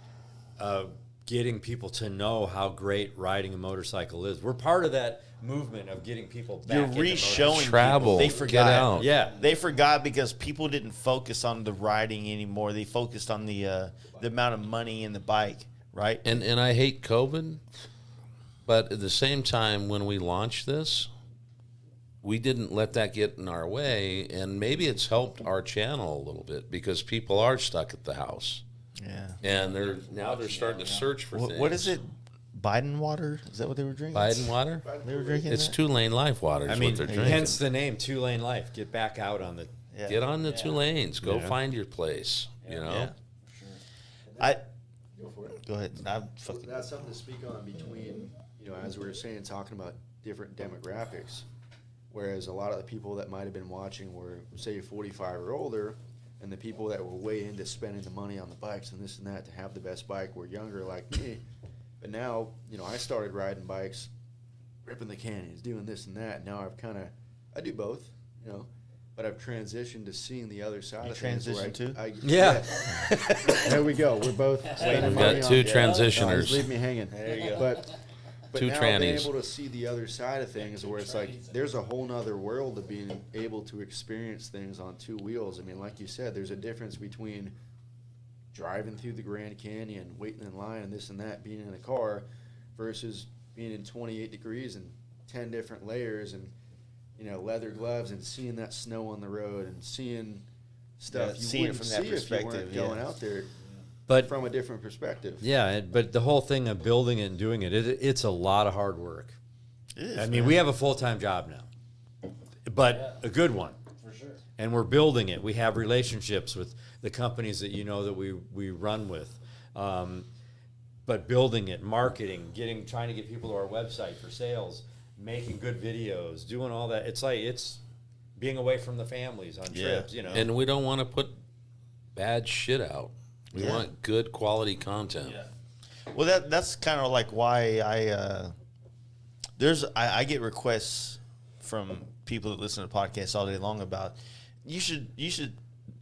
getting people to know how great riding a motorcycle is. We're part of that movement of getting people back you're into re-showing motorcycles. travel, people. They get forgot. out. Yeah. They forgot because people didn't focus on the riding anymore. They focused on the amount of money in the bike, right? And I hate COVID, but at the same time, when we launched this, we didn't let that get in our way, and maybe it's helped our channel a little bit because people are stuck at the house. Yeah. And they're starting to search for things. What is it? Biden water? Is that what they were drinking? Biden water? They were drinking It's that? 2 Lane Life water. Is I mean, what they're drinking. hence the name 2 Lane Life. Get back out on the. Yeah. Get on the 2 lanes. Go Yeah. find your place. You know. Yeah. Go for it. Go ahead. That's something to speak on between, as we were saying, talking about different demographics. Whereas a lot of the people that might have been watching were, say, 45 or older, and the people that were way into spending the money on the bikes and this and that to have the best bike were younger like me. But now, I started riding bikes, ripping the canyons, doing this and that. Now I do both, but I've transitioned to seeing the other side of things. Transition too? Yeah. There we go. We're both spending We've money got on 2 Just transitioners. leave me hanging. There you go. But 2 now being trannies. able to see the other side of things where it's like there's a whole nother world of being able to experience things on 2 wheels. I mean, like you said, there's a difference between driving through the Grand Canyon, waiting in line and this and that, being in a car versus being in 28 degrees and 10 different layers and, leather gloves and seeing that snow on the road and seeing stuff you seeing it wouldn't from that see if you weren't perspective, going yeah. out there But from a different perspective. yeah, but the whole thing of building it and doing it's a lot of hard work. It is, I mean, man. we have a full-time job now, but a good one. For sure. And we're building it. We have relationships with the companies that that we run with. But building it, marketing, trying to get people to our website for sales, making good videos, doing all that. It's being away from the families on Yeah. trips, And we don't want to put bad shit out. We Yeah. want good quality content. Yeah. Well, that's kind of like why I get requests from people that listen to podcasts all day long about you should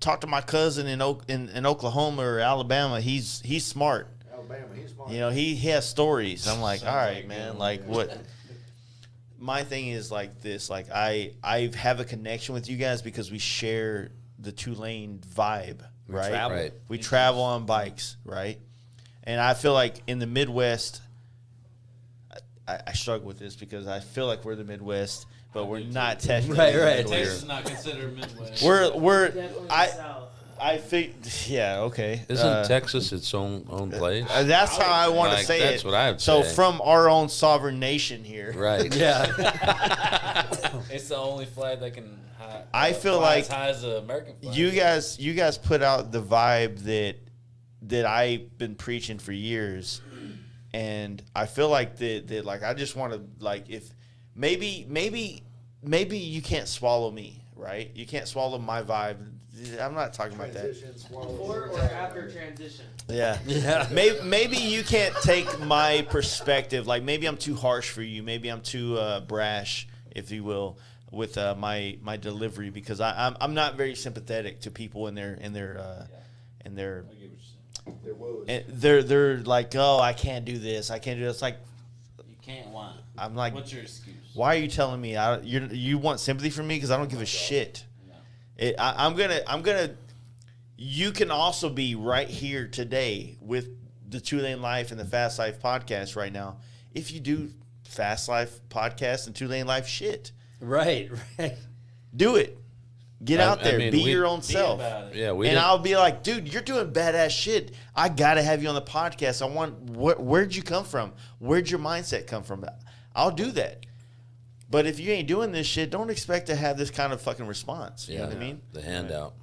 talk to my cousin in Oklahoma or Alabama. He's smart. Alabama, he's smart. He has stories. I'm like, all right, like man. him. Like what? My thing is like this. Like I have a connection with you guys because we share the 2 lane vibe, right? travel. Right. We travel on bikes, right? And I feel like in the Midwest, I struggle with this because I feel like we're the Midwest, but we're not technically. Right, the right. Midwest. Texas is not considered Midwest. We're Definitely the I South. I think yeah okay. Isn't Texas its own place? That's how I want to Like, say that's it. what I would So say. from our own sovereign nation here, Right. Yeah. It's the only flag that can high, I feel fly like as high as the American flag. you guys put out the vibe that I've been preaching for years, and I feel like that like I just want to like if maybe you can't swallow me, right? You can't swallow my vibe. I'm not talking about that. Before or after transition? Yeah. Yeah. Maybe you can't take my perspective. Like maybe I'm too harsh for you. Maybe I'm too brash, if you will, with my delivery because I'm not very sympathetic to people in their Their woes. and they're like, oh, I can't do this. I can't do this. Like You can't whine. I'm like, What's your excuse? why are you telling me you want sympathy from me? Because I don't give a shit. No. I'm gonna. You can also be right here today with the 2 Lane Life and the Fast Life podcast right now. If you do Fast Life podcast and 2 Lane Life shit, Right. do it. Get out I there, mean, be we- your own Be self. about it. Yeah, we And didn't- I'll be like, dude, you're doing badass shit. I gotta have you on the podcast. I want. Where'd you come from? Where'd your mindset come from? I'll do that. But if you ain't doing this shit, don't expect to have this kind of fucking response. You know what I mean? The handout.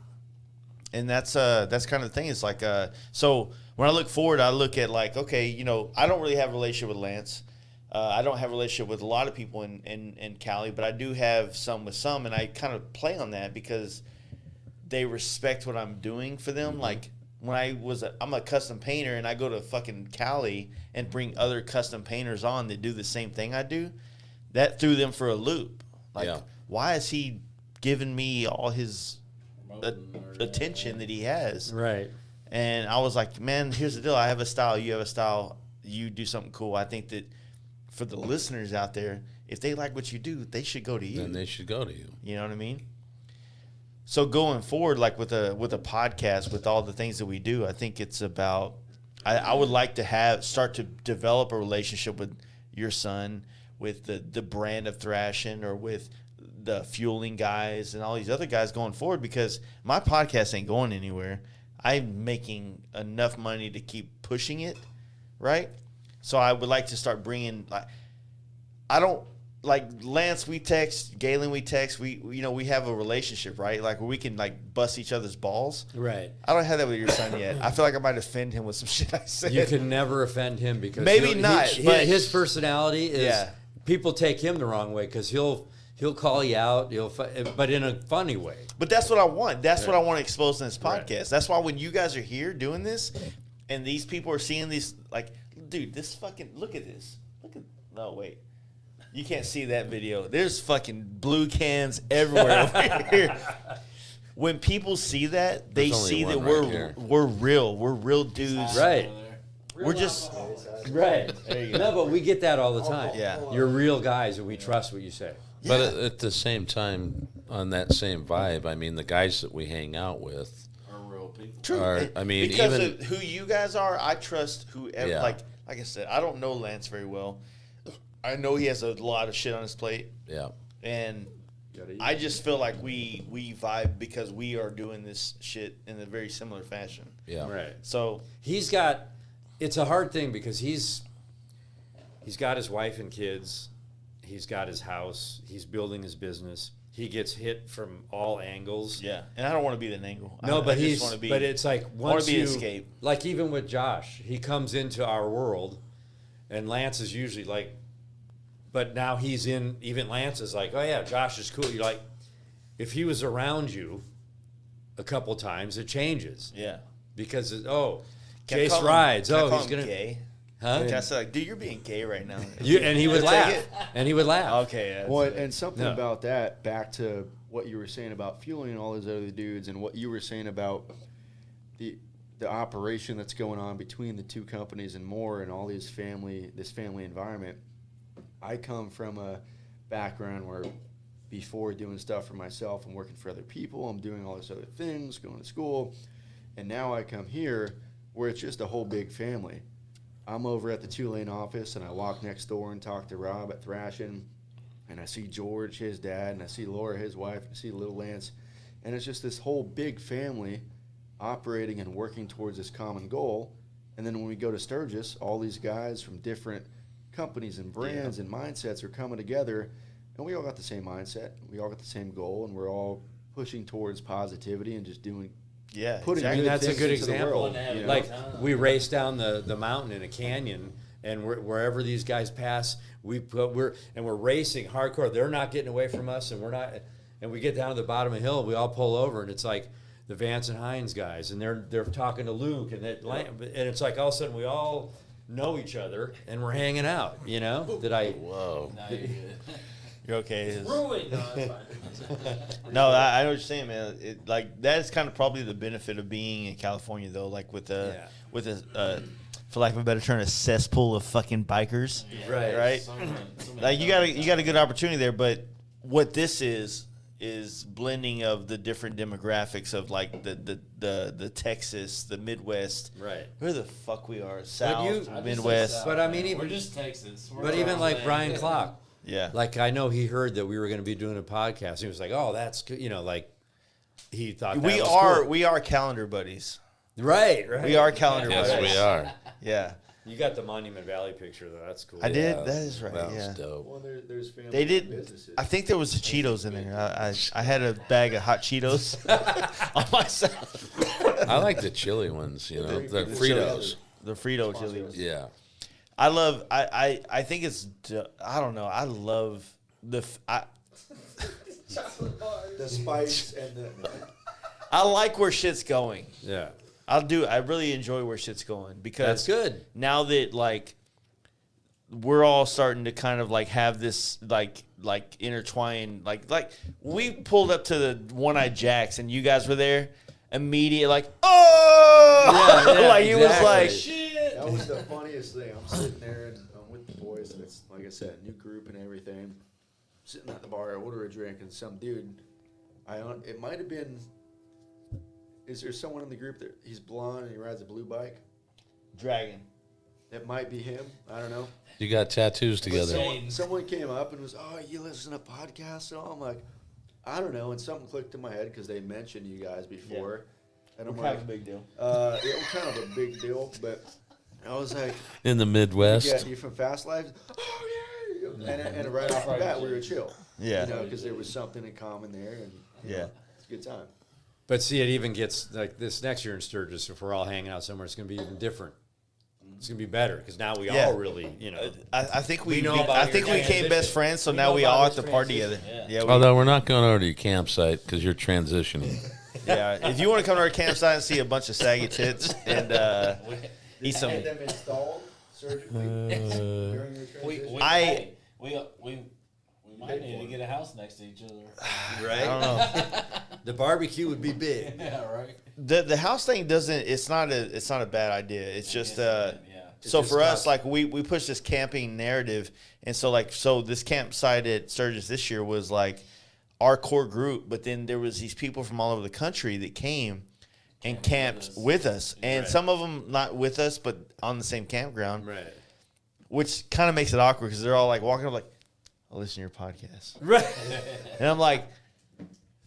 And that's kind of the thing. It's like so when I look forward, I look at like, okay, I don't really have a relationship with Lance. I don't have a relationship with a lot of people in Cali, but I do have some with some, and I kind of play on that because they respect what I'm doing for them. Like when I'm a custom painter, and I go to fucking Cali and bring other custom painters on that do the same thing I do. That threw them for a loop. Like, Yeah. why is he giving me all his attention that he has? Right. And I was like, man, here's the deal. I have a style. You have a style. You do something cool. I think that for the listeners out there, if they like what you do, they should go to you. Then they should go to you. You know what I mean? So going forward, like with a podcast, with all the things that we do, I think it's about. I would like to start to develop a relationship with your son, with the brand of Trashin, or with the fueling guys and all these other guys going forward, because my podcast ain't going anywhere. I'm making enough money to keep pushing it, right? So I would like to start bringing, like, I don't, like Lance, we text, Galen, we text, we have a relationship, right? Like where we can like bust each other's balls. Right. I don't have that with your son yet. I feel like I might offend him with some shit I said. You can never offend him because Maybe not, but his personality is Yeah. people take him the wrong way because he'll call you out, but in a funny way. But that's what I want. That's what I want to expose in this podcast. Right. That's why when you guys are here doing this, and these people are seeing these, like, dude, this fucking look at this. No, wait. You can't see that video. There's fucking blue cans everywhere over here. When people see that, they There's only see that one right here. we're real. We're real dudes. Right. We're just Right. there you go. No, but we get that all the time. Yeah. You're real guys and we trust what you say. But at the same time, on that same vibe, I mean, the guys that we hang out with Are real people. True. are, I mean, because even of who you guys are, I trust whoever. Yeah. Like I said, I don't know Lance very well. I know he has a lot of shit on his plate, yeah. and Gotta eat. I just feel like we vibe because we are doing this shit in a very similar fashion. Yeah. Right. So It's a hard thing because he's got his wife and kids. He's got his house. He's building his business. He gets hit from all angles. yeah, and I don't want to be the angle. No, but I just want to be. but it's like once be an you escape. like even with Josh, he comes into our world, and Lance is usually like, but now he's in. Even Lance is like, oh yeah, Josh is cool. You're like, if he was around you a couple times, it changes Yeah. because Can I Jace call him- rides. can I Oh, call he's him gonna. gay. Huh? Can I say like, dude, you're being gay right now? And he would Take laugh. it? And he would laugh. Okay. That's Well, it. and something No. about that, back to what you were saying about fueling and all those other dudes, and what you were saying about the operation that's going on between the two companies and more, and all this family environment. I come from a background where before doing stuff for myself and working for other people, I'm doing all these other things, going to school, and now I come here where it's just a whole big family. I'm over at the Tulane office, and I walk next door and talk to Rob at Trashin, and I see George, his dad, and I see Laura, his wife, and I see little Lance, and it's just this whole big family operating and working towards this common goal. And then when we go to Sturgis, all these guys from different companies and brands and mindsets are coming together, and we all got the same mindset. We all got the same goal, and we're all pushing towards positivity and just doing. Yeah, Putting I mean, good that's a things good into the example. world, you know? Like we race down the mountain in a canyon, and wherever these guys pass, we're racing hardcore. They're not getting away from us, and we're not. And we get down to the bottom of the hill, we all pull over, and it's like the Vance and Hines guys, and they're talking to Luke, and it's like all of a sudden we all know each other, and we're hanging out. You know? Whoa. Now you're good. you're okay. Ruined. No, it's fine. No, I know what you're saying, man. Like that is kind of probably the benefit of being in California, though. Like with for lack of a better term, a cesspool of fucking bikers, right? So many Like you got a good opportunity there, but what this is blending of the different demographics of like the Texas, the Midwest, Right. where the fuck we are, South, you- I Midwest, But I mean, We're even just Texas. We're but even like all Brian saying- Clock. yeah. Like I know he heard that we were going to be doing a podcast. He was like, "Oh, that's good," you know. Like he thought we that was are cool. we are calendar buddies. right. We are calendar Yes, buddies. we are. Yeah, You got the Monument Valley picture though. That's cool. I did. Yeah, That is right. That was Yeah. dope. Well, there's family They did. businesses. I think there was the Cheetos in there. I had a bag of hot Cheetos on myself. I like the chili ones, you know, the Fritos. The Frito chili. Yeah. I love. I think it's. I don't know. I love the. the spice and the. I like where shit's going. Yeah, I really enjoy where shit's going because that's good. now that like we're all starting to kind of like have this like intertwine like we pulled up to the One-Eyed Jacks and you guys were there immediate like oh Yeah, like it was like exactly. That was the funniest thing. I'm sitting there and I'm with the boys, and it's like I said, new group and everything. Sitting at the bar, I order a drink, and some dude, it might have been. Is there someone in the group that he's blonde and he rides a blue bike? Dragon. That might be him. I don't know. You got tattoos But together. someone came up and was, "Oh, you listen to podcasts?" And all? I'm like, I don't know. And something clicked in my head because they mentioned you guys before. And I'm What kind like, of a big deal? it was kind of a big deal, but I was like, In the yeah, Midwest. you from Fast Life? Oh yeah. And right off the bat, we were chill. Yeah. You know, because there was something in common there, and you Yeah. know, it's a good time. But see, it even gets like this next year in Sturgis. If we're all hanging out somewhere, it's going to be even different. It's going to be better because now we Yeah. all really, you know. I think we know about I your think we became transition. best friends, so We now know we about all at this the party transition. together. Yeah. Yeah, Although we're not going over to your campsite because you're transitioning. yeah. If you want to come to our campsite and see a bunch of saggy tits and eat some, Had them installed surgically during your transition. We might need to get a house next to each other. I don't know. The barbecue would be big. Yeah, right. The house thing doesn't. It's not a bad idea. It's just yeah. So just for us, costs- like we push this camping narrative, and so this campsite at Sturgis this year was like our core group, but then there was these people from all over the country that came and camped with us, and Right. some of them not with us, but on the same campground, Right. which kind of makes it awkward because they're all like walking up like, "I listen to your podcast," Right. and I'm like,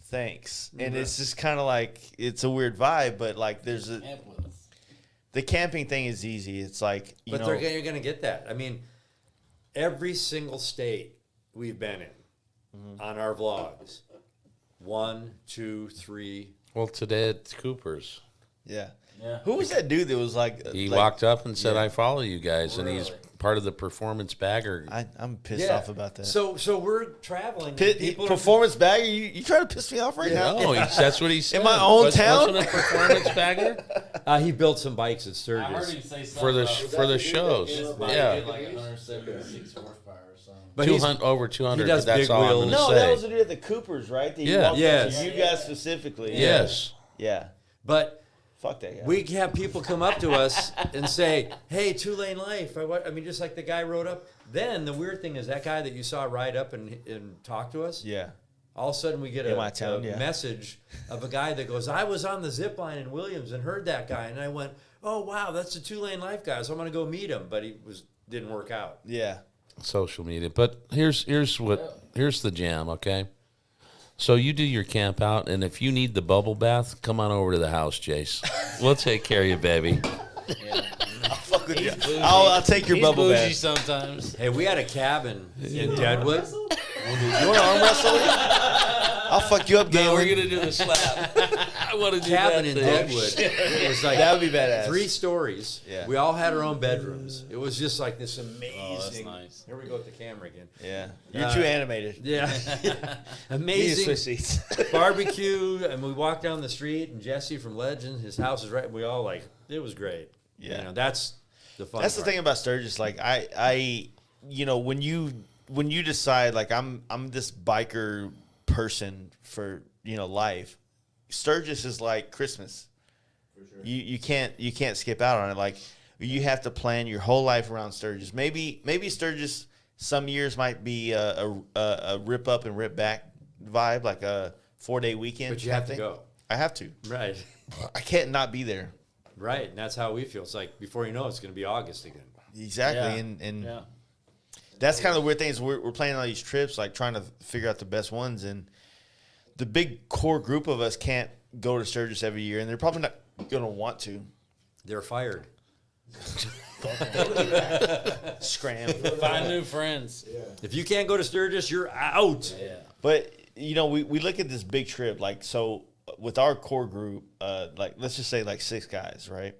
"Thanks," and it's just kind of like it's a weird vibe, but like there's a. Camp with us. The camping thing is easy. It's like But you're going to get that. I mean, every single state we've been in on our vlogs, 1, 2, 3. Well, today at Cooper's, yeah. Yeah. Who was that dude that was like? he like, walked up and said, yeah. "I follow you guys," and he's Really? part of the performance bagger. I'm pissed off about that. So we're traveling. and people are- Performance bagger, you trying to piss me off right now? No, that's what he said. my own town? Wasn't it performance bagger he built some bikes at I heard Sturgis. him say something for the about for the shows? his bike Yeah, did like 176 horsepower or something. But he's- 200 over 200. he does But that's big all I'm wheels. going to No, say. that was the dude at the Coopers, right? That you Yeah. walked up Yes. to you guys specifically. Yes. Yeah. But Fuck that guy. we have people come up to us and say, "Hey, 2 Lane Life." I mean, just like the guy rode up. Then the weird thing is that guy that you saw ride up and talk to us. yeah. All of a sudden, we get In a my town, yeah. message of a guy that goes, "I was on the zip line in Williams and heard that guy," and I went, "Oh wow, that's the 2 Lane Life guy." So I'm gonna go meet him, but didn't work out. Yeah. Social media. But here's the jam, okay? So you do your camp out, and if you need the bubble bath, come on over to the house, Jace. We'll take care of you, baby. Fuck with you. Bougie. I'll take your He's bubble bougie bath. sometimes. Hey, we had a cabin in Deadwood. You want to arm wrestle? I'll fuck you up, No, we're Galen. gonna do the slap. I want to do Cabin that in thing. Deadwood. It was like That would be badass. 3 stories. Yeah. We all had our own bedrooms. It was just like this amazing. Oh, that's nice. Here we go with the camera again. Yeah. You're too animated. Yeah. You need to Amazing switch seats. barbecue, and we walked down the street, and Jesse from Legend, his house is right. We all like it was great. Yeah. You know, that's the fun. That's the part. thing about Sturgis. Like I, you know, when you decide like I'm this biker person for life, Sturgis is like Christmas. For sure. You can't skip out on it. Like you have to plan your whole life around Sturgis. Maybe Sturgis some years might be a rip up and rip back vibe, like a 4-day weekend. But you have type to thing. go. I have to. Right. I can't not be there. Right. And that's how we feel. It's like before you know it, it's going to be August again. Exactly. Yeah. And Yeah. that's kind of the weird thing is we're planning all these trips, like trying to figure out the best ones. And the big core group of us can't go to Sturgis every year, and they're probably not going to want to. They're fired. Scram. Find new friends. If you can't go to Sturgis, you're out. Yeah. But, we look at this big trip, like, so with our core group, like, let's just say like 6 guys, right?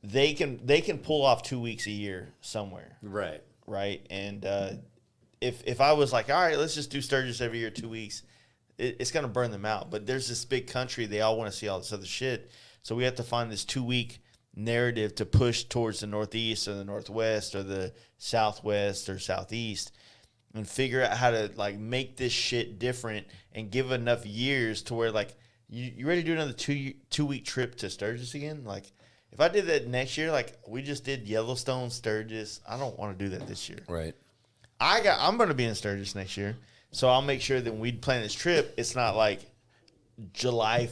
They can pull off 2 weeks a year somewhere. Right. Right. And if I was like, all right, let's just do Sturgis every year, 2 weeks, it's going to burn them out. But there's this big country. They all want to see all this other shit. So we have to find this 2-week narrative to push towards the Northeast or the Northwest or the Southwest or Southeast and figure out how to like make this shit different and give enough years to where like, you ready to do another 2-week trip to Sturgis again? Like, if I did that next year, like we just did Yellowstone, Sturgis, I don't want to do that this year. Right. I'm going to be in Sturgis next year, so I'll make sure that when we plan this trip, it's not like July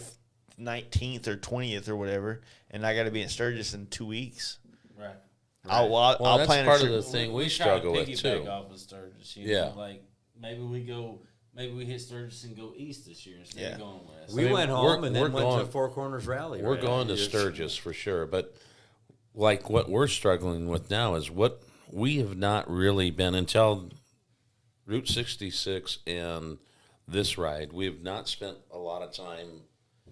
19th or 20th or whatever, and I got to be in Sturgis in 2 weeks. Right. I'll Well, that's plan part a of trip. the thing we try to struggle with piggyback too. off of Sturgis, Yeah. like maybe we go maybe we hit Sturgis and go east this year instead of going west. We went home and then we're went to going- the Four Corners Rally. We're right? going to Sturgis for sure, but like what we're struggling with now is what we have not really been until Route 66 and this ride. We have not spent a lot of time.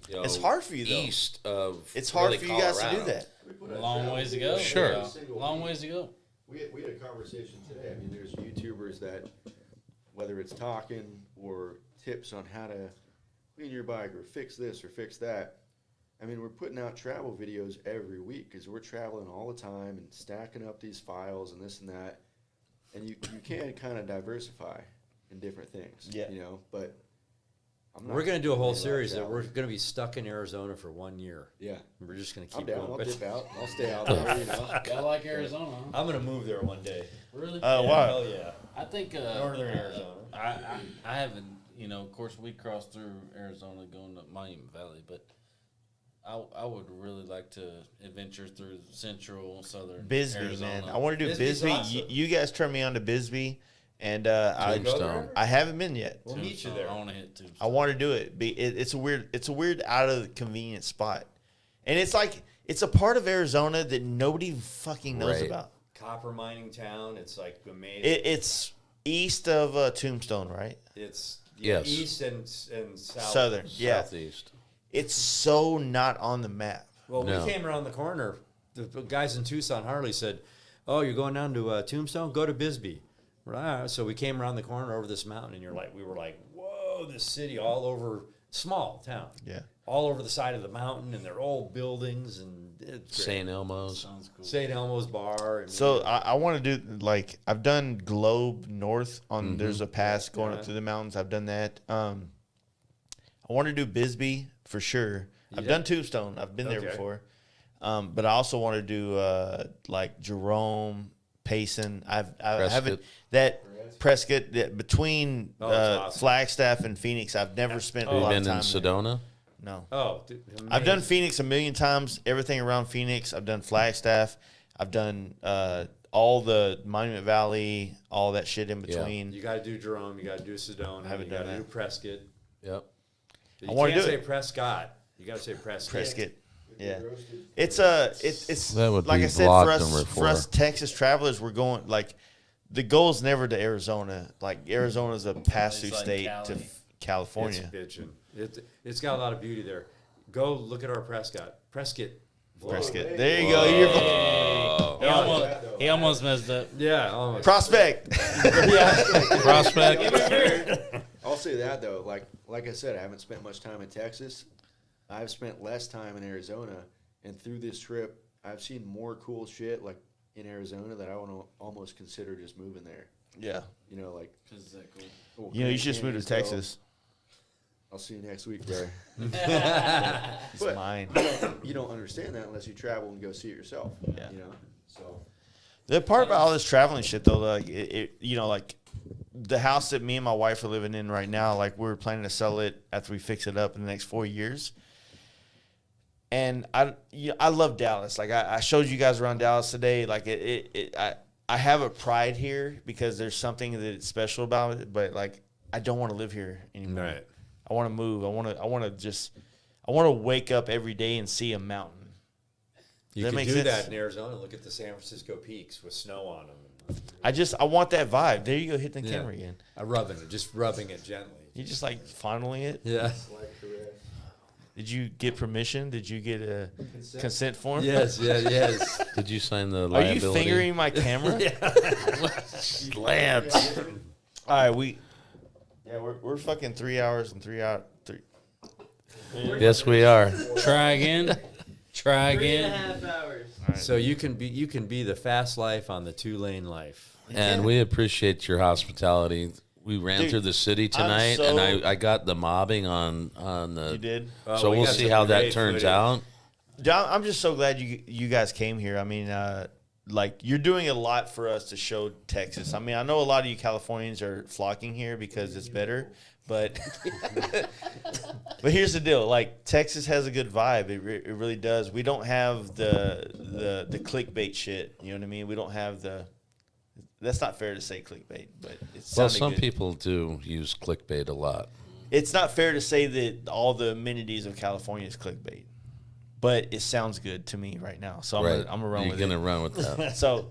You know, It's hard for you, though. East of It's hard really for you guys to do Colorado. that. A long ways to go. Sure. Yeah. Long ways to go. We had a conversation today. I mean, there's YouTubers that, whether it's talking or tips on how to clean your bike or fix this or fix that. I mean, we're putting out travel videos every week because we're traveling all the time and stacking up these files and this and that. And you can kind of diversify in different things, Yeah. you know, but I'm not We're going to do a whole really series like that we're going to be stuck in Arizona for 1 year. Yeah. We're just going to I'm keep down. going. I'll dip out. I'll stay out there, you know. Y'all like Arizona, huh? I'm going to move there one day. Really? Why? Hell yeah. I think Northern Arizona. I haven't, of course we crossed through Arizona going to Monument Valley, but I would really like to adventure through central, southern Bisbee, Arizona. man. I want to do Bisbee's Bisbee. awesome. You guys turned me on to Bisbee, and I Tombstone. I haven't been yet. We'll meet you Tombstone. there. I want to hit Tombstone. I want to do it. It's a weird out of the convenient spot, and it's like it's a part of Arizona that nobody fucking knows Right. about. Copper mining town. It's like amazing. It's east of Tombstone, right? It's Yes. east and south. Southern, yeah. Southeast. It's so not on the map. Well, No. we came around the corner. The guys in Tucson Harley said, "Oh, you're going down to Tombstone? Go to Bisbee." We're like, "All right." So we came around the corner over this mountain, and we were like, "Whoa!" This city all over, small town, Yeah. all over the side of the mountain, and they're old buildings, and it's great. St. Elmo's. Sounds cool. St. Elmo's Bar. And So I want to do I've done Globe North on. There's a pass going up Yeah. through the mountains. I've done that. I want to do Bisbee for sure. I've Yeah. done Tombstone. I've been there Okay. before. But I also want to do Jerome, Payson. I haven't that Prescott between Oh, that's awesome. Flagstaff and Phoenix. I've never spent a Have you lot been of in time there. Sedona? No. oh, dude, I've done amazing. Phoenix a million times. Everything around Phoenix. I've done Flagstaff. I've done all the Monument Valley, all that shit in Yeah. between. You got to do Jerome. You got to do Sedona. I haven't you got done to do that. Prescott. Yep. You wanna can't do say it. Prescott. You got to say Prescott. Prescott. Yeah. It's it's That would like be I said vlog number for us 4. Texas travelers, we're going the goal's never to Arizona. Like Arizona's a pass through It's like state Cali. to It's California. bitchin'. It's got a lot of beauty there. Go look at our Prescott. Prescott. Prescott. There you go. You're He almost messed up. Yeah, almost. prospect. Prospect. I'll say that though, like I said, I haven't spent much time in Texas. I've spent less time in Arizona, and through this trip, I've seen more cool shit like in Arizona that I want to almost consider just moving there. Yeah. You know, like Is that cool? cool You know, you Grand should just move to Canyon, so Texas. I'll see you next week, bro. It's But- mine. You don't understand that unless you travel and go see it yourself. Yeah. You know, so The part about all this traveling shit, though, like like the house that me and my wife are living in right now, like we're planning to sell it after we fix it up in the next 4 years. And I love Dallas. Like I showed you guys around Dallas today. Like I have a pride here because there's something that's special about it. But like I don't want to live here anymore. Right. I want to move. I want to wake up every day and see a mountain. You that can make do sense? that in Arizona. Look at the San Francisco peaks with snow on them. I want that vibe. There you go, hit the camera again. Just rubbing it gently. You just like fondling it. Yeah. Did you get permission? Did you get a consent form? Yes. Did you sign the Are liability? you fingering my camera? Lance. All right, we're fucking 3 hours and 3 hours. Yes, we are. Try again. Try 3.5 again. hours. So you can be the fast life on the 2-lane life. And we appreciate your hospitality. We ran Dude, through the city I'm tonight, so- and I got the mobbing on the. You did. So we we'll got see some how that great turns footage. out. John, I'm just so glad you guys came here. I mean, like you're doing a lot for us to show Texas. I mean, I know a lot of you Californians are flocking here because it's better, but but here's the deal: like Texas has a good vibe. It really does. We don't have the clickbait shit. You know what I mean? We don't have the that's not fair to say clickbait, but it Well, sounded some good. people do use clickbait a lot. It's not fair to say that all the amenities of California is clickbait, but it sounds good to me right now. So I'm gonna run with it. You're gonna run with that. So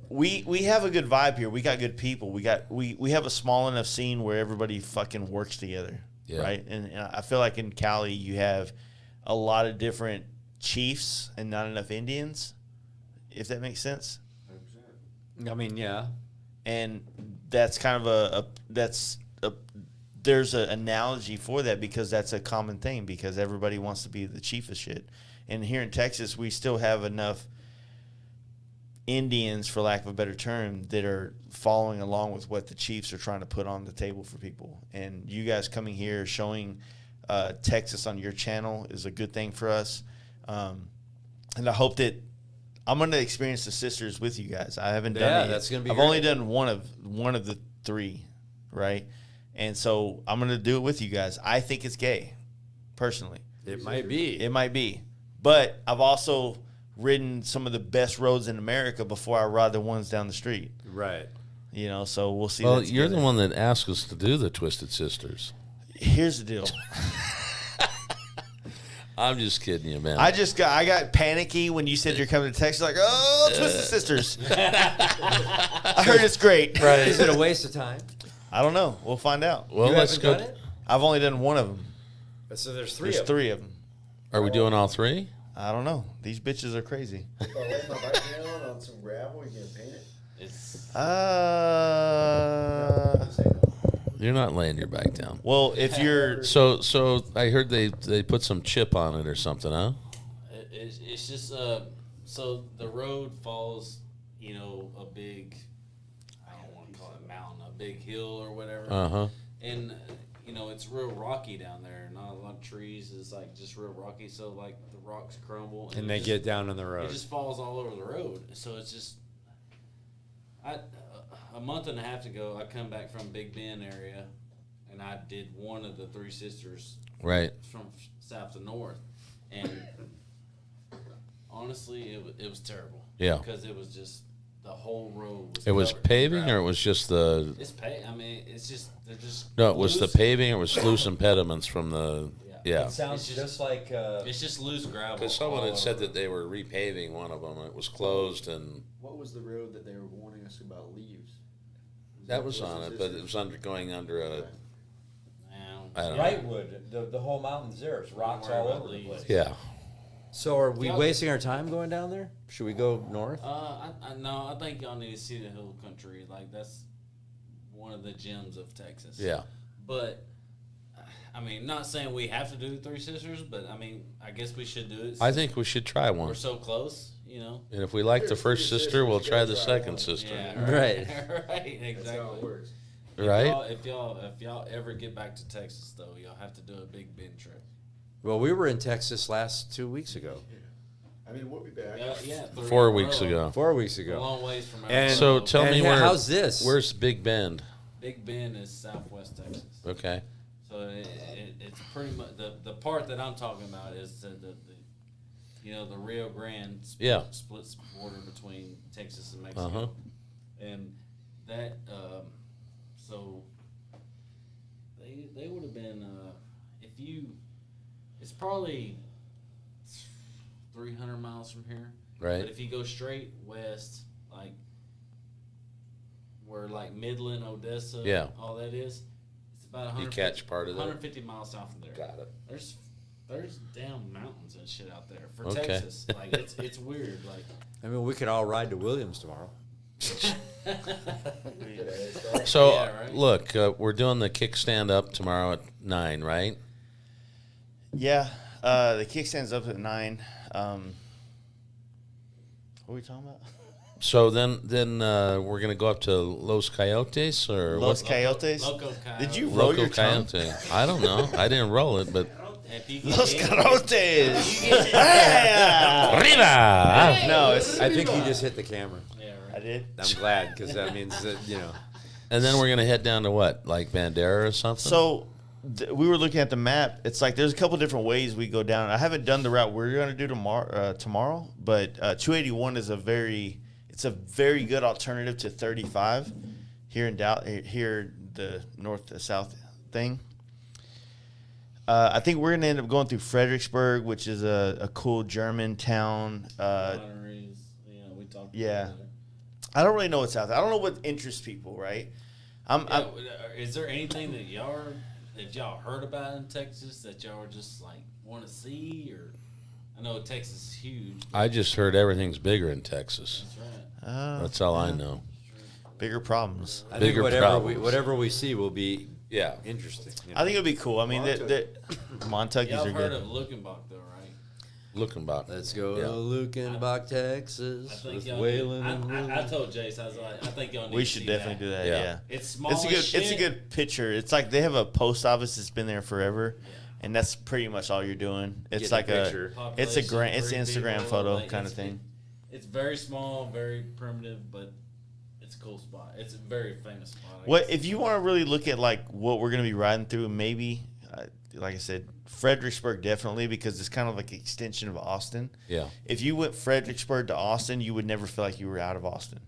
we have a good vibe here. We got good people. We have a small enough scene where everybody fucking works together, Yeah. right? And I feel like in Cali you have a lot of different chiefs and not enough Indians, if that makes sense. I mean, yeah. And that's kind of there's an analogy for that because that's a common thing because everybody wants to be the chief of shit. And here in Texas, we still have enough Indians, for lack of a better term, that are following along with what the chiefs are trying to put on the table for people. And you guys coming here showing Texas on your channel is a good thing for us. And I hope that I'm going to experience the sisters with you guys. I haven't done it yet. That's gonna be I've great. only done one of the three, right? And so I'm going to do it with you guys. I think it's gay, personally. It might be. It might be. But I've also ridden some of the best roads in America before I ride the ones down the street. Right. You know, so we'll see. Well, that you're the together. one that asked us to do the Twisted Sisters. Here's the deal. I'm just kidding you, man. I got panicky when you said you're coming to Texas. Like, oh, Twisted Sisters. I heard it's great. Is it a waste of time? I don't know. We'll find out. well, You let's haven't go. done it? I've only done one of them. So there's There's three of them. Are we doing all three? I don't know. These bitches are crazy. If I lay my bike down on some gravel, you can paint it. It's You're not laying your bike down. Well, if you're So I heard they put some chip on it or something, huh? it's just so the road falls, you know, a big, I don't want to call it mountain, a big hill or whatever, Uh huh. and you know it's real rocky down there. Not a lot of trees. It's like just real rocky. So like the rocks crumble And it they just- get down on the It road. just falls all over the road. So it's just, a month and a half ago, I come back from Big Bend area, and I did one of the Three Sisters Right. from south to north, and honestly, it was terrible. Yeah. because it was just the whole road was. It was covered in paving, or gravel. it was just the. It's I mean, it's just they're just. No, it was the loose- paving. Or it was loose impediments from the. Yeah. It sounds It's just like. It's just loose gravel. Because someone all had said over. that they were repaving one of them. It was closed, and What was the road that they were warning us about leaves? that was on it, but it was going under a. Yeah. I don't know. Wrightwood, the whole mountain's there. It's rocks Don't worry all about over the leaves. place. Yeah. So are we Y'all- wasting our time going down there? Should we go north? No, I think y'all need to see the hill country. Like that's one of the gems of Texas. Yeah. But I mean, not saying we have to do the Three Sisters, but I mean, I guess we should do it. I think we should try we're one. so close, you know. And if we like the There's first three sister, sisters, we'll you try gotta the try second one. sister. Yeah, Right. right, That's how it exactly. works. Right? If y'all ever get back to Texas, though, y'all have to do a Big Bend trip. Well, we were in Texas last 2 weeks ago. I mean, we'll be back. Yeah, 4 weeks ago. 4 weeks A ago. long ways from. And- So Arizona. tell And me yeah, where. how's this? Where's Big Bend? Big Bend is Southwest Texas. Okay. So it's pretty much the part that I'm talking about is the you know the Rio Grande splits border between Texas and Mexico, Uh-huh. and that so they would have been if you it's probably 300 miles from here, Right. But if you go straight west, like where like Midland, Odessa, Yeah. all that is, it's about 100. You catch part of that. 150 miles south of there. Got it. There's damn mountains and shit out there for Okay. Texas. Like it's weird. Like I mean, we could all ride to Williams tomorrow. So, Yeah, right. look, we're doing the kickstand up tomorrow at 9, right? Yeah, the kickstand's up at 9. What are we talking about? So then we're gonna go up to Los Coyotes or Los what? Coyotes. Loco Coyote. Did you roll Loco your tongue? Coyote. I don't know. I didn't roll it, but If you get Los in- Coyotes. arriba. No, it's I think you just hit the camera. Yeah, I right. did. I'm glad because that means that And then we're gonna head down to what, like Bandera or something? So we were looking at the map. It's like there's a couple different ways we go down. I haven't done the route we're going to do tomorrow, but 281 is It's a very good alternative to 35 here in here the north to south thing. I think we're gonna end up going through Fredericksburg, which is a cool German town. Wineries, we talked. Yeah. about that. I don't really know what's out there. I don't know what interests people, right? Yeah, is there anything that y'all heard about in Texas that y'all are just like want to see? Or I know Texas is huge. I just heard everything's bigger in Texas. That's right. That's all I know. Bigger problems. I think Bigger whatever problems. we see will be Yeah. interesting. I think it'll be cool. I mean, Montucky's Y'all are heard good. of Luckenbach though, right? Looking back. Let's go Yeah. to Lukenbach, Texas. I think with y'all. Waylon and I Willie. told Jace, I was like, I think y'all need We to should see definitely do that. Yeah. Yeah. It's small. It's a good. as shit. It's a good picture. It's like they have a post office that's been there forever, and that's pretty much all you're doing. It's Get like the a. picture. It's a Population, it's an 3 Instagram people, photo like, kind of thing. It's very small, very primitive, but it's a cool spot. It's a very famous spot. I What guess. if you want to really look at like what we're gonna be riding through? Maybe, like I said, Fredericksburg definitely, because it's kind of like an extension of Austin. Yeah. If you went Fredericksburg to Austin, you would never feel like you were out of Austin.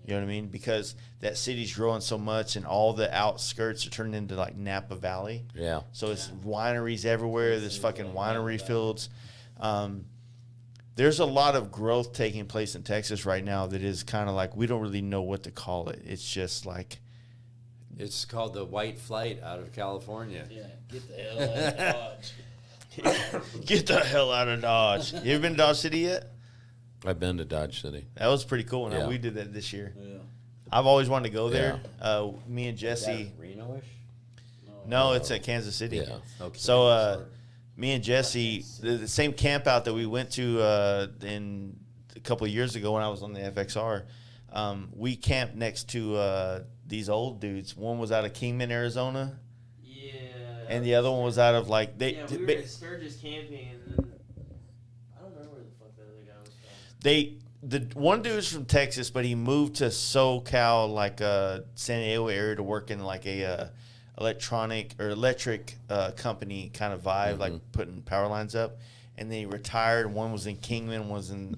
You know what I mean? Because that city's growing so much, and all the outskirts are turning into like Napa Valley. Yeah. So it's wineries everywhere. There's fucking winery fields. There's a lot of growth taking place in Texas right now that is kind of like we don't really know what to call it. It's just like It's called the White Flight out of California. Yeah, get the hell out of Dodge. get the hell out of Dodge. You ever been to Dodge City yet? I've been to Dodge City. That was pretty cool. Yeah. We did that this year. Yeah. I've always wanted to go there. Me and Jesse. Reno-ish? No, it's at Kansas City. Yeah. Okay. So me and Jesse, the same camp out that we went to in a couple of years ago when I was on the FXR, we camped next to these old dudes. One was out of Kingman, Arizona, Yeah. and the other one was out of like Yeah, we were at Sturgis camping, and then I don't remember where the fuck the other guy was from. the one dude's from Texas, but he moved to SoCal, like San Diego area, to work in like a electric company kind of vibe, like putting power lines up. And then he retired. One was in Kingman, one was in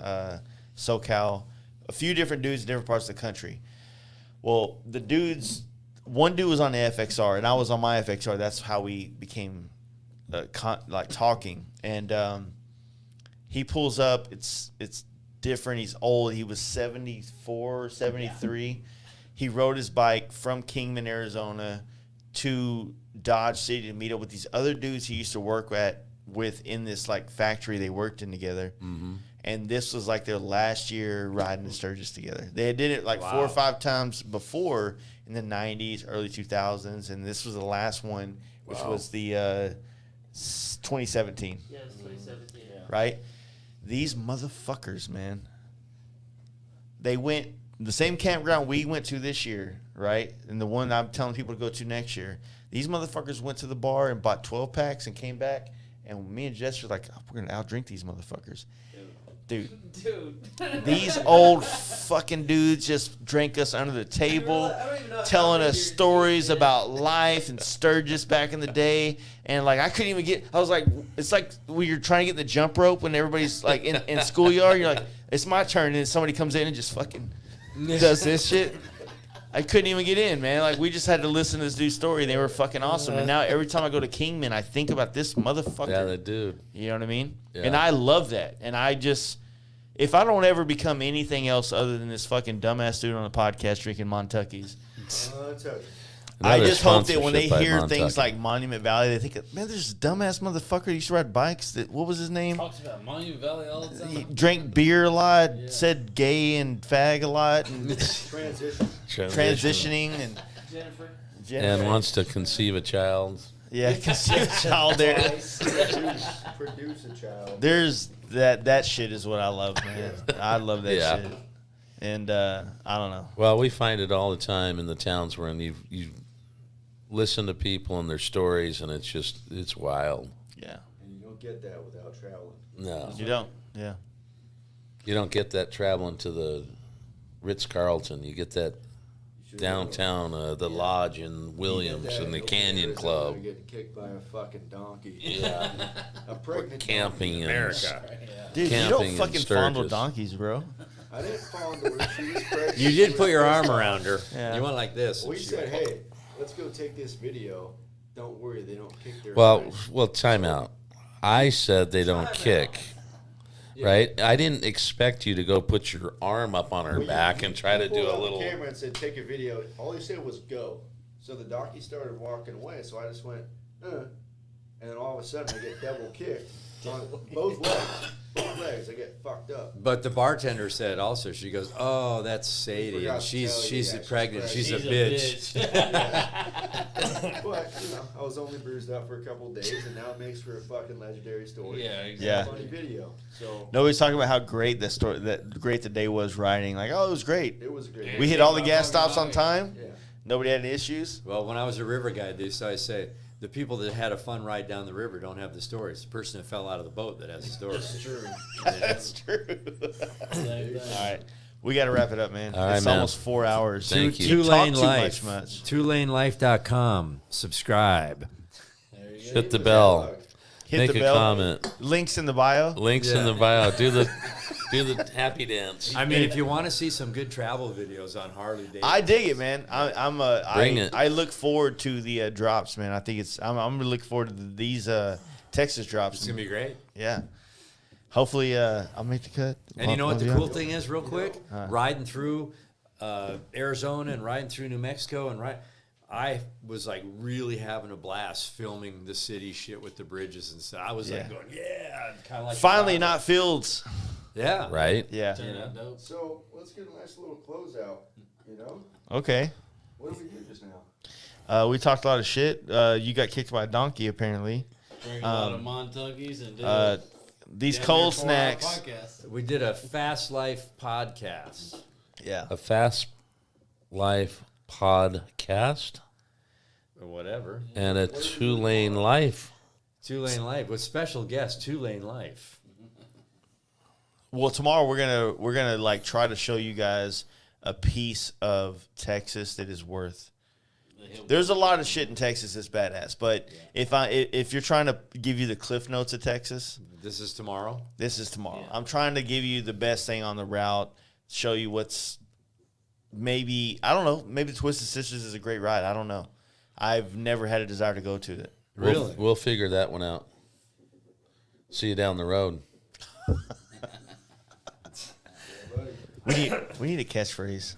SoCal. A few different dudes in different parts of the country. Well, one dude was on the FXR, and I was on my FXR. That's how we became talking. And he pulls up. It's different. He's old. He was 74, 73. He rode his bike from Kingman, Arizona to Dodge City to meet up with these other dudes he used to work with in this like factory they worked in together. Mm-hmm. And this was like their last year riding in Sturgis together. They had did it like 4 or 5 times before in the 90s, early 2000s, and this was the last one, which was the 2017. Yeah, it's 2017. Yeah. Right? These motherfuckers, man. They went the same campground we went to this year, right? And the one I'm telling people to go to next year. These motherfuckers went to the bar and bought 12 packs and came back. And me and Jess were like, oh, we're going to outdrink these motherfuckers. Dude, these old fucking dudes just drank us under the table, telling us stories about life and Sturgis back in the day. And like, I couldn't even I was like, it's like when you're trying to get the jump rope when everybody's like in schoolyard, you're like, it's my turn. And then somebody comes in and just fucking does this shit. I couldn't even get in, man. Like, we just had to listen to this dude's story. They were fucking awesome. And now every time I go to Kingman, I think about this motherfucker. Yeah, the dude. You know what I mean? Yeah. And I love that. And I just, if I don't ever become anything else other than this fucking dumbass dude on a podcast drinking Montuckies, I Another just hope that when they sponsorship by hear Montucky. things like Monument Valley, they think, man, there's this dumbass motherfucker who used to ride bikes. What was his name? Talks about Monument Valley all the He time. drank beer a lot, said gay and fag a lot, and transitioning and Jennifer. and wants to conceive a child. yeah, conceive a child there. Produce a child. There's that shit is what I love, man. I love that Yeah. shit. And I don't know. Well, we find it all the time in the towns where you listen to people and their stories, and it's wild. Yeah. And you don't get that without traveling. No, You don't. Yeah. you don't get that traveling to the Ritz-Carlton. You get that You should downtown, the Lodge in Williams and the Canyon Club. You're getting kicked by a fucking donkey. Yeah, A pregnant camping in America. Dude, you Camping don't in fucking fondle Sturgis. donkeys, bro. I didn't fall into where she was pregnant. You She did was put your pissed arm off. around her. Yeah. You went like this. We and she said, went, hey, let's go take this video. Don't worry, they don't kick their Well, hind. time out. I said they don't kick. Right? I didn't expect you to go put your arm up on her Well, you- back and try to pulled do a out the little. camera and said, take a video. All he said was go. So the donkey started walking away. So I just went, and then all of a sudden I get double kicked on both legs. Both legs. I get fucked up. But the bartender said also, she goes, "Oh, that's Sadie, forgot and to she's tell you, she's yeah, she's pregnant. pregnant. She's a bitch." But, I was only bruised up for a couple days, and now it makes for a fucking legendary story. Yeah, And a exactly. funny video. So Nobody's talking about how great the story, that great the day was riding. Like, oh, it was great. it was great. We hit all the gas stops on time. Yeah. Nobody had any issues. Well, when I was a river guide, they used to always say, the people that had a fun ride down the river don't have the stories. The person that fell out of the boat that has the stories. True. That's true. Same thing. All right, we got to wrap it up, man. All right, It's man. almost 4 hours. Thank you. You talk Two-Lane too Life. much. TwoLaneLife.com. Subscribe. There you go. Hit the bell. Hit Make the a bell. comment. Links in the bio. Links in the bio. Do the happy dance. I mean, if you want to see some good travel videos on Harley Davidson, I dig it, man. Bring it. I look forward to the drops, man. I think I'm really looking forward to these Texas drops. it's gonna be great. Yeah. Hopefully, I'll make the cut. And you know what Love the you. cool thing is, real quick, riding through Arizona and riding through New Mexico I was like really having a blast filming the city shit with the bridges and stuff. I was like Yeah. going, yeah, kind of like Finally, not Fields. yeah, Right? Yeah. Turn out dope. So let's get a nice little closeout. Okay. What did we do just now? We talked a lot of shit. You got kicked by a donkey, apparently. Drink a lot of Montuckies and do These damn cold near 4-hour snacks. podcast. We did a Fast Life podcast. Yeah. A Fast Life podcast Or whatever. and a 2-lane life. 2-Lane Life with special guest 2-Lane Life. Well, tomorrow we're gonna like try to show you guys a piece of Texas that is worth. There's a lot of shit in Texas that's badass, but if you're trying to give you the cliff notes of Texas, This is tomorrow. this is tomorrow. I'm trying to give you the best thing on the route, show you what's maybe I don't know, maybe Twisted Sisters is a great ride. I don't know. I've never had a desire to go to it. Really? We'll figure that one out. See you down the road. We need a catchphrase.